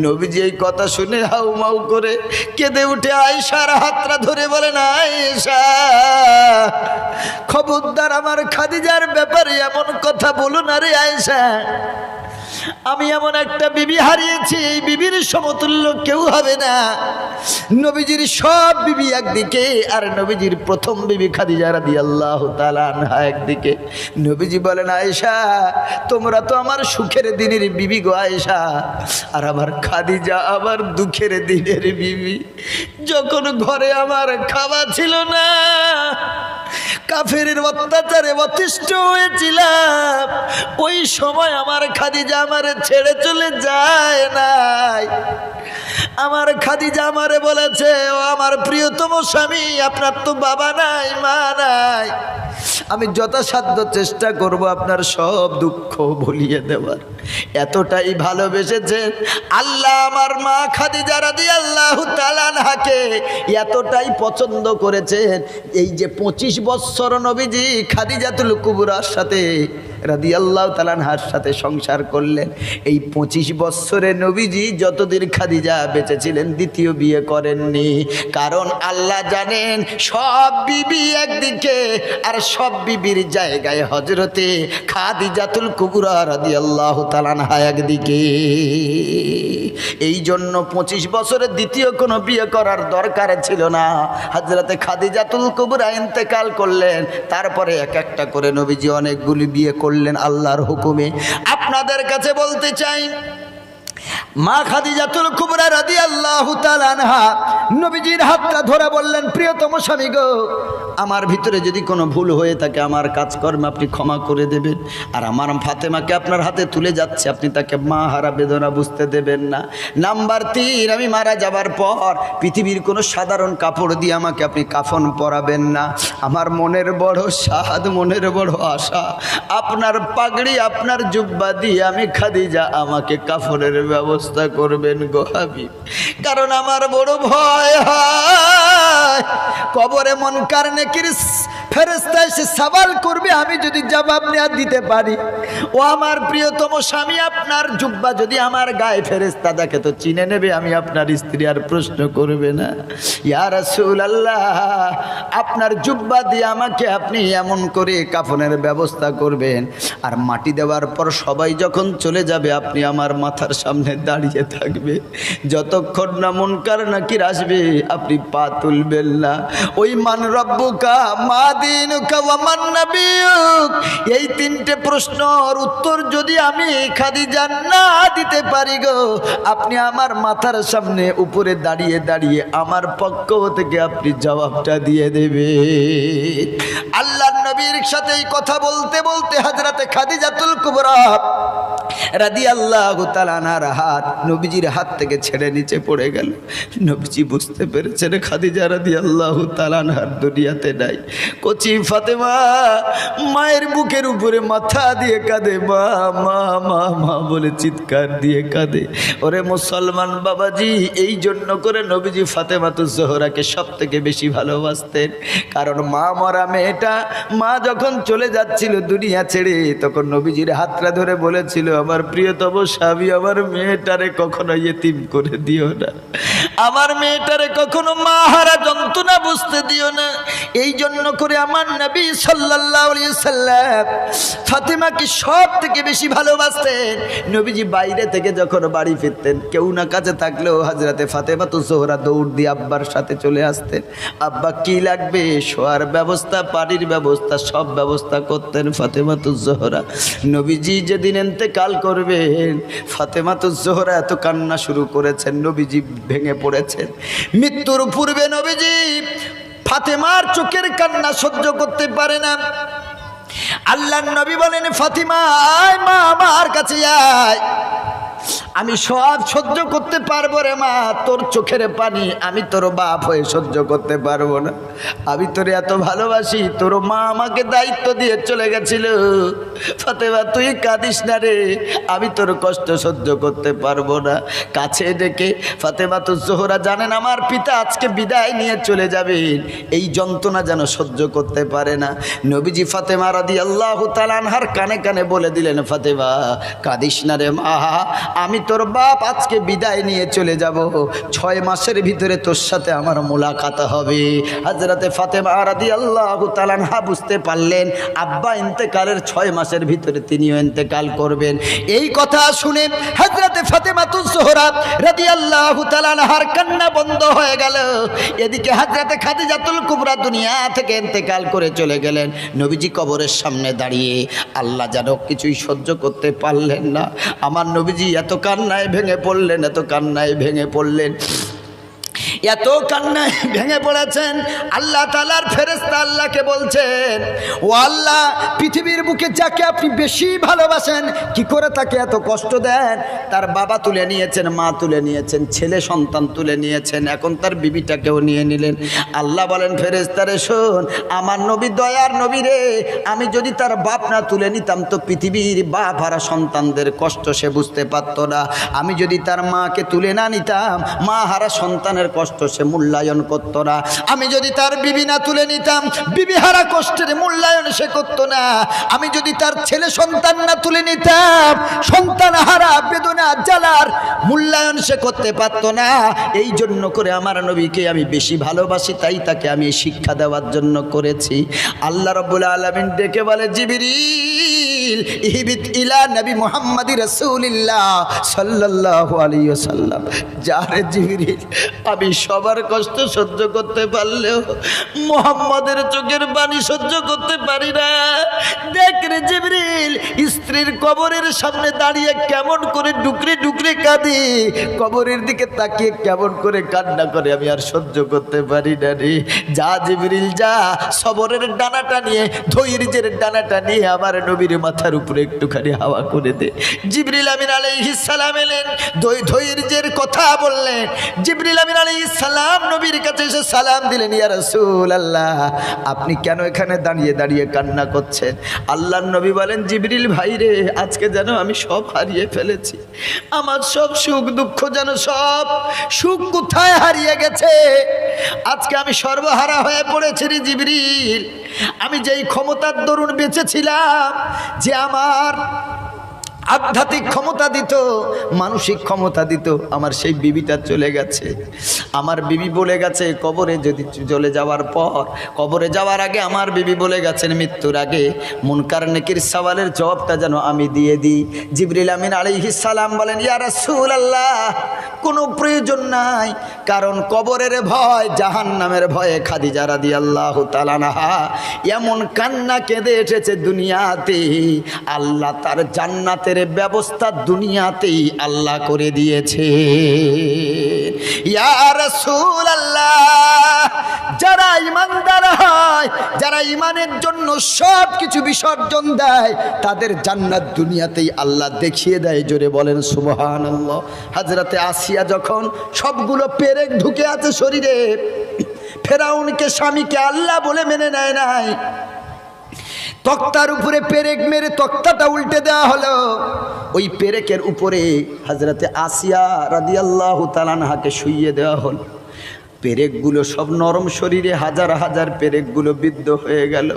নবীজি এই কথা শুনে হাউমাউ করে কেঁদে উঠে আয়েশার হাতটা ধরে বলেন, আয়েশা, খবরদার আমার খাদিজার ব্যাপারে এমন কথা বলো না রে আয়েশা। আমি এমন একটা বিবি হারিয়েছি, এই বিবির সমতুল্য কেউ হবে না। নবীজির সব বিবি একদিকে, আর নবীজির প্রথম বিবি খাদিজা রাদিয়াল্লাহু তাআলা আনহা একদিকে। নবীজি বলেন, আয়েশা, তোমরা তো আমার সুখের দিনের বিবি গো আয়েশা, আর আমার খাদিজা আমার দুঃখের দিনের বিবি। যখন ঘরে আমার খাওয়া ছিল না, কাফেরের অত্যাচারে অতিষ্ঠ হয়েছিলাম, ওই সময় আমার খাদিজা আমারে ছেড়ে চলে যায় নাই। আমার খাদিজা আমারে বলেছে, ও আমার প্রিয়তম স্বামী, আপনার তো বাবা নাই মা নাই, আমি যথাসাধ্য চেষ্টা করব আপনার সব দুঃখ ভুলিয়ে দেওয়ার। এতটাই ভালোবেসেছেন আল্লাহ আমার মা খাদিজা রাদিয়াল্লাহু তাআলা আনহাকে এতটাই পছন্দ করেছেন। এই যে 25 বছর নবীজি খাদিজাতুল কুবরার সাথে রাদিয়াল্লাহু তাআলা আনহার সাথে সংসার করলেন, এই 25 বছরে নবীজি যতদিন খাদিজা বেঁচে ছিলেন দ্বিতীয় বিয়ে করেননি। কারণ আল্লাহ জানেন সব বিবি একদিকে আর সব বিবির জায়গায় হযরতে খাদিজাতুল কুবরা রাদিয়াল্লাহু তাআলা আনহা একদিকে। এই জন্য 25 বছরের দ্বিতীয় কোনো বিয়ে করার দরকার ছিল না। হযরতে খাদিজাতুল কুবরা ইন্তেকাল করলেন, তারপরে এক একটা করে নবীজি অনেকগুলি বিয়ে করলেন আল্লাহর হুকুমে। আপনাদের কাছে বলতে চাই, মা খাদিজাতুল কুবরা রাদিয়াল্লাহু তাআলা আনহা নবীজির হাতটা ধরে বললেন, প্রিয়তম স্বামী গো, আমার ভিতরে যদি কোনো ভুল হয়ে থাকে আমার কাজকর্মে আপনি ক্ষমা করে দেবেন। আর আমার ফাতেমাকে আপনার হাতে তুলে যাচ্ছে, আপনি তাকে মা হারা বেদনা বুঝতে দেবেন না। নাম্বার 3, আমি মারা যাবার পর পৃথিবীর কোনো সাধারণ কাপড় দিয়ে আমাকে আপনি কাফন পরাবেন না। আমার মনের বড় সাদ, মনের বড় আশা, আপনার পাগড়ি আপনার জুব্বা দিয়ে আমি খাদিজা আমাকে কাফনের ব্যবস্থা করবেন গো হাবিব। কারণ আমার বড় ভয় হয় কবরে মুনকার নেকির ফেরেশতা এসে সওয়াল করবে, আমি যদি জবাব না দিতে পারি, ও আমার প্রিয়তম স্বামী আপনার জুব্বা যদি আমার গায়ে ফেরেশতা দেখে তো চিনে নেবে আমি আপনার স্ত্রী, আর প্রশ্ন করবে না। ইয়া রাসূলুল্লাহ, আপনার জুব্বা দিয়ে আমাকে আপনি এমন করে কাফনের ব্যবস্থা করবেন, আর মাটি দেওয়ার পর সবাই যখন চলে যাবে আপনি আমার মাথার সামনে দাঁড়িয়ে থাকবে, যতক্ষণ না মুনকার নাকির আসবে আপনি পা তুলবেন না। ওই মান রব্বুকা মা দিনুকা ওয়া মান নাবিয়ুক, এই 3টে প্রশ্নের উত্তর যদি আমি খাদিজা না দিতে পারি গো, আপনি আমার মাথার সামনে উপরে দাঁড়িয়ে দাঁড়িয়ে আমার পক্ষ থেকে আপনি জবাবটা দিয়ে দেবে। আল্লাহর নবীর সাথে এই কথা বলতে বলতে হযরতে খাদিজাতুল কুবরা রাদিয়াল্লাহু তাআলা আনহার হাত নবীজির হাত থেকে ছেড়ে নিচে পড়ে গেল। নবীজি বুঝতে পেরেছেন খাদিজা রাদিয়াল্লাহু তাআলা আনহার দুনিয়াতে নাই। কচি ফাতেমা মায়ের বুকের উপরে মাথা দিয়ে কাঁদে, মা মা মা মা বলে চিৎকার দিয়ে কাঁদে। ওরে মুসলমান বাবাজি, এই জন্য করে নবীজি ফাতেমাতুজ জোহরাকে সব থেকে বেশি ভালোবাসতেন। কারণ মা মরা মেয়েটা, মা যখন চলে যাচ্ছিল দুনিয়া ছেড়ে, তখন নবীজির হাতটা ধরে বলেছিল, আমার প্রিয়তম স্বামী, আমার মেয়েটারে কখনো ইয়েতিম করে দিও না, আমার মেয়েটারে কখনো মা হারা যন্ত্রণা বুঝতে দিও না। এই জন্য করে আমার নবী সাল্লাল্লাহু আলাইহি সাল্লাম ফাতেমাকে সব থেকে বেশি ভালোবাসতেন। নবীজি বাইরে থেকে যখন বাড়ি ফিরতেন, কেউ না কাছে থাকলেও হযরতে ফাতেমাতুজ জোহরা দৌড় দিয়ে আব্বার সাথে চলে আসতেন। আব্বা কি লাগবে, শোয়ার ব্যবস্থা, পানির ব্যবস্থা, সব ব্যবস্থা করতেন ফাতেমাতুজ জোহরা। নবীজি যেদিন ইন্তেকাল করবেন, ফাতেমাতুজ জোহরা এত কান্না শুরু করেছেন, নবীজি ভেঙে পড়েছেন। মৃত্যুর পূর্বে নবীজি ফাতেমার চোখের কান্না সহ্য করতে পারে না। আল্লাহর নবী বলেন, ফাতিমা আয় মা, আমার কাছে আয়, আমি সব সহ্য করতে পারবো রে মা, তোর চোখের পানি আমি তোর বাপ হয়ে সহ্য করতে পারবো না। আমি তোর এত ভালোবাসি, তোর মা আমাকে দায়িত্ব দিয়ে চলে গেছিল। ফাতেমা তুই কাঁদিস না রে, আমি তোর কষ্ট সহ্য করতে পারবো না। কাছে ডেকে ফাতেমাতুজ জোহরা জানেন আমার পিতা আজকে বিদায় নিয়ে চলে যাবেন, এই যন্ত্রণা যেন সহ্য করতে পারে না। নবীজি ফাতেমা রাদিয়াল্লাহু তাআলা আনহার কানে কানে বলে দিলেন, ফাতেমা কাঁদিস না রে মা, আমি তোর বাপ আজকে বিদায় নিয়ে চলে যাব, 6 মাসের ভিতরে তোর সাথে আমার মোলাকাত হবে। হযরতে ফাতেমা রাদিয়াল্লাহু তাআলা আনহা বুঝতে পারলেন আব্বা ইন্তেকালের 6 মাসের ভিতরে তিনিও ইন্তেকাল করবেন। এই কথা শুনে হযরতে ফাতেমাতুজ জোহরা রাদিয়াল্লাহু তাআলা আনহার কান্না বন্ধ হয়ে গেল। এদিকে হযরতে খাদিজাতুল কুবরা দুনিয়া থেকে ইন্তেকাল করে চলে গেলেন। নবীজি কবরের সামনে দাঁড়িয়ে আল্লাহ যেন কিছুই সহ্য করতে পারলেন না। আমার নবীজি এত কান্নায় ভেঙে পড়লেন, এত কান্নায় ভেঙে পড়লেন। এত কান্নায় ভেঙে পড়েছেন। আল্লাহ তাআলার ফেরেশতা আল্লাহকে বলছেন, ও আল্লাহ, পৃথিবীর বুকে যাকে আপনি বেশি ভালোবাসেন কি করে তাকে এত কষ্ট দেন? তার বাবা তুলে নিয়েছেন, মা তুলে নিয়েছেন, ছেলে সন্তান তুলে নিয়েছেন, এখন তার বিবিটাকেও নিয়ে নিলেন। আল্লাহ বলেন, ফেরেশতারে শোন, আমার নবী দয়ার নবী রে, আমি যদি তার বাপ না তুলে নিতাম তো পৃথিবীর বাপ হারা সন্তানদের কষ্ট সে বুঝতে পারতো না। আমি যদি তার মাকে তুলে না নিতাম, মা হারা সন্তানের কষ্ট সে মূল্যায়ন করতো না। আমি যদি তার বিবি না তুলে নিতাম, বিবি হারা কষ্টের মূল্যায়ন সে করতো না। আমি যদি তার ছেলে সন্তান না তুলে নিতাম, সন্তান হারা বেদনা জ্বালার মূল্যায়ন সে করতে পারতো না। এই জন্য করে আমার নবীকে আমি বেশি ভালোবাসি, তাই তাকে আমি শিক্ষা দেওয়ার জন্য করেছি। আল্লাহ রাব্বুল আলামিন ডেকে বলে, জিবরিল ইহবিত ইলা নবী মুহাম্মদ রাসূলুল্লাহ সাল্লাল্লাহু আলাইহি ওয়াসাল্লাম। যারে জিবরিল, আমি সবার কষ্ট সহ্য করতে পারলেও মুহাম্মাদের চোখের পানি সহ্য করতে পারি না। দেখ রে জিবরিল, স্ত্রীর কবরের সামনে দাঁড়িয়ে কেমন করে ডুকরে ডুকরে কাঁদি, কবরের দিকে তাকিয়ে কেমন করে কান্না করে, আমি আর সহ্য করতে পারি না রে। যা জিবরিল যা, সবরের ডানাটা নিয়ে, ধৈর্যের ডানাটা নিয়ে আমার নবীর মাথার উপরে একটুখানি হাওয়া করে দে। জিবরিল আমিন আলাইহিস সালাম এলেন, ধৈর্যের কথা বললেন। জিবরিল আমিন আলাইহিস সালাম নবীর কাছে এসে সালাম দিলেন, ইয়া রাসূলুল্লাহ, আপনি কেন এখানে দাঁড়িয়ে দাঁড়িয়ে কান্না করছেন? আল্লাহর নবী বলেন, জিবরিল ভাই রে, আজকে যেন আমি সব হারিয়ে ফেলেছি। আমার সব সুখ দুঃখ যেন, সব সুখ কোথায় হারিয়ে গেছে। আজকে আমি সর্বহারা হয়ে পড়েছি রে জিবরিল। আমি যেই ক্ষমতার দরুন বেঁচেছিলাম, যে আমার আধ্যাত্মিক ক্ষমতা দিত, মানসিক ক্ষমতা দিত, আমার সেই বিবিটা চলে গেছে। আমার বিবি বলে গেছে, কবরে যদি চলে যাওয়ার পর, কবরে যাওয়ার আগে আমার বিবি বলে গেছেন, মৃত্যুর আগে মুনকার নেকির সওয়ালের জবাবটা যেন আমি দিয়ে দিই। জিবরিল আমিন আলাইহিস সালাম বলেন, ইয়া রাসূলুল্লাহ, কোনো প্রয়োজন নাই, কারণ কবরের ভয়, জাহান্নামের ভয়ে খাদিজা রাদিয়াল্লাহু তাআলা আনহা এমন কান্না কেঁদে এসেছে দুনিয়াতে, আল্লাহ তার জান্নাতের ব্যবস্থা দুনিয়াতেই আল্লাহ করে দিয়েছে। ইয়া রাসূলুল্লাহ, যারা ঈমানদার হয়, যারা ঈমানের জন্য সব কিছু বিসর্জন দেয়, তাদের জান্নাত দুনিয়াতেই আল্লাহ দেখিয়ে দেয়। জোরে বলেন সুবহানাল্লাহ। হযরতে আসিয়া যখন সবগুলো পেরেক ঢুকে আছে শরীরে, ফেরাউনকে স্বামীকে আল্লাহ বলে মেনে নেয় নাই, তক্তার উপরে পেরেক মেরে তক্তাটা উল্টে দেওয়া হলো। ওই পেরেকের উপরে হযরতে আসিয়া রাদিয়াল্লাহু তাআলা আনহাকে শুইয়ে দেওয়া হলো। পেরেকগুলো সব নরম শরীরে, হাজার হাজার পেরেকগুলো বিদ্ধ হয়ে গেল।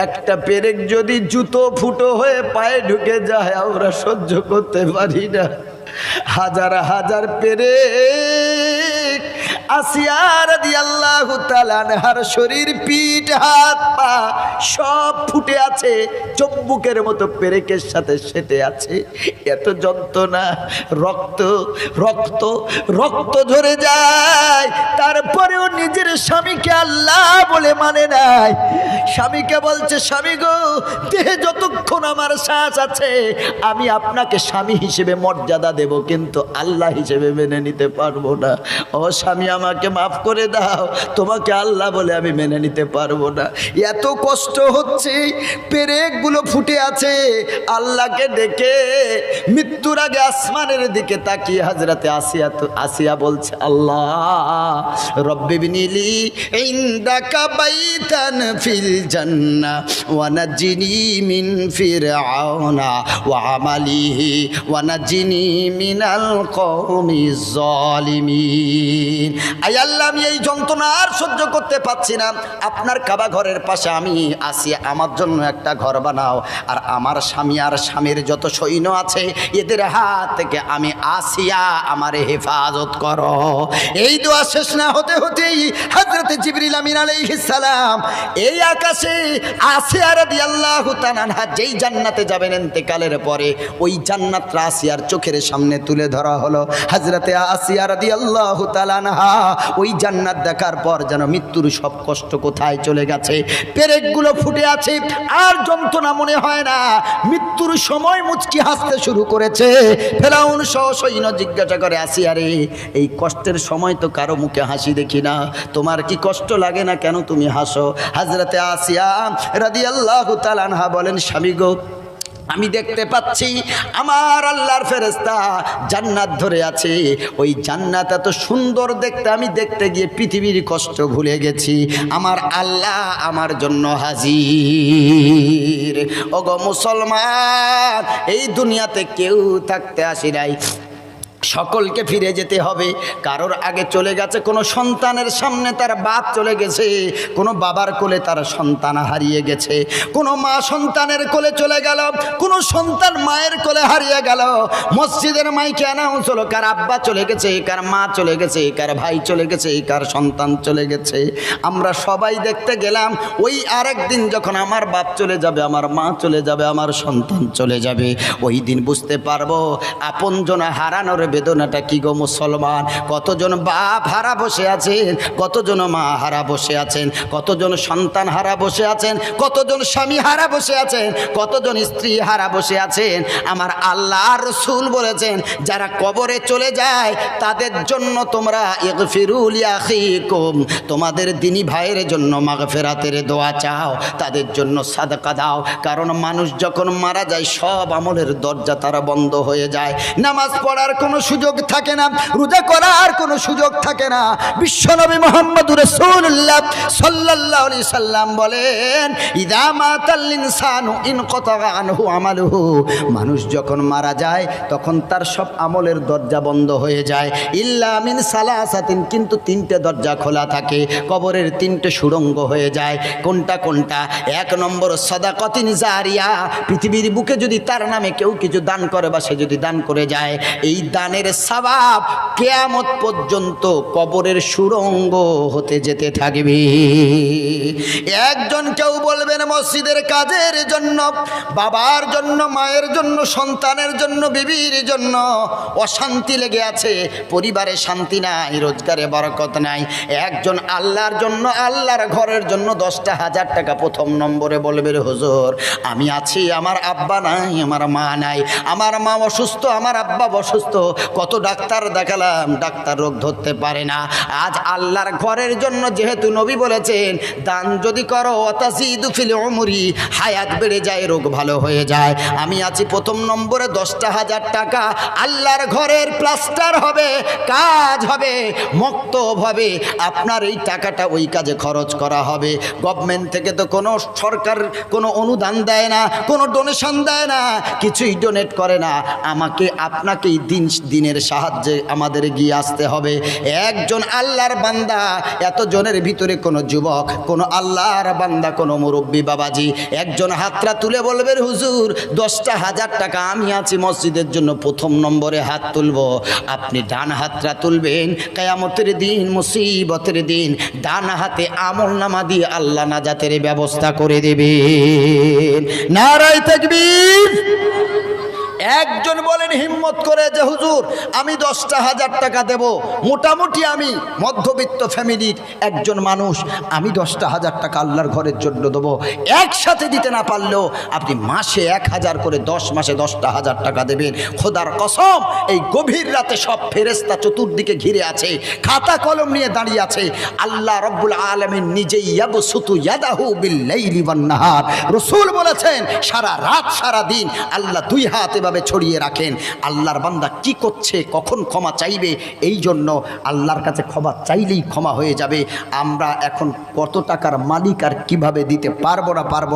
একটা পেরেক যদি জুতো ফুটো হয়ে পায়ে ঢুকে যায়, আমরা সহ্য করতে পারি না। হাজার হাজার পেরেক আসিয়া রাদিয়াল্লাহু তাআলা আনহার শরীর, পিঠ, হাত, পা সব ফুটে আছে, চুম্বকের মতো পেরেকের সাথে সেটে আছে। এত যন্ত্রণা, রক্ত রক্ত রক্ত ঝরে যায়, তারপরেও নিজের স্বামীকে আল্লাহ বলে মানে নাই। স্বামীকে বলছে, স্বামী গো, দেহে যতক্ষণ আমার শ্বাস আছে আমি আপনাকে স্বামী হিসেবে মর্যাদা দেব, কিন্তু আল্লাহ হিসেবে মেনে নিতে পারবো না। ও স্বামী, আমাকে মাফ করে দাও, তোমাকে আল্লাহ বলে আমি মেনে নিতে পারবো না। এত কষ্ট হচ্ছে, পেরেকগুলো ফুটে আছে। আল্লাহকে ডেকে মৃত্যুর আগে আসমানের দিকে তাকিয়ে হযরতে আসিয়া বলছে, আল্লাহ রব্বি বিনিলি ইনদাকা বাইতান ফিল জান্নাহ ওয়া নাজিনি মিন ফিরআউনা ওয়া আমালিহি ওয়া নাজিনি মিনাল কওমিজ জালিমিন। আয় আল্লাহ, আমি এই যন্ত্রণা আর সহ্য করতে পারছি না। আপনার কাবা ঘরের পাশে আমি আসি, আমার জন্য একটা ঘর বানাও, আর আমার স্বামী আর স্বামীর যত সৈন্য আছে এদের হাত থেকে আমি আসিয়া আমারে হেফাজত করো। এই দোয়া শেষ না হতে হতেই হযরতে জিবরিল আমিন আলাইহিস সালাম এই আকাশে আসিয়া রাদিয়াল্লাহু তাআলা আনহা যেই জান্নাতে যাবেন ইন্তেকালের পরে, ওই জান্নাতটা আসিয়ার চোখের সামনে তুলে ধরা হলো। হযরতে আসিয়া রাদিয়াল্লাহু তাআলা আনহা ওই জান্নাত দেখার পর যেন মৃত্যুর সব কষ্ট কোথায় চলে গেছে, পেরেকগুলো ফুটে আছে, আর যন্ত্রণা মনে হয় না। মৃত্যুর সময় মুচকি হাসতে শুরু করেছে। ফেরাউন সহ সৈন্য জিজ্ঞাসা করে, আসিয়া রে, এই কষ্টের সময় তো কারো মুখে হাসি দেখি না, তোমার কি কষ্ট লাগে না, কেন তুমি হাসো? হযরতে আসিয়া রাদিয়াল্লাহু তাআলা আনহা বলেন, স্বামী গো, আমি দেখতে পাচ্ছি আমার আল্লাহর ফেরেশতা জান্নাত ধরে আছে। ওই জান্নাত এত সুন্দর দেখতে, আমি দেখতে গিয়ে পৃথিবীর কষ্ট ভুলে গেছি। আমার আল্লাহ আমার জন্য হাজির। ওগো মুসলমান, এই দুনিয়াতে কেউ থাকতে আসি নাই, সকলকে ফিরে যেতে হবে। কারোর আগে চলে গেছে কোনো সন্তানের সামনে তার বাপ চলে গেছে, কোনো বাবার কোলে তার সন্তান হারিয়ে গেছে, কোনো মা সন্তানের কোলে চলে গেল, কোনো সন্তান মায়ের কোলে হারিয়ে গেল। মসজিদের মাইকে অ্যানাউন্স হলো, কার আব্বা চলে গেছে, কার মা চলে গেছে, কার ভাই চলে গেছে, কার সন্তান চলে গেছে। আমরা সবাই দেখতে গেলাম। ওই আরেক দিন যখন আমার বাপ চলে যাবে, আমার মা চলে যাবে, আমার সন্তান চলে যাবে, ওই দিন বুঝতে পারবো আপনজন হারানোর বেদনাটা কি গো মুসলমান। কতজন বাপ হারা বসে আছেন, কতজন মা হারা বসে আছেন, কতজন সন্তান হারা বসে আছেন, কতজন স্বামী হারা বসে আছেন, কতজন স্ত্রী হারা বসে আছেন। আমার আল্লাহর রাসূল বলেছেন, যারা কবরে চলে যায় তাদের জন্য তোমরা ইগফিরু লিআখিকুম, তোমাদের দিনী ভাইয়ের জন্য মাগফিরাতের দোয়া চাও, তাদের জন্য সাদকা দাও। কারণ মানুষ যখন মারা যায় সব আমলের দরজা তারা বন্ধ হয়ে যায়। নামাজ পড়ার কোনো সুযোগ থাকে না, রোজা করার কোনো সুযোগ থাকে না। বিশ্বনবী মুহাম্মদুর রাসূলুল্লাহ সাল্লাল্লাহু আলাইহি সাল্লাম বলেন, ইযা মাতাল ইনসানু ইনকাতা আনহু আমালুহু, মানুষ যখন মারা যায় তখন তার সব আমলের দরজা বন্ধ হয়ে যায়। ইল্লা মিন সালাসাতিন, কিন্তু তিনটে দরজা খোলা থাকে। কবরের তিনটে সুড়ঙ্গ হয়ে যায়। কোনটা কোনটা? এক নম্বর সাদাকাতিন জারিয়া, পৃথিবীর বুকে যদি তার নামে কেউ কিছু দান করে বা সে যদি দান করে যায়, এই দানের সওয়াব কিয়ামত পর্যন্ত কবরের সুড়ঙ্গ হতে যেতে থাকবে। একজন কেউ বলবেন মসজিদের কাজের জন্য, বাবার জন্য, মায়ের জন্য, সন্তানের জন্য, বিবির জন্য অশান্তি লেগে আছে, পরিবারে শান্তি নাই, রোজগারে বরকত নাই। একজন আল্লাহর জন্য, আল্লাহর ঘরের জন্য 10,000 টাকা প্রথম নম্বরে বলবে, হুজুর আমি আছি, আমার আব্বা নাই, আমার মা নাই, আমার মা অসুস্থ, আমার আব্বা অসুস্থ, কত ডাক্তার দেখালাম, ডাক্তার রোগ ধরতে পারে না। আজ আল্লাহর ঘরের জন্য যেহেতু নবী বলেছেন, দান যদি করো ওয়াতাজিদু ফিল উমরি, হায়াত বেড়ে যায়, রোগ ভালো হয়ে যায়। আমি আছি প্রথম নম্বরে 10,000 টাকা, আল্লাহর ঘরের প্লাস্টার হবে, কাজ হবে, মক্তব হবে, আপনার এই টাকাটা ওই কাজে খরচ করা হবে। গভর্নমেন্ট থেকে তো কোনো সরকার কোনো অনুদান দেয় না, কোনো ডোনেশন দেয় না, কিছুই ডোনেট করে না। আমাকে আপনাকেই দিনের সাহায্যে আমাদের গিয়ে আসতে হবে। একজন আল্লাহর বান্দা, এতজনের ভিতরে কোনো যুবক, কোনো আল্লাহর বান্দা, কোনো মুরব্বী বাবাজি একজন হাতটা তুলে বলবেন, হুজুর 10,000 টাকা আমি আছি মসজিদের জন্য, প্রথম নম্বরে হাত তুলব। আপনি ডান হাতটা তুলবেন, কিয়ামতের দিন, মুসিবতের দিন ডান হাতে আমলনামা দিয়ে আল্লাহ নাজাতের ব্যবস্থা করে দেবেন। নারায়ে তাকবীর। একজন বলেন হিম্মত করে যে হুজুর আমি 10,000 টাকা দেব, মোটামুটি আমি মধ্যবিত্ত ফ্যামিলির একজন মানুষ, আমি 10,000 টাকা আল্লাহর ঘরের জন্য দেবো। একসাথে দিতে না পারলেও আপনি মাসে 1,000 করে 10 মাসে 10,000 টাকা দেবেন। খোদার কসম, এই গভীর রাতে সব ফেরেশতা চতুর্দিকে ঘিরে আছে, খাতা কলম নিয়ে দাঁড়িয়ে আছে। আল্লাহ রব্বুল আলামিন নিজেই ইয়াবসুতু ইয়াদাহু বিল-লাইলি ওয়ান-নাহার, রাসূল বলেছেন সারা রাত সারা দিন আল্লাহ দুই হাত এভাবে ছড়িয়ে রাখেন। আল্লাহর বান্দা কি করছে, কখন ক্ষমা চাইবে, এই জন্য আল্লাহর কাছে ক্ষমা চাইলেই ক্ষমা হয়ে যাবে। আমরা এখন কত টাকার মালিক আর কিভাবে দিতে পারবো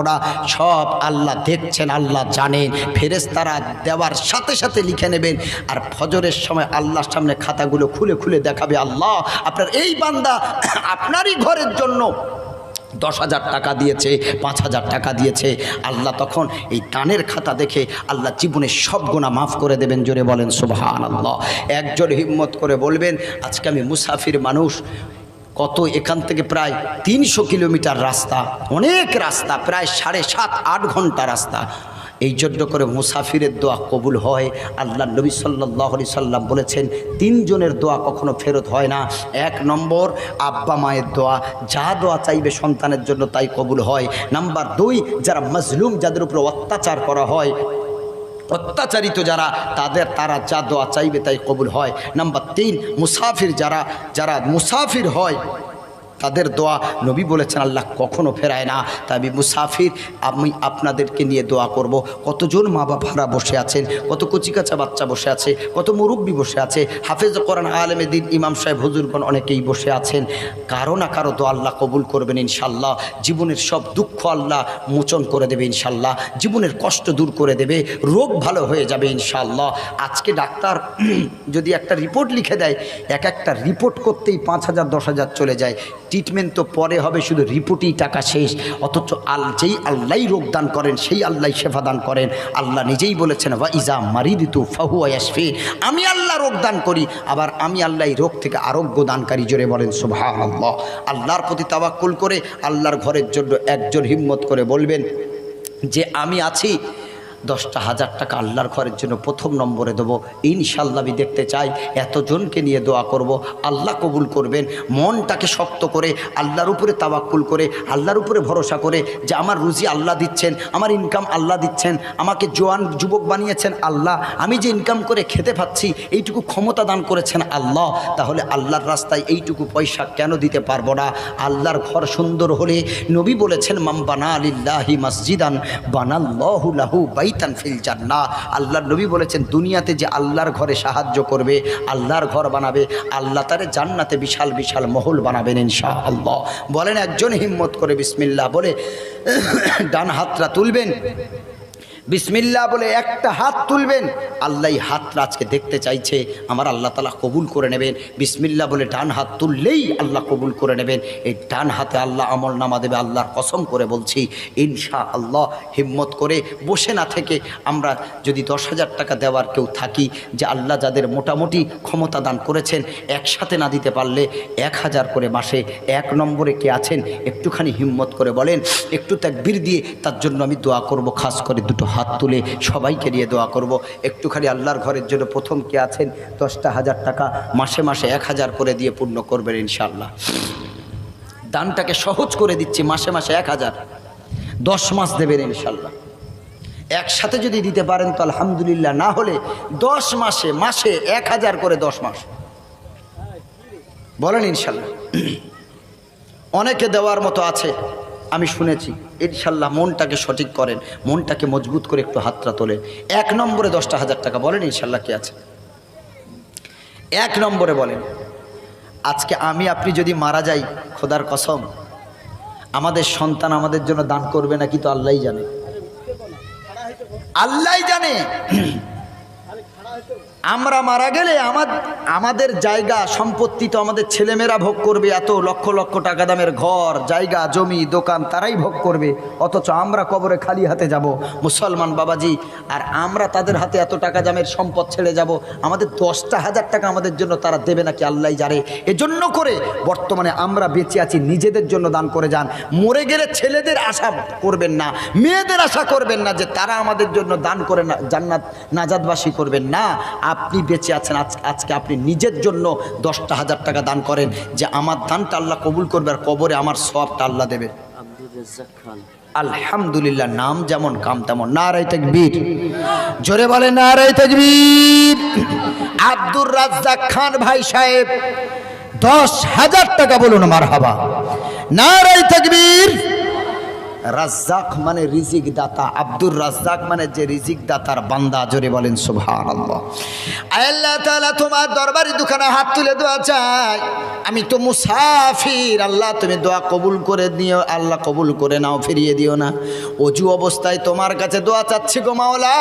না সব আল্লাহ দেখছেন, আল্লাহ জানেন। ফেরেশতারা দেওয়ার সাথে সাথে লিখে নেবেন, আর ফজরের সময় আল্লাহর সামনে খাতাগুলো খুলে খুলে দেখাবে, আল্লাহ আপনার এই বান্দা আপনারই ঘরের জন্য 10,000 টাকা দিয়েছে, 5,000 টাকা দিয়েছে। আল্লাহ তখন এই দানের খাতা দেখে আল্লাহ জীবনের সব গুনাহ মাফ করে দেবেন। জোরে বলেন সুবহানাল্লাহ। একজন হিম্মত করে বলবেন, আজকে আমি মুসাফির মানুষ, কত এখান থেকে প্রায় 300 কিলোমিটার রাস্তা, অনেক রাস্তা, প্রায় 7.5-8 ঘন্টা রাস্তা। এই জন্য করে মুসাফিরের দোয়া কবুল হয়। আল্লাহ নবী সাল্লাল্লাহু আলাইহি সাল্লাম বলেছেন 3 জনের দোয়া কখনো ফেরত হয় না। 1 নম্বর আব্বা মায়ের দোয়া, যা দোয়া চাইবে সন্তানের জন্য তাই কবুল হয়। নাম্বার 2 যারা মাজলুম, যাদের উপর অত্যাচার করা হয়, অত্যাচারিত তারা যা দোয়া চাইবে তাই কবুল হয়। নাম্বার 3 মুসাফির, যারা মুসাফির হয় তাদের দোয়া নবী বলেছেন আল্লাহ কখনো ফেরায় না। তাই মুসাফির আমি আপনাদেরকে নিয়ে দোয়া করব। কতজন মা বাবারা বসে আছেন, কত কচিকাচা বাচ্চা বসে আছে, কত মুরব্বী বসে আছে, হাফেজ কোরআন আলেমে দিন ইমাম সাহেব হুজুরগণ অনেকেই বসে আছেন। কারো না কারো দোয়া আল্লাহ কবুল করবেন ইনশাল্লাহ। জীবনের সব দুঃখ আল্লাহ মোচন করে দেবে ইনশাল্লাহ, জীবনের কষ্ট দূর করে দেবে, রোগ ভালো হয়ে যাবে ইনশাল্লাহ। আজকে ডাক্তার যদি একটা রিপোর্ট লিখে দেয়, একটা রিপোর্ট করতেই 5,000 10,000 চলে যায়। ট্রিটমেন্ট তো পরে হবে, শুধু রিপোর্টেই টাকা শেষ। অথচ যেই আল্লাহ রোগ দান করেন সেই আল্লাহ শেফা দান করেন। আল্লাহ নিজেই বলেছেন ওয়া ইজা মারিদতু ফাহুয়া ইয়াশফি, আমি আল্লাহ রোগ দান করি, আবার আমি আল্লাহ রোগ থেকে আরোগ্য দানকারী। জোরে বলেন সুবহানাল্লাহ। আল্লাহর প্রতি তাওয়াক্কুল করে আল্লাহর ঘরের জন্য একজন হিম্মত করে বলবেন যে আমি আছি, 10,000 টাকা আল্লাহর ঘরের জন্য প্রথম নম্বরে দেবো ইনশাল্লাহ। আমি দেখতে চাই এতজনকে নিয়ে দোয়া করব, আল্লাহ কবুল করবেন। মনটাকে শক্ত করে আল্লাহর উপরে তাওয়াক্কুল করে আল্লাহর উপরে ভরসা করে যে আমার রুজি আল্লাহ দিচ্ছেন, আমার ইনকাম আল্লাহ দিচ্ছেন, আমাকে জোয়ান যুবক বানিয়েছেন আল্লাহ, আমি যে ইনকাম করে খেতে পাচ্ছি এইটুকু ক্ষমতা দান করেছেন আল্লাহ, তাহলে আল্লাহর রাস্তায় এইটুকু পয়সা কেন দিতে পারবো না? আল্লাহর ঘর সুন্দর হলে নবী বলেছেন মান বানা লিল্লাহি মসজিদান বানাল্লাহু লাহু বাইতান ফিল জান্নাহ। আল্লাহর নবী বলেছেন দুনিয়াতে যে আল্লাহর ঘরে সাহায্য করবে, আল্লাহর ঘর বানাবে, আল্লাহ তারে জান্নাতে বিশাল বিশাল মহল বানাবেন ইনশাআল্লাহ। বলেন একজন হিম্মত করে বিসমিল্লাহ বলে ডান হাতটা তুলবেন, বিসমিল্লাহ বলে একটা হাত তুলবেন। আল্লাহ হাতটা আজকে দেখতে চাইছে, আমার আল্লাহ তাআলা কবুল করে নেবেন। বিসমিল্লাহ বলে ডান হাত তুললেই আল্লাহ কবুল করে নেবেন। এই ডান হাতে আল্লাহ আমল নামা দেবে, আল্লাহর কসম করে বলছি ইনশাআল্লাহ। হিম্মত করে বসে না থেকে আমরা যদি 10,000 টাকা দেওয়ার কেউ থাকি, যে আল্লাহ যাদের মোটামুটি ক্ষমতা দান করেছেন, একসাথে না দিতে পারলে 1,000 করে মাসে 1 নম্বরে কে আছেন একটুখানি হিম্মত করে বলেন, একটু তাকবীর দিয়ে তার জন্য আমি দোয়া করব। খাস করে দুটো হাত তুলে সবাইকে নিয়ে দোয়া করব। একটুখানি আল্লাহর ঘরের জন্য প্রথম কে আছেন 10,000 টাকা মাসে মাসে 1,000 করে দিয়ে পূর্ণ করবেন ইনশাআল্লাহ। দানটাকে সহজ করে দিচ্ছি, মাসে মাসে 1,000 10 মাস দেবেন ইনশাআল্লাহ। একসাথে যদি দিতে পারেন তো আলহামদুলিল্লাহ, না হলে 10 মাসে 1,000 করে 10 মাস বলেন ইনশাআল্লাহ। অনেকে দেওয়ার মতো আছে আমি শুনেছি ইনশাল্লাহ। মনটাকে সঠিক করেন, মনটাকে মজবুত করে একটু হাতটা তোলেন। 1 নম্বরে 10,000 টাকা বলেন ইনশাল্লাহ। কে আছে 1 নম্বরে বলেন? আজকে আমি আপনি যদি মারা যাই, খোদার কসম আমাদের সন্তান আমাদের জন্য দান করবে নাকি তো আল্লাহই জানে, আল্লাহই জানে। আমরা মারা গেলে আমাদের জায়গা সম্পত্তি তো আমাদের ছেলেমেয়েরা ভোগ করবে, এত লক্ষ লক্ষ টাকা দামের ঘর জায়গা জমি দোকান তারাই ভোগ করবে। অথচ আমরা কবরে খালি হাতে যাব মুসলমান বাবাজি, আর আমরা তাদের হাতে এত টাকা দামের সম্পদ ছেড়ে যাব। আমাদের 10,000 টাকা আমাদের জন্য তারা দেবে নাকি আল্লাহই জানে। এজন্য করে বর্তমানে আমরা বেঁচে আছি, নিজেদের জন্য দান করে যান। মরে গেলে ছেলেদের আশা করবেন না, মেয়েদের আশা করবেন না যে তারা আমাদের জন্য দান করে না জান্নাত নাজাতবাসী করবেন না। আপনি বেঁচে আছেন, আজকে আপনি নিজের জন্য 10,000 টাকা দান করেন, যে আমার দানটা আল্লাহ কবুল করবে আর কবরে আমার সওয়াবটা আল্লাহ দেবে। আলহামদুলিল্লাহ, নাম যেমন কাম তেমন। নারায়ে তাকবীর, জোরে বলে নারায়ে তাকবীর। আব্দুর রাজ্জাক খান ভাই সাহেব 10,000 টাকা বলুন মারহাবা। নারায়ে তাকবীর। রাজ্জাক মানে রিজিক দাতা, আব্দুর রাজ্জাক মানে যে রিজিক দাতার বান্দা। জোরে বলেন সুবহানাল্লাহ। আল্লাহ তাআলা তোমার দরবারে দুখানা হাত তুলে দোয়া চাই। আমি তো মুসাফির, আল্লাহ তুমি দোয়া কবুল করে নিও, আল্লাহ কবুল করে নাও, ফিরিয়ে দিও না। অজু অবস্থায় তোমার কাছে দোয়া চাচ্ছি গো মাওলা।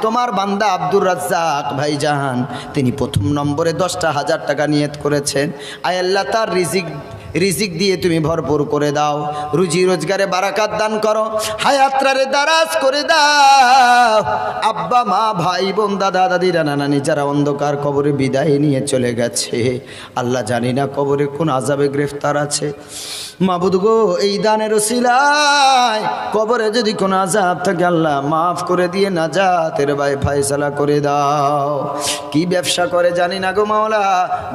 তোমার বান্দা আব্দুর রাজ্জাক ভাইজান তিনি প্রথম নম্বরে 10,000 টাকা নিয়ত করেছেন। আল্লাহ তার রিজিক দিয়ে তুমি ভরপুর করে দাও, রুজি রোজগারে বারাকাত দান করো, হায়াতরে দারাজ করে দাও। আব্বা মা ভাই বোন দাদা দাদি নানা নানি যারা অন্ধকার কবরে বিদায় নিয়ে চলে গেছে, আল্লাহ জানি না কবরে কোন আযাবে গ্রেফতার আছে। মাবুদ গো, এই দানের ওসিলায় কবরে যদি কোন আযাব থাকে আল্লাহ মাফ করে দিয়ে নাজাতের ফয়সালা করে দাও। কি ব্যবসা করে জানি না গো মাওলা,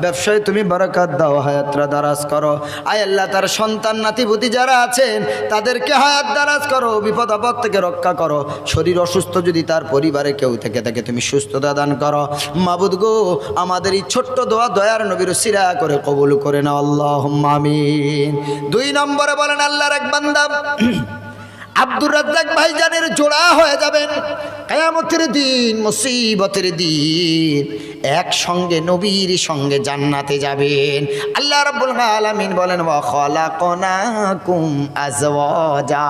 ব্যবসায় তুমি বারাকাত দাও, হায়াতরা দারাজ করো। আয় আল্লাহ, তার সন্তান নাতিপুতি যারা আছেন তাদেরকে হায়াত দারাজ করো, বিপদ আপদ থেকে রক্ষা করো। শরীর অসুস্থ যদি তার পরিবারে কেউ থেকে থাকে তুমি সুস্থতা দান করো। মাবুদ গো, আমাদের এই ছোট্ট দোয়া দয়ার নবীর উসিলা করে কবুল করে নাও, আল্লাহুম্মা আমিন। 2 নম্বরে বলেন আল্লাহর এক বান্দা আব্দুর রাজ্জাক ভাইজানের জোড়া হয়ে যাবেন কিয়ামতের দিন, মুসিবতের দিন, একসঙ্গে নবীর সঙ্গে জান্নাতে যাবেন। আল্লাহ রাব্বুল আলামিন বলেন ওয়া খালাকনাকুম আজওয়াজা,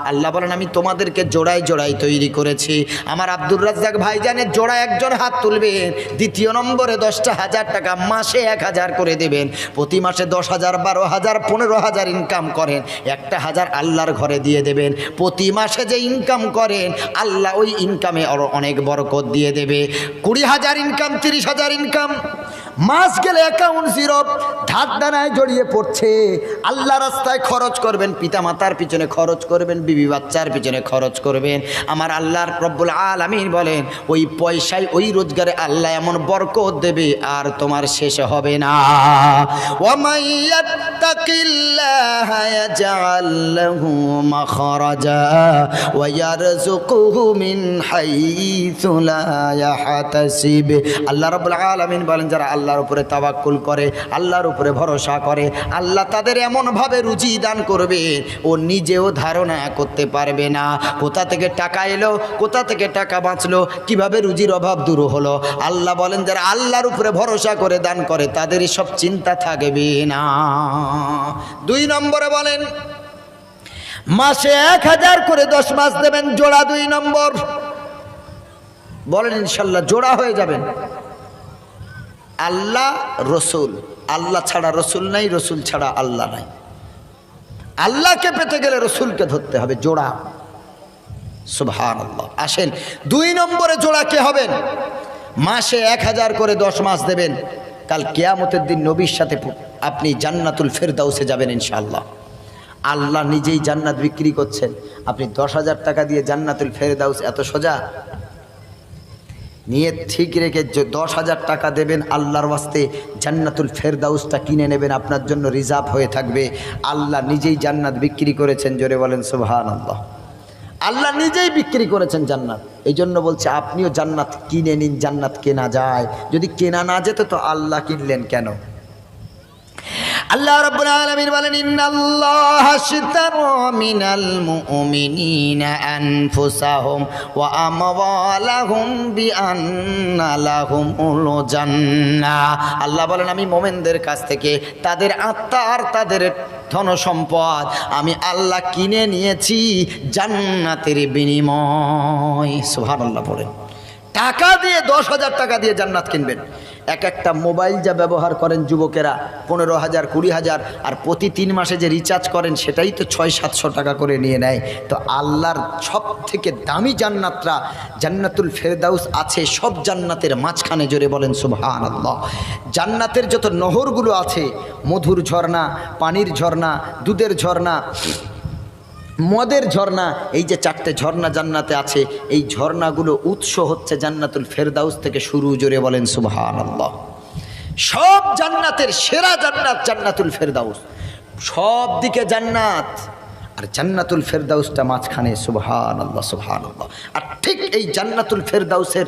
আল্লাহ বলেন আমি তোমাদেরকে জোড়ায় জোড়ায় তৈরি করেছি। আমার আব্দুর রাজ্জাক ভাইজানের জোড়া একজন হাত তুলবেন, দ্বিতীয় নম্বরে 10,000 টাকা মাসে 1000 করে দেবেন। প্রতি মাসে 10,000 12,000 15,000 ইনকাম করেন, 1,000 আল্লাহর ঘরে দিয়ে দেবেন। প্রতি মাসে যে ইনকাম করেন আল্লাহ ওই ইনকামে আরো অনেক বরকত দিয়ে দেবে। 20,000 ইনকাম, 30,000 ইনকাম, মাস গেলে অ্যাকাউন্ট জিরো, ধার দানায় জড়িয়ে পড়ছে। আল্লাহ রাস্তায় খরচ করবেন, পিতা মাতার পিছনে খরচ করবেন, বিবি বাচ্চার পিছনে খরচ করবেন। আমার আল্লাহর রব্বুল আলামিন বলেন ওই পয়সায় ওই রোজগারে আল্লাহ এমন বরকত দেবে আর তোমার শেষ হবে না। ওয়া মাইয়াত্তাকিল্লাহা ইয়াজআল লাহু মাখরাজা ওয়া ইয়ারযুকুহু মিন হাইসু লা ইয়াহতাসিব। আল্লাহ রাব্বুল আলামিন বলেন যারা আল্লাহর উপরে তাওয়াক্কুল করে, আল্লাহর উপরে ভরসা করে, আল্লাহ তাদের এমনভাবে রুজি দান করবে ও নিজেও ধারণা করতে পারবে না। কোথা থেকে টাকা এলো, কোথা থেকে টাকা বাঁচলো, কিভাবে রুজির অভাব দূর হলো। আল্লাহ বলেন যারা আল্লাহর উপরে ভরসা করে দান করে তাদের সব চিন্তা থাকবে না। 2 নম্বরে বলেন মাসে 1000 করে 10 মাস দেবেন, জোড়া 2 নম্বর। বলেন ইনশাল্লাহ জোড়া হয়ে যাবেন। আল্লাহ রসুল, আল্লাহ ছাড়া রসুল নাই, রসুল ছাড়া আল্লাহ নাই। আল্লাহকে পেতে গেলে রসুলকে ধরতে হবে, জোড়া। সুবহানাল্লাহ। আসেন 2 নম্বরে জোড়া কে হবেন? মাসে 1000 করে 10 মাস দেবেন। কাল কিয়ামতের দিন নবীর সাথে আপনি জান্নাতুল ফেরদাউসে যাবেন ইনশাআল্লাহ। আল্লাহ নিজেই জান্নাত বিক্রি করছেন, আপনি 10,000 টাকা দিয়ে জান্নাতুল ফেরদাউস, এত সোজা? নিয়ত ঠিক রেখে 10,000 টাকা দেবেন আল্লাহর ওয়াস্তে, জান্নাতুল ফেরদাউসটা কিনে নেবেন, আপনার জন্য রিজার্ভ হয়ে থাকবে। আল্লাহ নিজেই জান্নাত বিক্রি করেছেন, জোরে বলেন সুবহানাল্লাহ। আল্লাহ নিজেই বিক্রি করেছেন জান্নাত। এই জন্য বলছে আপনিও জান্নাত কিনে নিন, জান্নাত কেনা যায়। যদি কেনা না যেত তো আল্লাহ কিনলেন কেন? আল্লাহ রাব্বুল আলামিন বলেন ইন্নাল্লাহা আশতারা মিনাল মুমিনিনা আনফুসাহুম ওয়া আমওয়ালাহুম বিআন্না লাহুমুল জান্নাহ। আল্লাহ বলেন আমি মুমিনদের কাছ থেকে তাদের আত্মা আর তাদের ধন সম্পদ আমি আল্লাহ কিনে নিয়েছি জান্নাতের বিনিময়। সুবহানাল্লাহ। পড়েন টাকা দিয়ে 10,000 টাকা দিয়ে জান্নাত কিনবেন। একটা মোবাইল যা ব্যবহার করেন যুবকেরা 15,000 20,000, আর প্রতি 3 মাসে যে রিচার্জ করেন সেটাই তো 600-700 টাকা করে নিয়ে নেয়। তো আল্লাহর সব থেকে দামি জান্নাতরা জান্নাতুল ফেরদাউস আছে সব জান্নাতের মাঝখানে, জোরে বলেন সুবহানাল্লাহ। জান্নাতের যত নহরগুলো আছে, মধুর ঝর্ণা, পানির ঝর্ণা, দুধের ঝর্ণা, মদের ঝর্ণা, এই যে 4টে ঝর্ণা জান্নাতে আছে, এই ঝর্ণাগুলো উৎস হচ্ছে জান্নাতুল ফেরদাউস থেকে শুরু, জোরে বলেন সুবহানাল্লাহ। সব জান্নাতের সেরা জান্নাত জান্নাতুল ফেরদাউস, সব দিকে জান্নাত, আর জান্নাতুল ফেরদাউসটা মাঝখানে। সুবহানাল্লাহ সুবহানাল্লাহ। আর ঠিক এই জান্নাতুল ফেরদাউসের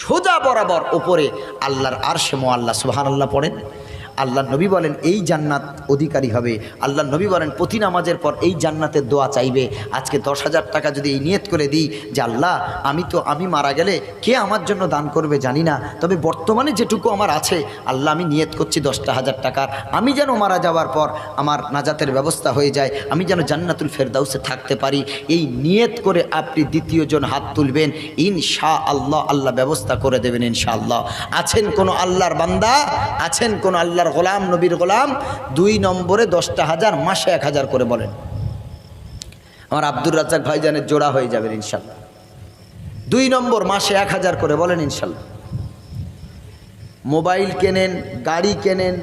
সোজা বরাবর উপরে আল্লাহর আরশে মুআল্লা। সুবহানাল্লাহ পড়েন। আল্লাহ নবী বলেন এই জান্নাত অধিকারী হবে। আল্লাহ নবী বলেন প্রতি নামাজের পর এই জান্নাতের দোয়া চাইবে। আজকে 10,000 টাকা যদি এই নিয়ত করে দিই যে আল্লাহ আমি মারা গেলে কে আমার জন্য দান করবে জানি না, তবে বর্তমানে যেটুকু আমার আছে আল্লাহ আমি নিয়ত করছি 10,000 টাকার, আমি যেন মারা যাওয়ার পর আমার নাজাতের ব্যবস্থা হয়ে যায়, আমি যেন জান্নাতুল ফেরদাউসে থাকতে পারি, এই নিয়ত করে আপনি দ্বিতীয়জন হাত তুলবেন, ইনশাআল্লাহ আল্লাহ ব্যবস্থা করে দেবেন ইনশাআল্লাহ। আছেন কোনো আল্লাহর বান্দা, আছেন কোনো আল্লাহর আল্লাহর গোলাম, নবীর গোলাম। 2 নম্বরে 10,000, মাসে 1000 করে বলেন। আমার আব্দুর রাজ্জাক ভাইজানের জোড়া হয়ে যাবেন ইনশাল্লাহ। 2 নম্বর, মাসে 1000 করে বলেন ইনশাল্লাহ। মোবাইল কেনেন, গাড়ি কেনেন,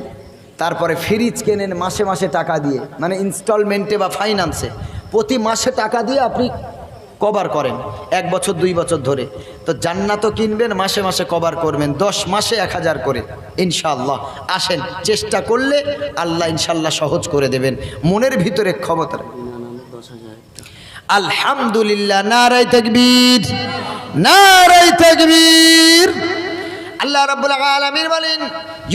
তারপরে ফ্রিজ কেনেন মাসে মাসে টাকা দিয়ে, মানে ইনস্টলমেন্টে বা ফাইন্যান্সে প্রতি মাসে টাকা দিয়ে আপনি কভার করেন 1 বছর 2 বছর ধরে। তো জান্নাতও কিনবেন, মাসে মাসে কভার করবেন, 10 মাসে 1000 করে ইনশাআল্লাহ। আসেন, চেষ্টা করলে আল্লাহ ইনশাআল্লাহ সহজ করে দেবেন, মনের ভিতরে ক্ষমতা। আলহামদুলিল্লাহ, নারায়ে তাকবীর, নারায়ে তাকবীর। আল্লাহ রাব্বুল আলামিন বলেন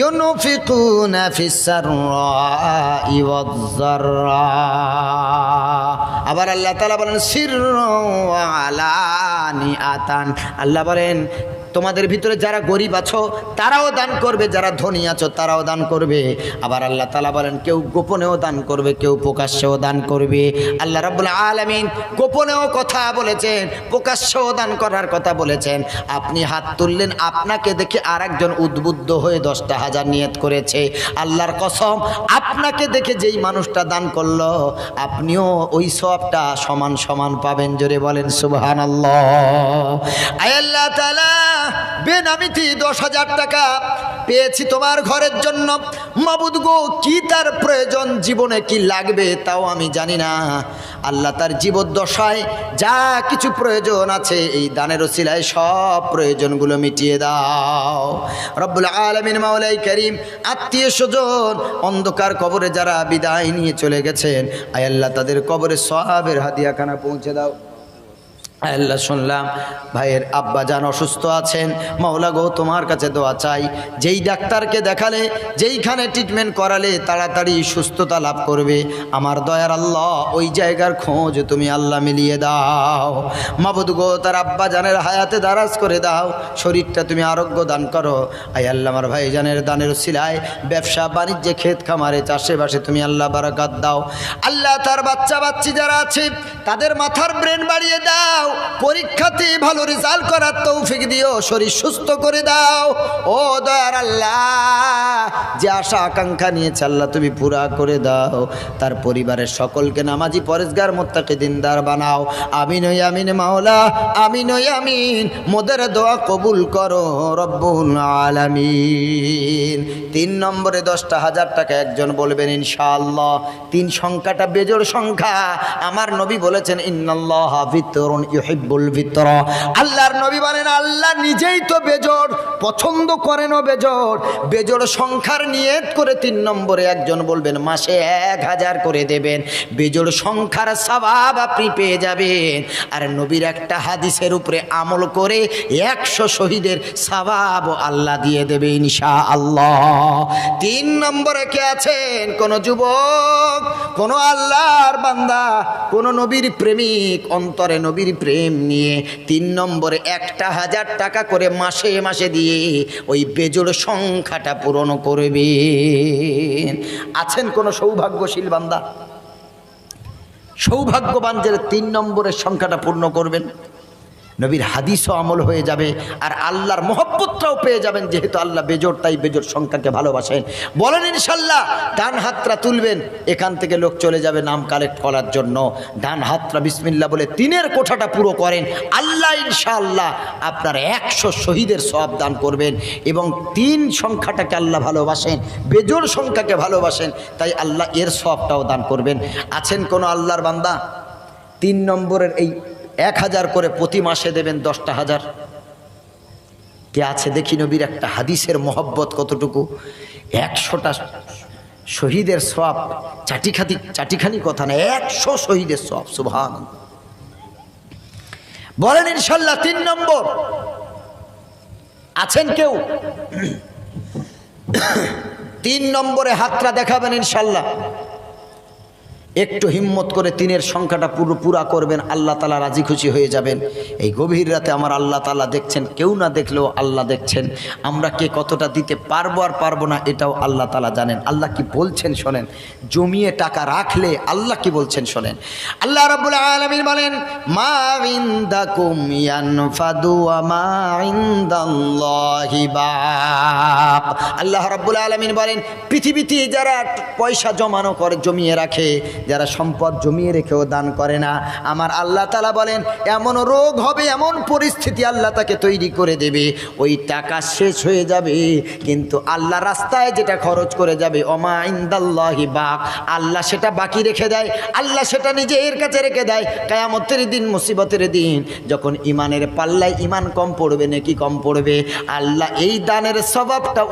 ইউনফিকুনা ফিস সাররাই ওয়াজ যাররা। আবার আল্লাহ তাআলা বলেন সিররা ওয়া আলানিয়াতান। আল্লাহ বলেন তোমাদের ভিতরে যারা গরিব আছো তারাও দান করবে, যারা ধনী আছো তারাও দান করবে। আবার আল্লাহ তাআলা বলেন কেউ গোপনেও দান করবে, কেউ প্রকাশ্যেও দান করবে। আল্লাহ রাব্বুল আলামিন গোপনেও কথা বলেছেন, প্রকাশ্যেও দান করার কথা বলেছেন। আপনি হাত তুললেন, আপনাকে দেখে আরেকজন উদ্বুদ্ধ হয়ে 10,000 নিয়ত করেছে। আল্লাহর কসম, আপনাকে দেখে যেই মানুষটা দান করলো আপনিও ওই সওয়াবটা সমান সমান পাবেন। জোরে বলেন সুবহানাল্লাহ। আয় আল্লাহ তাআলা, বেনামিতে 10,000 টাকা পেয়েছি তোমার ঘরের জন্য। মাবুদ গো, কি তার প্রয়োজন, জীবনে কি লাগবে তাও আমি জানি না। আল্লাহ তার জীবদ্দশায় যা কিছু প্রয়োজন আছে এই দানের ওসিলায় সব প্রয়োজনগুলো মিটিয়ে দাও রব্বুল আলামিন। মাওলাই করিম, আত্মীয় স্বজন অন্ধকার কবরে যারা বিদায় নিয়ে চলে গেছেন, আয় আল্লাহ তাদের কবরে সওয়াবের হাদিয়াখানা পৌঁছে দাও। আল্লাহ, শুনলাম ভাইয়ের আব্বা জান অসুস্থ আছেন, মাওলা গো তোমার কাছে দোয়া চাই। যেই ডাক্তারকে দেখালে, যেইখানে ট্রিটমেন্ট করালে তাড়াতাড়ি সুস্থতা লাভ করবে, আমার দয়ার আল্লাহ ওই জায়গার খোঁজ তুমি আল্লাহ মিলিয়ে দাও। মাবুদ গো, তার আব্বা জানের হায়াতে দারাজ করে দাও, শরীরটা তুমি আরোগ্য দান করো। আয় আল্লাহ, আমার ভাই জানের দানের উসিলায় ব্যবসা বাণিজ্যে, ক্ষেত খামারে, চাষেবাসে তুমি আল্লাহ বারাকাত দাও। আল্লাহ, তার বাচ্চা বাচ্চি যারা আছে তাদের মাথার ব্রেন বাড়িয়ে দাও, পরীক্ষাতে ভালো রেজাল্ট করার তৌফিক দিও, শরীর সুস্থ করে দাও। ও দয়ার আল্লাহ, যে আশা আকাঙ্ক্ষা নিয়েছে আল্লাহ তুমি পুরা করে দাও। তার পরিবারের সকলকে নামাজি, পরেজগার, মুত্তাকি, দিনদার বানাও। আমিন ওই আমিন মাওলা, আমিন ওই আমিন। মোদের দোয়া কবুল করো রব্বুল আলামিন। 3 নম্বরে 10,000 টাকা একজন বলবেন ইনশাআল্লাহ। 3 সংখ্যাটা বেজোড় সংখ্যা। আমার নবী বলেছেন ইন্নাল্লাহা ফিতরুন ইউহিব্বুল ফিতরা। আল্লাহর নবী বলেন আল্লাহ নিজেই তো বেজোড়, পছন্দ করেন বেজোড়। বেজোড় সংখ্যার নিয়ত করে 3 নম্বরে একজন বলবেন, মাসে 1000 করে দেবেন। বেজোড় সংখ্যার সওয়াব আপনি পেয়ে যাবেন। আর নবীর একটা হাদিসের উপরে আমল করে 100 শহীদের সওয়াব আল্লাহ দিয়ে দেবে ইনশাআল্লাহ। 3 নম্বরে কে আছেন? কোন যুবক, কোন আল্লাহর বান্দা, কোন নবীর প্রেমিক, অন্তরে নবীর প্রেম নিয়ে 3 নম্বরে 1,000 টাকা করে মাসে মাসে দিয়ে ওই বেজোড় সংখ্যাটা পূরণ করবেন। আছেন কোন সৌভাগ্যশীল বান্দা, সৌভাগ্যবান যে 3 নম্বরের সংখ্যাটা পূর্ণ করবেন? নবীর হাদিসও আমল হয়ে যাবে, আর আল্লাহর মহব্বতটাও পেয়ে যাবেন, যেহেতু আল্লাহ বেজোড়, তাই বেজোড় সংখ্যাকে ভালোবাসেন। বলেন ইনশাল্লাহ। ডান হাতটা তুলবেন, এখান থেকে লোক চলে যাবে নাম কালেক্ট করার জন্য। ডান হাতটা বিসমিল্লাহ বলে 3-এর কোঠাটা পুরো করেন, আল্লাহ ইনশাআল্লাহ আপনার 100 শহীদের সওয়াব দান করবেন। এবং 3 সংখ্যাটাকে আল্লাহ ভালোবাসেন, বেজোড় সংখ্যাকে ভালোবাসেন, তাই আল্লাহ এর সওয়াবটাও দান করবেন। আছেন কোনো আল্লাহর বান্দা 3 নম্বরের এই 1000 করে প্রতি মাসে দেবেন 10,000? কে আছে দেখি? নবীর একটা হাদিসের মহব্বত কতটুকু। 100টা শহীদের সওয়াব, চাটিখানি কথা না, 100 শহীদের সওয়াব। সুবহানাল্লাহ। বলেন ইনশাআল্লাহ। 3 নম্বর আছেন কেউ? 3 নম্বরে হাতটা দেখাবেন ইনশাআল্লাহ। একটু হিম্মত করে 3-এর সংখ্যাটা পুরা করবেন, আল্লাহ তাআলা রাজি খুশি হয়ে যাবেন। এই গভীর রাতে আমার আল্লাহ তাআলা দেখছেন, কেউ না দেখলেও আল্লাহ দেখছেন। আমরা কে কতটা দিতে পারবো আর পারবো না এটাও আল্লাহ তাআলা জানেন। আল্লাহ কি বলছেন শোনেন, জমিয়ে টাকা রাখলে আল্লাহ কি বলছেন শোনেন। আল্লাহ রাব্বুল আলামিন বলেন, মা ইনদাকুম ইয়ানফাদু ওয়া মা ইনদাল্লাহি বাক। আল্লাহ রাব্বুল আলামিন বলেন, পৃথিবীতে যারা পয়সা জমানো করে, জমিয়ে রাখে, যারা সম্পদ জমিয়ে রেখেও দান করে না, আমার আল্লাহ তাআলা বলেন এমন রোগ হবে, এমন পরিস্থিতি আল্লাহ তাকে তৈরি করে দেবে, ওই টাকা শেষ হয়ে যাবে কিন্তু আল্লাহ রাস্তায় যেটা খরচ করে যাবে ওমা ইনদাল্লাহি বাক, আল্লাহ সেটা বাকি রেখে দেয়, আল্লাহ সেটা নিজের কাছে রেখে দেয়। কিয়ামতের দিন, মুসিবতের দিন, যখন ইমানের পাল্লায় ইমান কম পড়বে নাকি কম পড়বে, আল্লাহ এই দানের সওয়াবটা